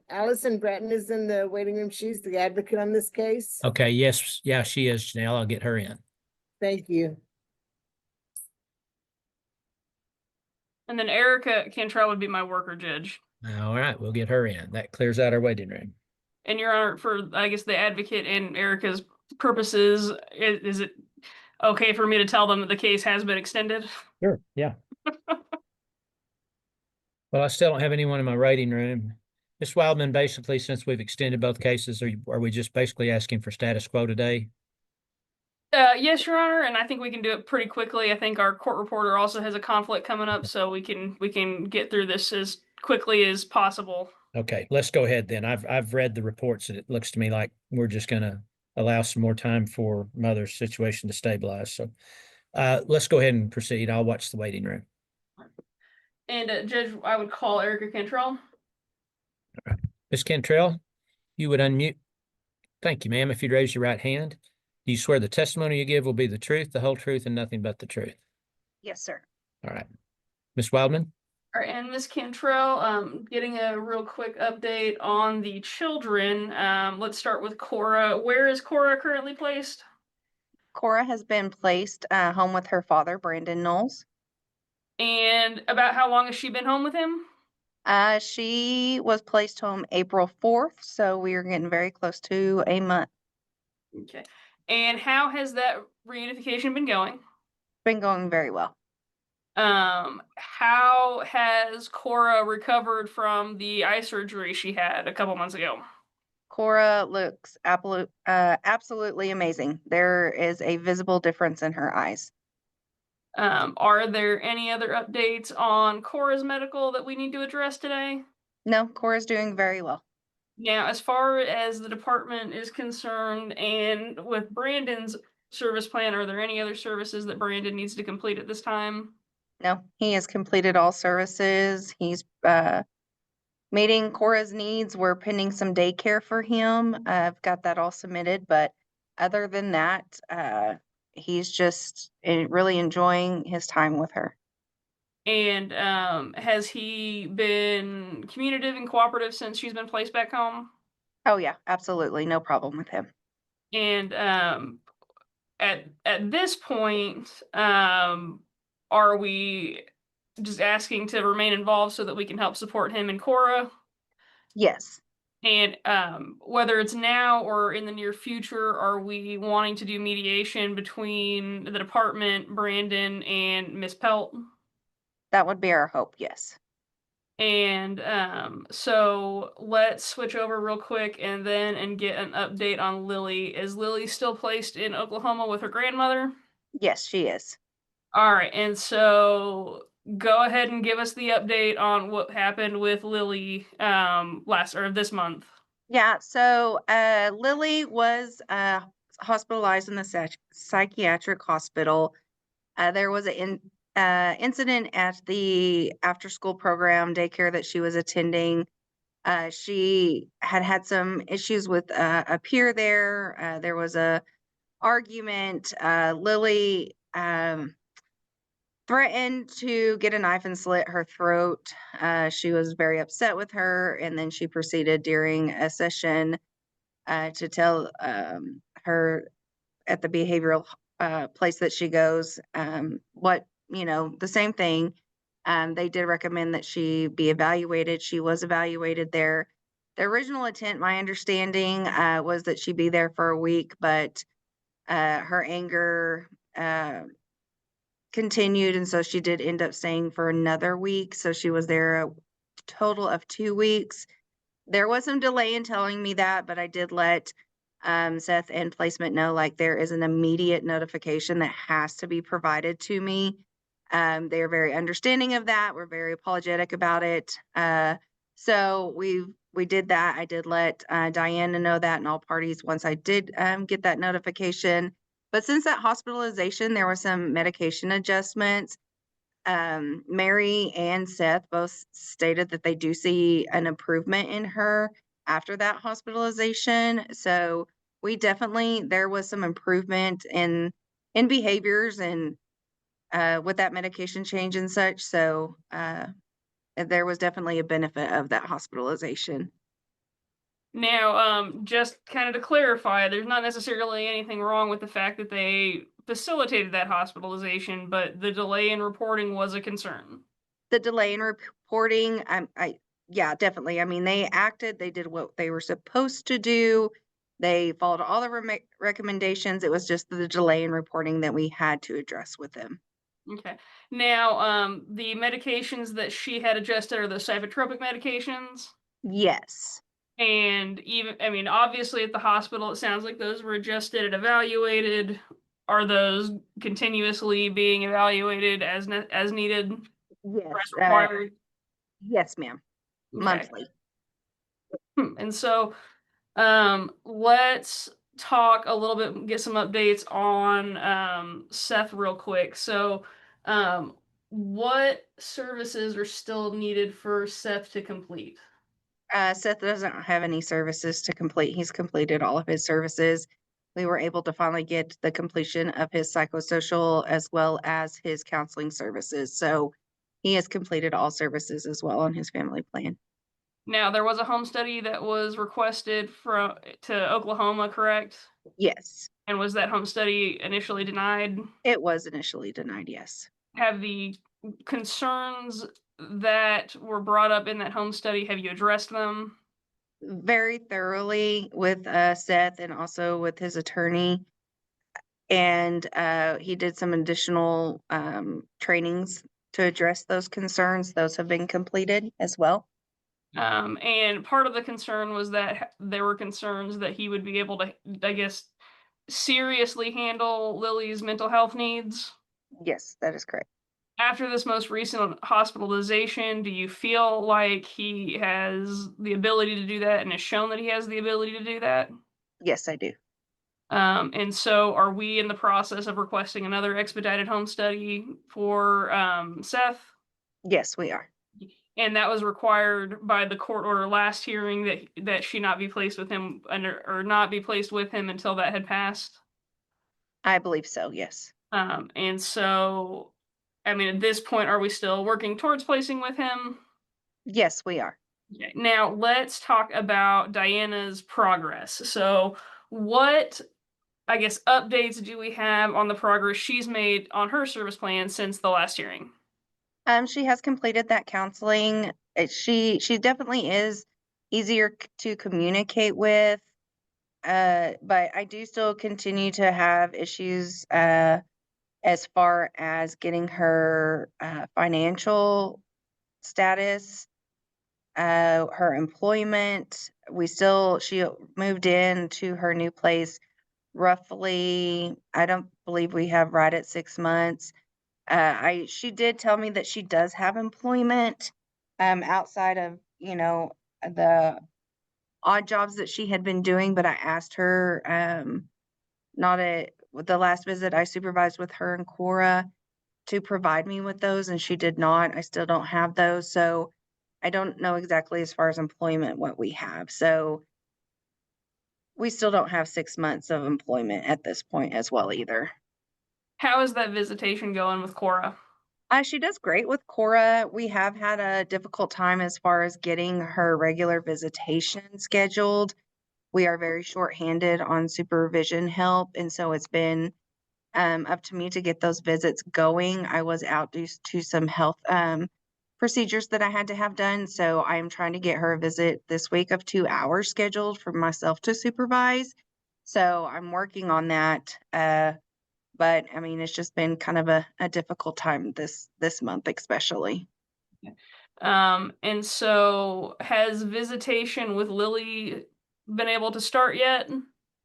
V: Allison Bratton is in the waiting room, she's the advocate on this case.
A: Okay. Yes. Yeah, she is, Janelle. I'll get her in.
V: Thank you.
H: And then Erica Cantrell would be my worker judge.
A: All right. We'll get her in. That clears out our waiting room.
H: And Your Honor, for, I guess, the advocate and Erica's purposes, is it okay for me to tell them that the case has been extended?
A: Sure. Yeah. Well, I still don't have anyone in my waiting room. Ms. Wildman, basically, since we've extended both cases, are we just basically asking for status quo today?
H: Yes, Your Honor, and I think we can do it pretty quickly. I think our court reporter also has a conflict coming up, so we can get through this as quickly as possible.
A: Okay, let's go ahead then. I've read the reports and it looks to me like we're just gonna allow some more time for mother's situation to stabilize. So let's go ahead and proceed. I'll watch the waiting room.
H: And Judge, I would call Erica Cantrell.
A: Ms. Cantrell, you would unmute. Thank you, ma'am. If you'd raise your right hand. Do you swear the testimony you give will be the truth, the whole truth, and nothing but the truth?
T: Yes, sir.
A: All right. Ms. Wildman?
H: All right, and Ms. Cantrell, getting a real quick update on the children. Let's start with Corora. Where is Corora currently placed?
W: Corora has been placed home with her father, Brandon Knowles.
H: And about how long has she been home with him?
W: She was placed home April 4th, so we are getting very close to a month.
H: Okay. And how has that reunification been going?
W: Been going very well.
H: How has Corora recovered from the eye surgery she had a couple months ago?
W: Corora looks absolutely amazing. There is a visible difference in her eyes.
H: Are there any other updates on Cora's medical that we need to address today?
W: No, Cora's doing very well.
H: Now, as far as the department is concerned and with Brandon's service plan, are there any other services that Brandon needs to complete at this time?
W: No, he has completed all services. He's meeting Cora's needs. We're pending some daycare for him. I've got that all submitted, but other than that, he's just really enjoying his time with her.
H: And has he been communicative and cooperative since she's been placed back home?
W: Oh yeah, absolutely. No problem with him.
H: And at this point, are we just asking to remain involved so that we can help support him and Cora?
W: Yes.
H: And whether it's now or in the near future, are we wanting to do mediation between the department, Brandon, and Miss Pelt?
W: That would be our hope, yes.
H: And so let's switch over real quick and get an update on Lily. Is Lily still placed in Oklahoma with her grandmother?
W: Yes, she is.
H: All right, and so go ahead and give us the update on what happened with Lily this month.
W: Yeah, so Lily was hospitalized in the psychiatric hospital. There was an incident at the after-school program daycare that she was attending. She had some issues with a peer there. There was a argument. Lily threatened to get a knife and slit her throat. She was very upset with her, and then she proceeded during a session to tell her at the behavioral place that she goes the same thing. They did recommend that she be evaluated. She was evaluated there. The original intent, my understanding, was that she be there for a week, but her anger continued, and so she did end up staying for another week. So she was there a total of 2 weeks. There was some delay in telling me that, but I did let Seth and placement know, like, there is an immediate notification that has to be provided to me. They are very understanding of that. We're very apologetic about it. So we did that. I did let Diana know that, and all parties, once I did get that notification. But since that hospitalization, there were some medication adjustments. Mary and Seth both stated that they do see an improvement in her after that hospitalization. So there was some improvement in behaviors and with that medication change and such. So there was definitely a benefit of that hospitalization.
H: Now, just kind of to clarify, there's not necessarily anything wrong with the fact that they facilitated that hospitalization, but the delay in reporting was a concern.
W: The delay in reporting, yeah, definitely. I mean, they did what they were supposed to do. They followed all the recommendations. It was just the delay in reporting that we had to address with them.
H: Okay. Now, the medications that she had adjusted are the psychotropic medications?
W: Yes.
H: And obviously at the hospital, it sounds like those were adjusted and evaluated. Are those continuously being evaluated as needed?
W: Yes.
H: As required?
W: Yes, ma'am.
H: Okay.
W: Monthly.
H: And so, let's talk a little bit, get some updates on Seth real quick. So, what services are still needed for Seth to complete?
W: Seth doesn't have any services to complete. He's completed all of his services. We were able to finally get the completion of his psychosocial as well as his counseling services. So he has completed all services as well on his family plan.
H: Now, there was a home study that was requested to Oklahoma, correct?
W: Yes.
H: And was that home study initially denied?
W: It was initially denied, yes.
H: Have the concerns that were brought up in that home study, have you addressed them?
W: Very thoroughly with Seth and also with his attorney. And he did some additional trainings to address those concerns. Those have been completed as well.
H: And part of the concern was that there were concerns that he would be able to, I guess, seriously handle Lily's mental health needs.
W: Yes, that is correct.
H: After this most recent hospitalization, do you feel like he has the ability to do that and has shown that he has the ability to do that?
W: Yes, I do.
H: And so are we in the process of requesting another expedited home study for Seth?
W: Yes, we are.
H: And that was required by the court order last hearing that she not be placed with him or not be placed with him until that had passed.
W: I believe so, yes.
H: And so, I mean, at this point, are we still working towards placing with him?
W: Yes, we are.
H: Okay. Now let's talk about Diana's progress. So what, I guess, updates do we have on the progress she's made on her service plan since the last hearing?
W: She has completed that counseling. She definitely is easier to communicate with. But I do still continue to have issues as far as getting her financial status, her employment. She moved in to her new place roughly, I don't believe we have right at 6 months. She did tell me that she does have employment, outside of, the odd jobs that she had been doing, but I asked her, with the last visit I supervised with her and Corora to provide me with those, and she did not. I still don't have those, so I don't know exactly as far as employment what we have. So we still don't have 6 months of employment at this point as well either.
H: How is that visitation going with Corora?
W: She does great with Corora. We have had a difficult time as far as getting her regular visitation scheduled. We are very short-handed on supervision help, and so it's been up to me to get those visits going. I was out due to some health procedures that I had to have done, so I am trying to get her a visit this week of 2 hours scheduled for myself to supervise. So I'm working on that. But I mean, it's just been kind of a difficult time this month, especially.
H: And so has visitation with Lily been able to start yet?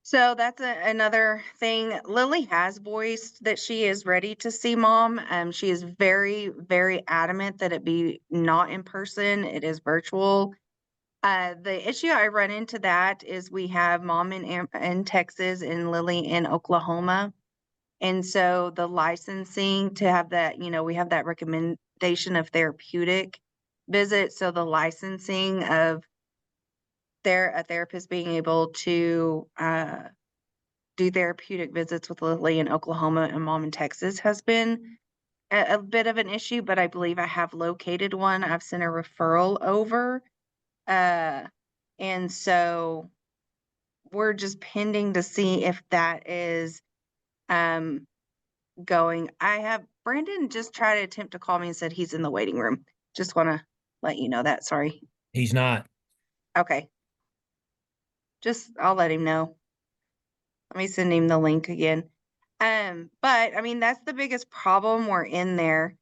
W: So that's another thing. Lily has voiced that she is ready to see mom. She is very, very adamant that it be not in person. It is virtual. The issue I run into that is we have mom in Texas and Lily in Oklahoma. And so the licensing to have that, we have that recommendation of therapeutic visit. So the licensing of a therapist being able to do therapeutic visits with Lily in Oklahoma and mom in Texas has been a bit of an issue, but I believe I have located one. I've sent a referral over. And so we're just pending to see if that is going. Brandon just tried to attempt to call me and said he's in the waiting room. Just want to let you know that. Sorry.
A: He's not.
W: Okay. I'll let him know. Let me send him the link again. But I mean, that's the biggest problem we're in there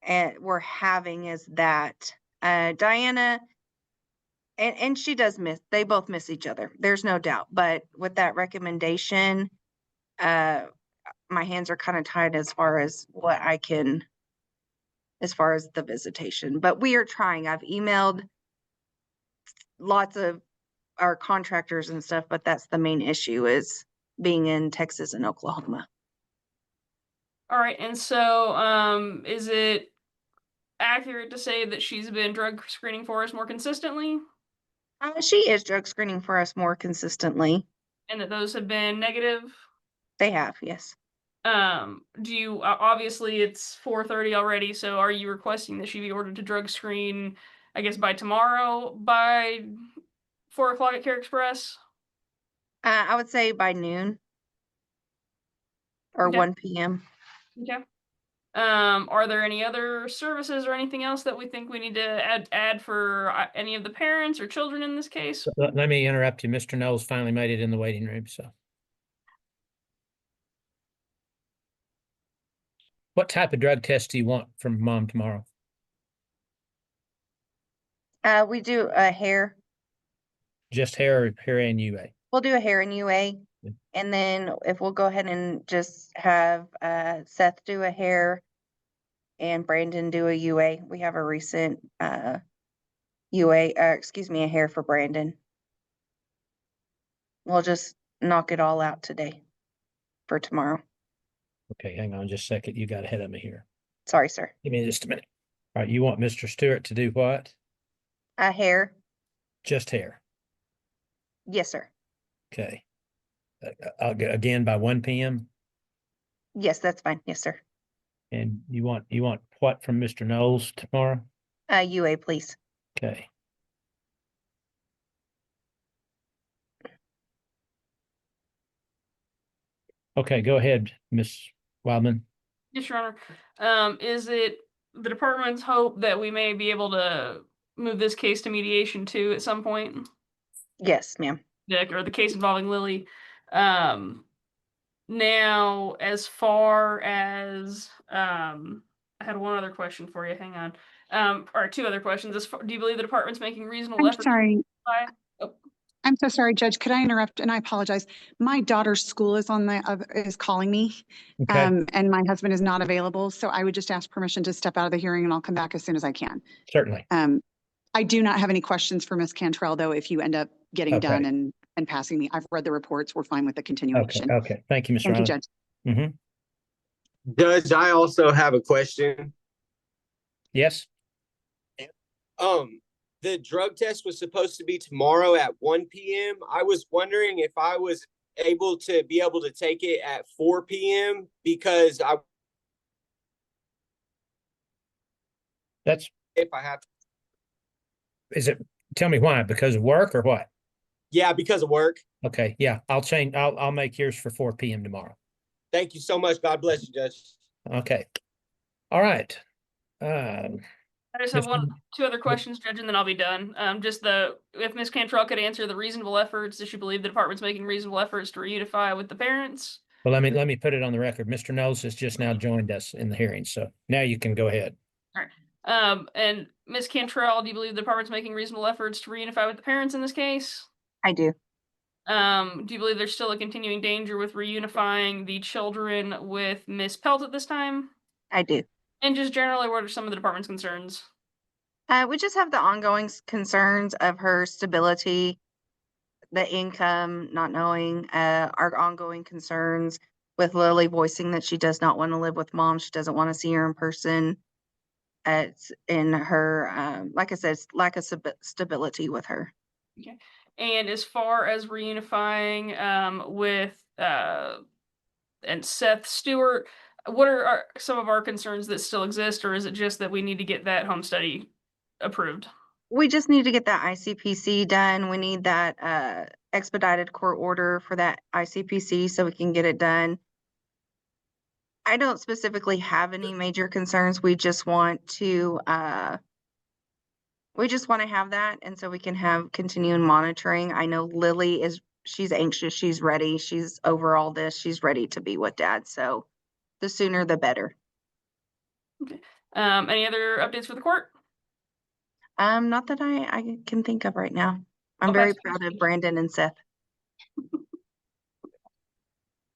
W: and we're having is that Diana and she does they both miss each other. There's no doubt. But with that recommendation, my hands are kind of tied as far as what I can, as far as the visitation. But we are trying. I've emailed lots of our contractors and stuff, but that's the main issue is being in Texas and Oklahoma.
H: All right. And so is it accurate to say that she's been drug screening for us more consistently?
W: She is drug screening for us more consistently.
H: And that those have been negative?
W: They have, yes.
H: Do you, obviously it's 4:30 already, so are you requesting that she be ordered to drug screen, I guess by tomorrow, by 4 o'clock at Care Express?
W: I would say by noon or
H: Okay.
W: 1 p.m.
H: Okay. Are there any other services or anything else that we think we need to add for any of the parents or children in this case?
A: Let me interrupt you. Mr. Knowles finally made it in the waiting room, so. What type of drug test do you want from mom tomorrow?
W: We do a hair.
A: Just hair and UA?
W: We'll do a hair and UA.
A: Yeah.
W: And then if we'll go ahead and just have Seth do a hair and Brandon do a UA. We have a recent a hair for Brandon. We'll just knock it all out today. for tomorrow.
A: Okay, hang on just a second. You got ahead of me here.
W: Sorry, sir.
A: Give me just a minute. All right, you want Mr. Stewart to do what?
W: Hair?
A: Just hair.
W: Yes, sir.
A: Okay. Again, by 1 p.m.
W: Yes, that's fine. Yes, sir.
A: And you want what from Mr. Knowles tomorrow?
W: UA, please.
A: Okay. Okay, go ahead, Ms. Wildman.
H: Yes, Your Honor. Is it the department's hope that we may be able to move this case to mediation too at some point?
W: Yes, ma'am.
H: Or the case involving Lily. Now, as far as I had one other question for you. Hang on. Or two other questions. Do you believe the department's making reasonable
T: I'm
H: efforts?
T: sorry.
H: Oh.
T: I'm so sorry, Judge. Could I interrupt? And I apologize. My daughter's school is is calling me.
A: Okay.
T: And my husband is not available. So I would just ask permission to step out of the hearing and I'll come back as soon as I can.
A: Certainly.
T: I do not have any questions for Ms. Cantrell, though, if you end up getting done and passing me. I've read the reports. We're fine with the continuation.
A: Okay. Thank you, Ms.
T: Thank you,
A: Riley.
T: Judge.
E: Judge, I also have a question.
A: Yes.
E: The drug test was supposed to be tomorrow at 1 p.m. I was wondering if I was able to take it at 4 p.m. because if I have to.
A: Is it, tell me why, because of work or what?
E: Yeah, because of work.
A: Okay, yeah, I'll make yours for 4 p.m. tomorrow.
E: Thank you so much. God bless you, Judge.
A: Okay. All right.
H: I just have two other questions, Judge, and then I'll be done. If Ms. Cantrell could answer the reasonable efforts, does she believe the department's making reasonable efforts to reunify with the parents?
A: Well, let me put it on the record. Mr. Knowles has just now joined us in the hearing, so now you can go ahead.
H: All right. And Ms. Cantrell, do you believe the department's making reasonable efforts to reunify with the parents in this case?
W: I do.
H: Do you believe there's still a continuing danger with reunifying the children with Miss Pelt at this time?
W: I do.
H: And just generally, what are some of the department's concerns?
W: We just have the ongoing concerns of her stability, the income, not knowing, our ongoing concerns with Lily voicing that she does not want to live with mom. She doesn't want to see her in person. It's in her, like I said, it's lack of stability with her.
H: Okay. And as far as reunifying with and Seth Stewart, what are some of our concerns that still exist, or is it just that we need to get that home study approved?
W: We just need to get that ICPC done. We need that expedited court order for that ICPC so we can get it done. I don't specifically have any major concerns. We just want to have that, and so we can have continuing monitoring. I know Lily she's anxious, she's ready, she's over all this, she's ready to be with dad. So the sooner the better.
H: Okay. Any other updates for the court?
W: Not that I can think of right now. I'm very proud of Brandon and Seth.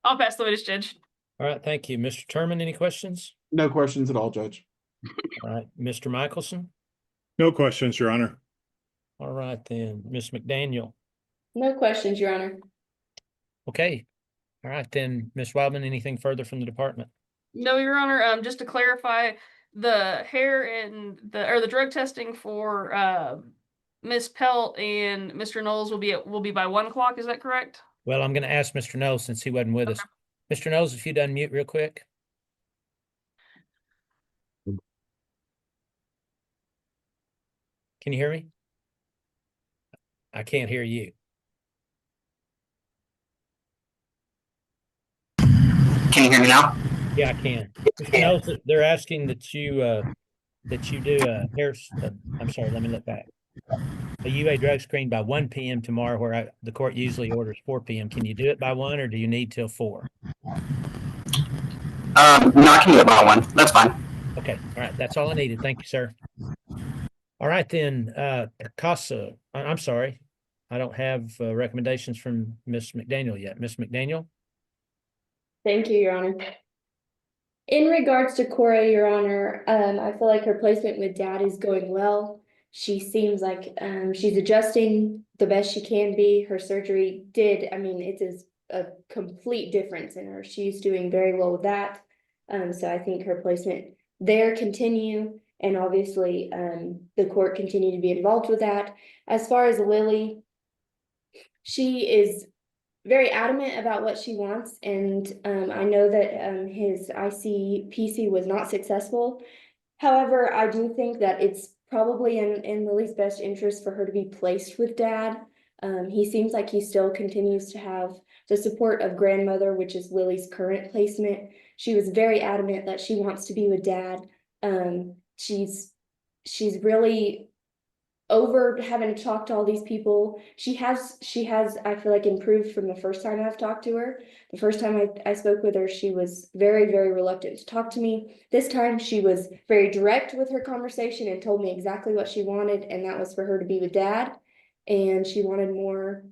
H: I'll pass the witness, Judge.
A: All right, thank you. Mr. Turman, any questions?
U: No questions at all, Judge.
A: All right, Mr. Michelson?
M: No questions, Your Honor.
A: All right, then, Ms. McDaniel?
G: No questions, Your Honor.
A: Okay. All right, then, Ms. Wildman, anything further from the department?
H: No, Your Honor. Just to clarify, the hair and the drug testing for Miss Pelt and Mr. Knowles will be by 1 o'clock. Is that correct?
A: Well, I'm going to ask Mr. Knowles since he wasn't with us. Mr. Knowles, if you'd unmute real quick. Can you hear me? I can't hear you.
K: Can you hear me now?
A: Yeah, I can. Mr. Knowles, they're asking that you do a hair. I'm sorry. Let me look back. A UA drug screen by 1 p.m. tomorrow, where the court usually orders 4 p.m. Can you do it by 1, or do you need till 4?
K: No, I can do it by 1. That's fine.
A: Okay. All right. That's all I needed. Thank you, sir. All right, then, CASA. I'm sorry. I don't have recommendations from Ms. McDaniel yet. Ms. McDaniel?
G: Thank you, Your Honor. In regards to Corora, Your Honor, I feel like her placement with dad is going well. She seems like she's adjusting the best she can be. Her surgery it's a complete difference in her. She's doing very well with that. So I think her placement there continue, and obviously, the court continue to be involved with that. As far as Lily, she is very adamant about what she wants, and I know that his ICPC was not successful. However, I do think that it's probably in Lily's best interest for her to be placed with Dad. He seems like he still continues to have the support of grandmother, which is Lily's current placement. She was very adamant that she wants to be with Dad. She's really over having to talk to all these people. She has, I feel like, improved from the first time I've talked to her. The first time I spoke with her, she was very, very reluctant to talk to me. This time she was very direct with her conversation and told me exactly what she wanted, and that was for her to be with Dad. And she wanted more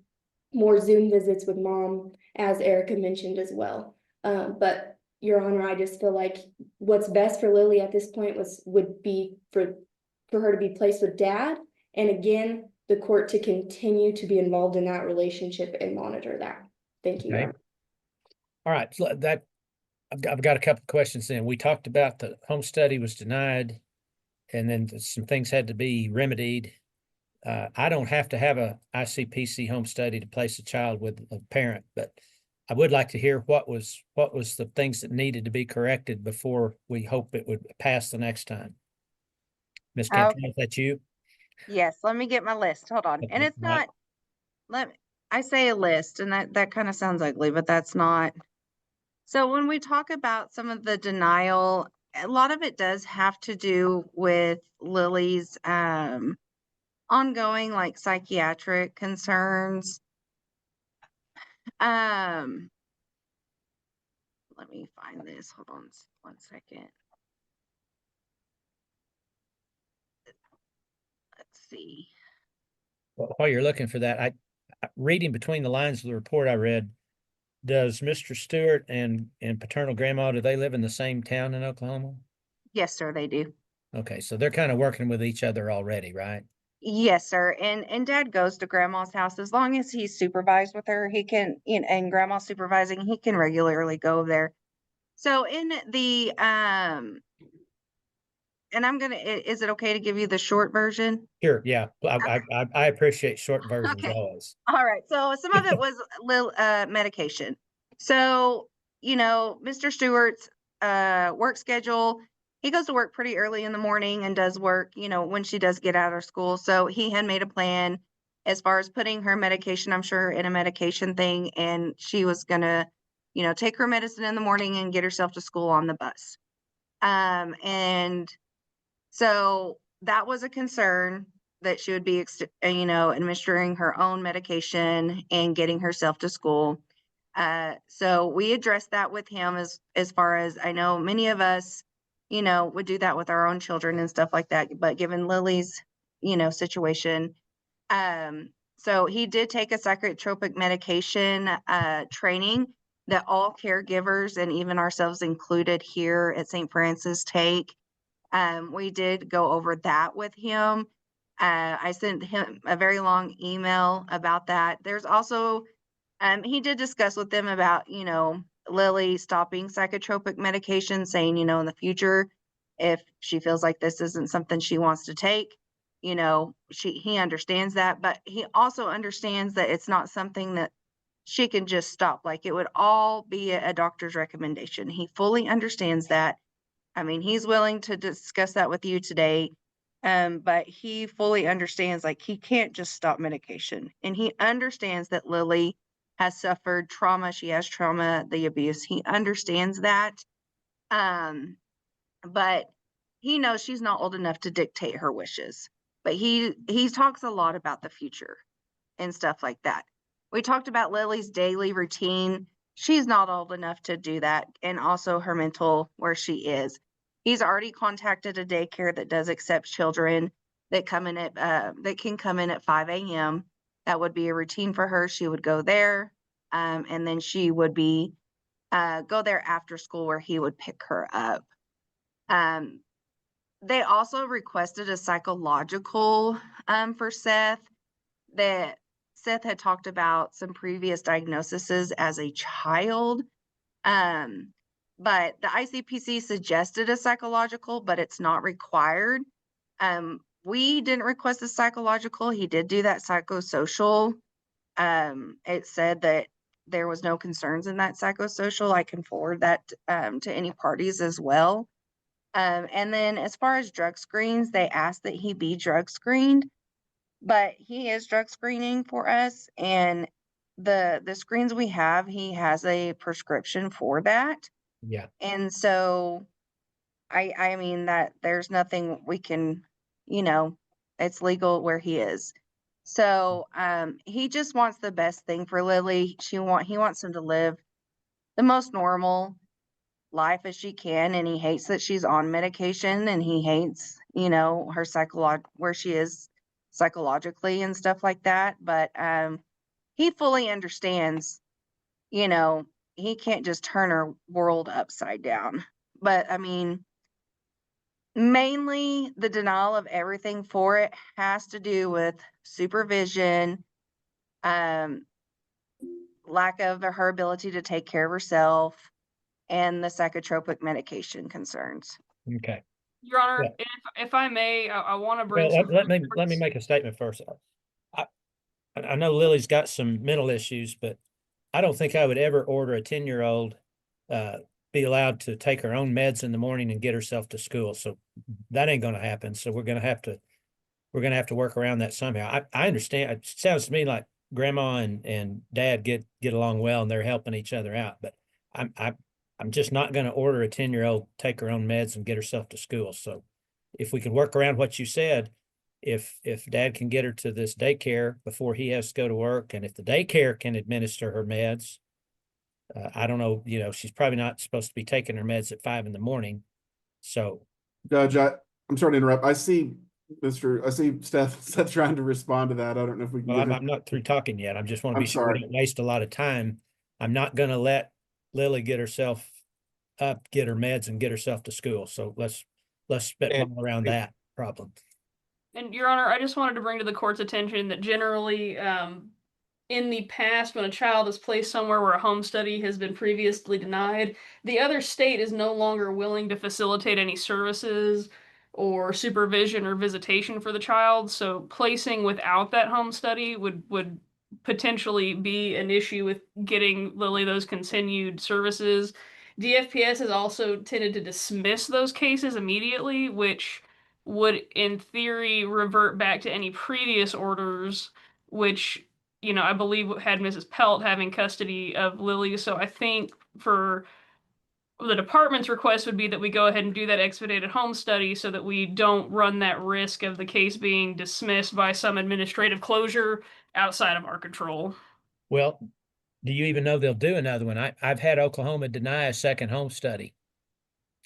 G: Zoom visits with Mom, as Erica mentioned as well. But Your Honor, I just feel like what's best for Lily at this point would be for her to be placed with Dad. And again, the court to continue to be involved in that relationship and monitor that. Thank you.
A: Okay. All right, so that I've got a couple of questions then. We talked about the home study was denied, and then some things had to be remedied. I don't have to have a ICPC home study to place a child with a parent, but I would like to hear what was the things that needed to be corrected before we hope it would pass the next time. Ms. Cantrell, is that you?
W: Yes, let me get my list. Hold on. And it's not, I say a list, and that kind of sounds ugly, but that's not. So when we talk about some of the denial, a lot of it does have to do with Lily's ongoing like psychiatric concerns. Let me find this. Hold on one second. Let's see.
A: Well, while you're looking for that, reading between the lines of the report I read, does Mr. Stewart and paternal grandma, do they live in the same town in Oklahoma?
W: Yes, sir, they do.
A: Okay, so they're kind of working with each other already, right?
W: Yes, sir. And Dad goes to grandma's house as long as he's supervised with her. He can, and grandma's supervising, he can regularly go there. So in the and I'm gonna, is it okay to give you the short version?
A: Sure, yeah. I appreciate short versions always.
W: All right. So some of it was medication. So, Mr. Stewart's work schedule, he goes to work pretty early in the morning and does work, when she does get out of school. So he had made a plan as far as putting her medication, I'm sure, in a medication thing. And she was gonna, take her medicine in the morning and get herself to school on the bus. And so that was a concern, that she would be, administering her own medication and getting herself to school. So we addressed that with him as far as I know, many of us, would do that with our own children and stuff like that. But given Lily's, situation, so he did take a psychotropic medication training that all caregivers and even ourselves included here at St. Francis take. We did go over that with him. I sent him a very long email about that. There's also, he did discuss with them about, Lily stopping psychotropic medication, saying, in the future, if she feels like this isn't something she wants to take, he understands that, but he also understands that it's not something that she can just stop. Like, it would all be a doctor's recommendation. He fully understands that. I mean, he's willing to discuss that with you today. But he fully understands, like, he can't just stop medication. And he understands that Lily has suffered trauma. She has trauma, the abuse. He understands that. But he knows she's not old enough to dictate her wishes. But he talks a lot about the future and stuff like that. We talked about Lily's daily routine. She's not old enough to do that. And also her mental, where she is. He's already contacted a daycare that does accept children that come in at that can come in at 5 a.m. That would be a routine for her. She would go there, and then she would be go there after school, where he would pick her up. They also requested a psychological for Seth. That Seth had talked about some previous diagnoses as a child. But the ICPC suggested a psychological, but it's not required. We didn't request a psychological. He did do that psychosocial. It said that there was no concerns in that psychosocial. I can forward that to any parties as well. And then as far as drug screens, they asked that he be drug screened, but he is drug screening for us. And the screens we have, he has a prescription for that.
A: Yeah.
W: And so I mean that there's nothing we can, it's legal where he is. So he just wants the best thing for Lily. He wants him to live the most normal life as she can, and he hates that she's on medication, and he hates, her where she is psychologically and stuff like that. But he fully understands, he can't just turn her world upside down. But I mean, mainly the denial of everything for it has to do with supervision, lack of her ability to take care of herself, and the psychotropic medication concerns.
A: Okay.
H: Your Honor,
A: Yeah.
H: if I may, I want to bring.
A: Well, let me make a statement first. I know Lily's got some mental issues, but I don't think I would ever order a 10-year-old be allowed to take her own meds in the morning and get herself to school. So that ain't going to happen. So we're going to have to work around that somehow. I understand. It sounds to me like grandma and dad get along well and they're helping each other out, but I'm just not going to order a 10-year-old take her own meds and get herself to school. So if we can work around what you said, if dad can get her to this daycare before he has to go to work, and if the daycare can administer her meds, I don't know, she's probably not supposed to be taking her meds at 5 a.m. So
U: Judge, I'm sorry to interrupt. I see Seth trying to respond to that. I don't know if we can.
A: I'm not through talking yet. I just want to be sure we don't waste a lot of time. I'm not going to let Lily get herself up, get her meds, and get herself to school. So let's spitball around that problem.
H: And Your Honor, I just wanted to bring to the court's attention that generally, in the past, when a child is placed somewhere where a home study has been previously denied, the other state is no longer willing to facilitate any services or supervision or visitation for the child. So placing without that home study would potentially be an issue with getting Lily those continued services. DFPS has also tended to dismiss those cases immediately, which would in theory revert back to any previous orders, which, I believe had Mrs. Pelt having custody of Lily. So I think for the department's request would be that we go ahead and do that expedited home study so that we don't run that risk of the case being dismissed by some administrative closure outside of our control.
A: Well, do you even know they'll do another one? I've had Oklahoma deny a second home study.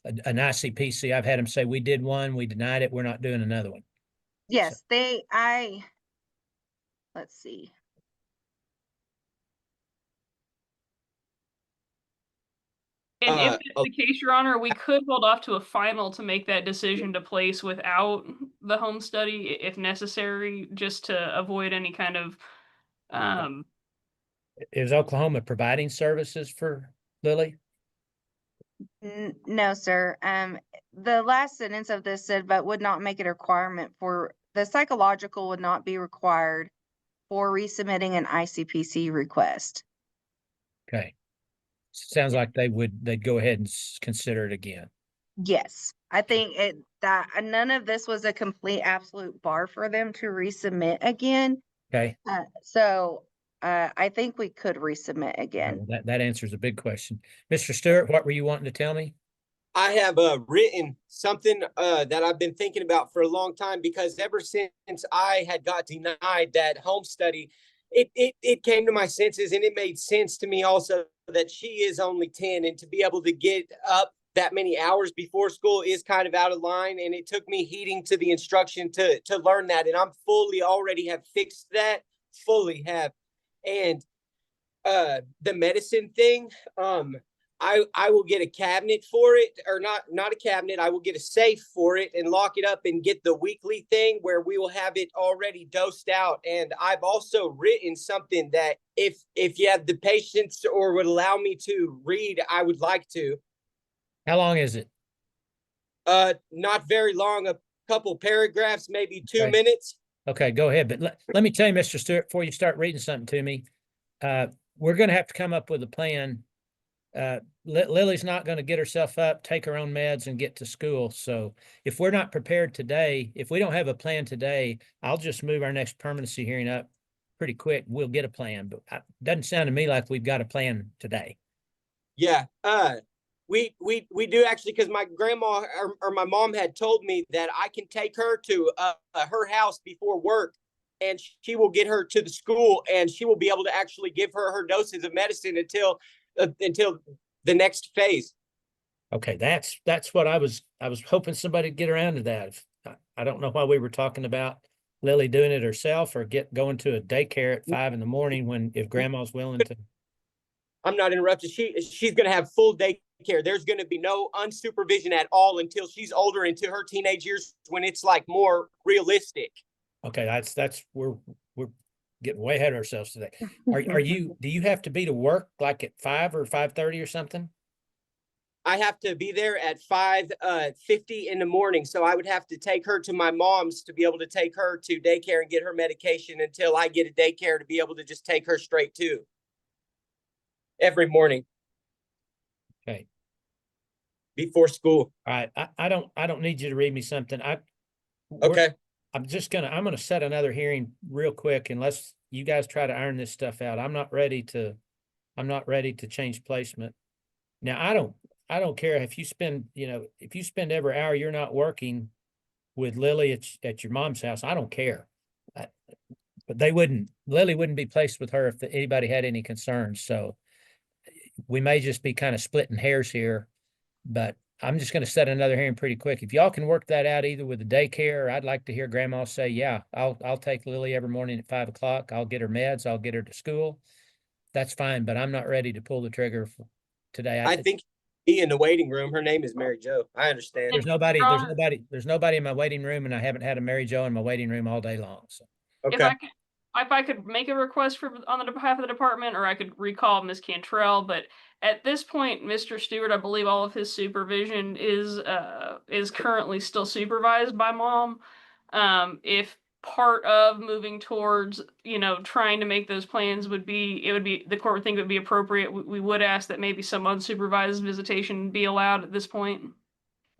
A: An ICPC, I've had them say, we did one, we denied it, we're not doing another one.
W: Yes, let's see.
H: And if it's the case, Your Honor, we could hold off to a final to make that decision to place without the home study if necessary, just to avoid any kind of
A: Is Oklahoma providing services for Lily?
W: No, sir. The last sentence of this said, but would not make it a requirement for the psychological would not be required for resubmitting an ICPC request.
A: Okay. Sounds like they'd go ahead and consider it again.
W: Yes, I think that none of this was a complete absolute bar for them to resubmit again.
A: Okay.
W: So I think we could resubmit again.
A: That answers a big question. Mr. Stewart, what were you wanting to tell me?
E: I have written something that I've been thinking about for a long time, because ever since I had got denied that home study, it came to my senses, and it made sense to me also that she is only 10, and to be able to get up that many hours before school is kind of out of line. And it took me heeding to the instruction to learn that. And I'm already have fixed that, fully have. And the medicine thing, I will get a cabinet for it, or not a cabinet. I will get a safe for it and lock it up and get the weekly thing where we will have it already dosed out. And I've also written something that if you have the patience or would allow me to read, I would like to.
A: How long is it?
E: Not very long, a couple paragraphs, maybe 2
A: Okay.
E: minutes.
A: Okay, go ahead. But let me tell you, Mr. Stewart, before you start reading something to me, we're going to have to come up with a plan. Lily's not going to get herself up, take her own meds, and get to school. So if we're not prepared today, if we don't have a plan today, I'll just move our next permanency hearing up pretty quick. We'll get a plan, but it doesn't sound to me like we've got a plan today.
E: Yeah, we do actually, because my grandma or my mom had told me that I can take her to her house before work, and she will get her to the school, and she will be able to actually give her doses of medicine until the next phase.
A: Okay, that's what I was hoping somebody would get around to that. I don't know why we were talking about Lily doing it herself or going to a daycare at 5 a.m. if grandma's willing to.
E: I'm not interrupted. She's going to have full daycare. There's going to be no unsupervision at all until she's older, into her teenage years, when it's like more realistic.
A: Okay, we're getting way ahead of ourselves today. Do you have to be to work like at 5 or 5:30 or something?
E: I have to be there at 5:50 in the morning. So I would have to take her to my mom's to be able to take her to daycare and get her medication until I get a daycare to be able to just take her straight to every morning.
A: Okay.
E: Before school.
A: All right. I don't need you to read me something.
E: Okay.
A: I'm going to set another hearing real quick unless you guys try to iron this stuff out. I'm not ready to change placement. Now, I don't care if you spend every hour you're not working with Lily at your mom's house. I don't care. But Lily wouldn't be placed with her if anybody had any concerns. So we may just be kind of splitting hairs here, but I'm just going to set another hearing pretty quick. If y'all can work that out either with the daycare, I'd like to hear grandma say, yeah, I'll take Lily every morning at 5 o'clock. I'll get her meds. I'll get her to school. That's fine, but I'm not ready to pull the trigger today.
E: I think he in the waiting room. Her name is Mary Jo. I understand.
A: There's nobody in my waiting room, and I haven't had a Mary Jo in my waiting room all day long. So
E: okay.
H: If I could make a request on the behalf of the department, or I could recall Ms. Cantrell, but at this point, Mr. Stewart, I believe all of his supervision is currently still supervised by mom. If part of moving towards, trying to make those plans the court would think it would be appropriate. We would ask that maybe some unsupervised visitation be allowed at this point.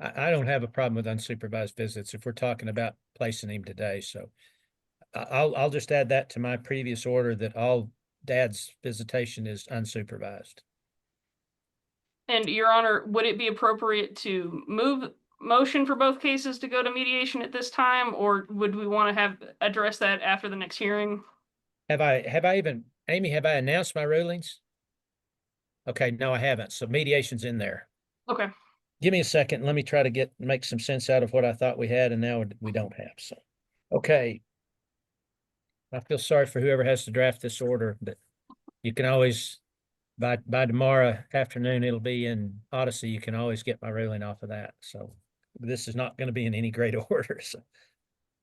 A: I don't have a problem with unsupervised visits if we're talking about placing him today. So I'll just add that to my previous order that all dad's visitation is unsupervised.
H: And Your Honor, would it be appropriate to motion for both cases to go to mediation at this time, or would we want to address that after the next hearing?
A: Amy, have I announced my rulings? Okay, no, I haven't. So mediation's in there.
H: Okay.
A: Give me a second. Let me try to make some sense out of what I thought we had and now we don't have. So, okay. I feel sorry for whoever has to draft this order, but you can always, by tomorrow afternoon, it'll be in Odyssey. You can always get my ruling off of that. So this is not going to be in any great order. So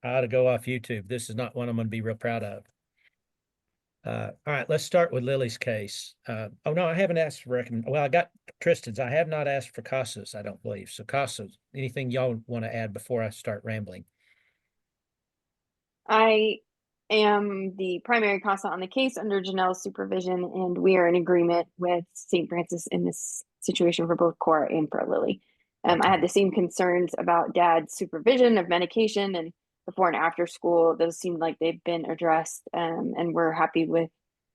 A: I ought to go off YouTube. This is not one I'm going to be real proud of. All right, let's start with Lily's case. Oh no, I haven't asked for well, I got Tristan's. I have not asked for CASA's, I don't believe. So CASA's, anything y'all want to add before I start rambling?
C: I am the primary CASA on the case under Janelle's supervision, and we are in agreement with St. Francis in this situation for both Cora and for Lily. I had the same concerns about Dad's supervision of medication and before and after school. Those seemed like they've been addressed, and we're happy with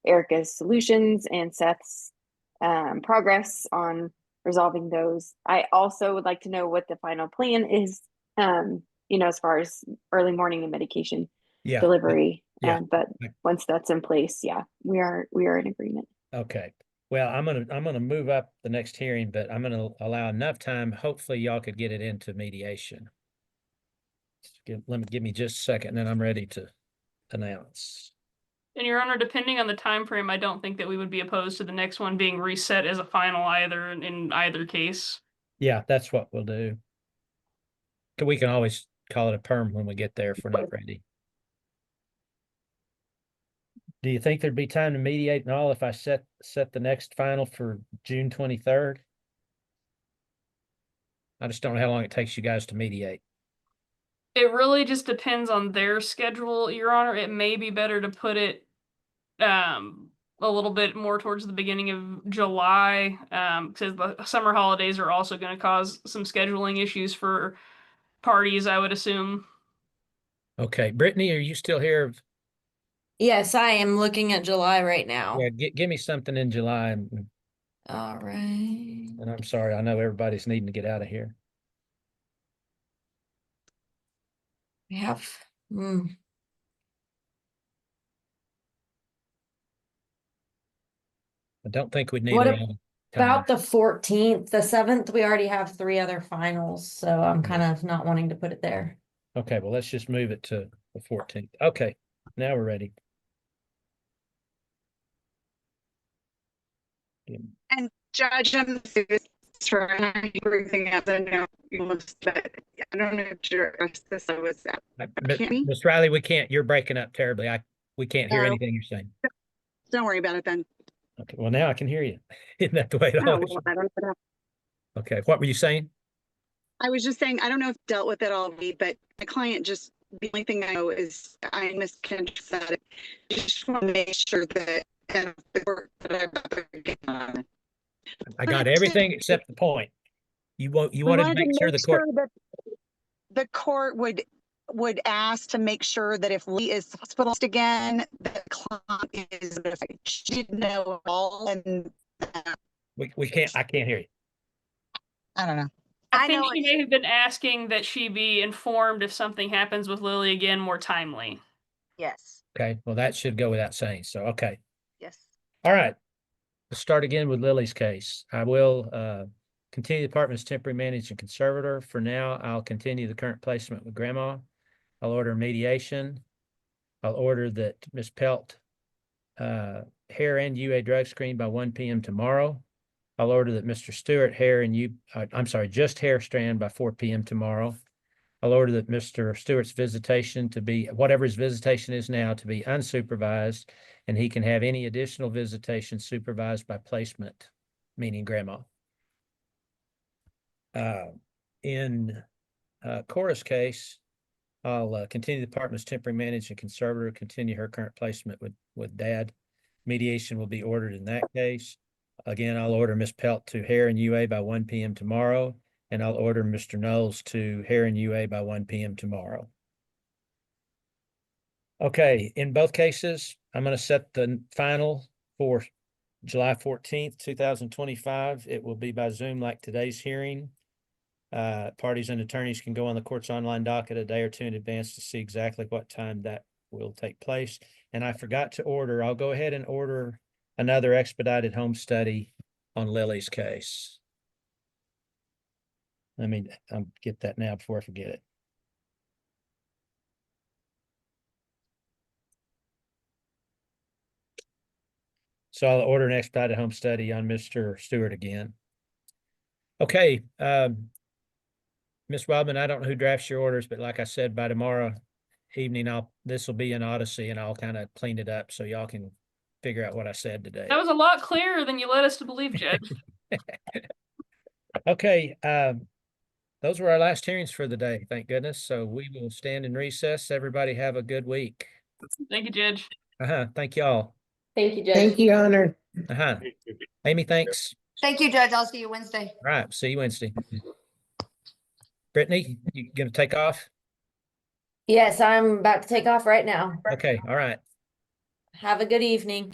C: Erica's solutions and Seth's progress on resolving those. I also would like to know what the final plan is, as far as early morning and medication delivery. But once that's in place, we are in agreement.
A: Okay. Well, I'm gonna move up the next hearing, but I'm gonna allow enough time. Hopefully, y'all could get it into mediation. Give me just a second, and then I'm ready to announce.
H: And Your Honor, depending on the time frame, I don't think that we would be opposed to the next one being reset as a final either in either case.
A: Yeah, that's what we'll do. We can always call it a perm when we get there if we're not ready. Do you think there'd be time to mediate and all if I set the next final for June 23rd? I just don't know how long it takes you guys to mediate.
H: It really just depends on their schedule, Your Honor. It may be better to put it a little bit more towards the beginning of July, because the summer holidays are also going to cause some scheduling issues for parties, I would assume.
A: Okay, Brittany, are you still here?
F: Yes, I am looking at July right now.
A: Yeah, give me something in July.
F: All right.
A: And I'm sorry, I know everybody's needing to get out of here.
F: We have,
A: I don't think we'd need
F: What
A: a lot of time.
F: about the 14th? The 7th, we already have 3 other finals, so I'm kind of not wanting to put it there.
A: Okay, well, let's just move it to the 14th. Okay, now we're ready.
T: And Judge, I'm sure everything else I know you must, but I don't know if you're this I was
A: Miss Riley, we can't, you're breaking up terribly. We can't hear anything you're saying.
T: Don't worry about it then.
A: Okay, well, now I can hear you. Isn't that the way it
T: No,
A: always?
T: I don't know.
A: Okay, what were you saying?
T: I was just saying, I don't know if dealt with it all, but my client just, the only thing I know is I misconstrued. Just want to make sure that the work that
A: I got everything except the point. You wanted to make sure the court.
T: That the court would ask to make sure that if Lee is hospitalized again, the client is, she didn't know all, and
A: we can't. I can't hear you.
T: I don't know.
H: I think she may have been asking that she be informed if something happens with Lily again more timely.
W: Yes.
A: Okay, well, that should go without saying. So, okay.
W: Yes.
A: All right. Let's start again with Lily's case. I will continue the department's temporary managing conservator. For now, I'll continue the current placement with grandma. I'll order mediation. I'll order that Ms. Pelt hair and UA drug screen by 1 p.m. tomorrow. I'll order that Mr. Stewart hair and just hair strand by 4 p.m. tomorrow. I'll order that Mr. Stewart's visitation to be, whatever his visitation is now, to be unsupervised, and he can have any additional visitation supervised by placement, meaning grandma. In Cora's case, I'll continue the department's temporary managing conservator, continue her current placement with dad. Mediation will be ordered in that case. Again, I'll order Ms. Pelt to hair and UA by 1 p.m. tomorrow, and I'll order Mr. Knowles to hair and UA by 1 p.m. tomorrow. Okay, in both cases, I'm going to set the final for July 14th, 2025. It will be by Zoom like today's hearing. Parties and attorneys can go on the court's online docket a day or two in advance to see exactly what time that will take place. And I forgot to order, I'll go ahead and order another expedited home study on Lily's case. Let me get that now before I forget it. So I'll order an expedited home study on Mr. Stewart again. Okay, Ms. Wildman, I don't know who drafts your orders, but like I said, by tomorrow evening, this will be an odyssey and I'll kind of clean it up so y'all can figure out what I said today.
H: That was a lot clearer than you led us to believe, Judge.
A: Okay, those were our last hearings for the day, thank goodness. So we will stand in recess. Everybody have a good week.
H: Thank you, Judge.
A: Thank you all.
F: Thank you, Judge.
V: Thank you, Your Honor.
A: Amy, thanks.
J: Thank you, Judge. I'll see you Wednesday.
A: All right, see you Wednesday. Brittany, you gonna take off?
F: Yes, I'm about to take off right now.
A: Okay, all right.
F: Have a good evening.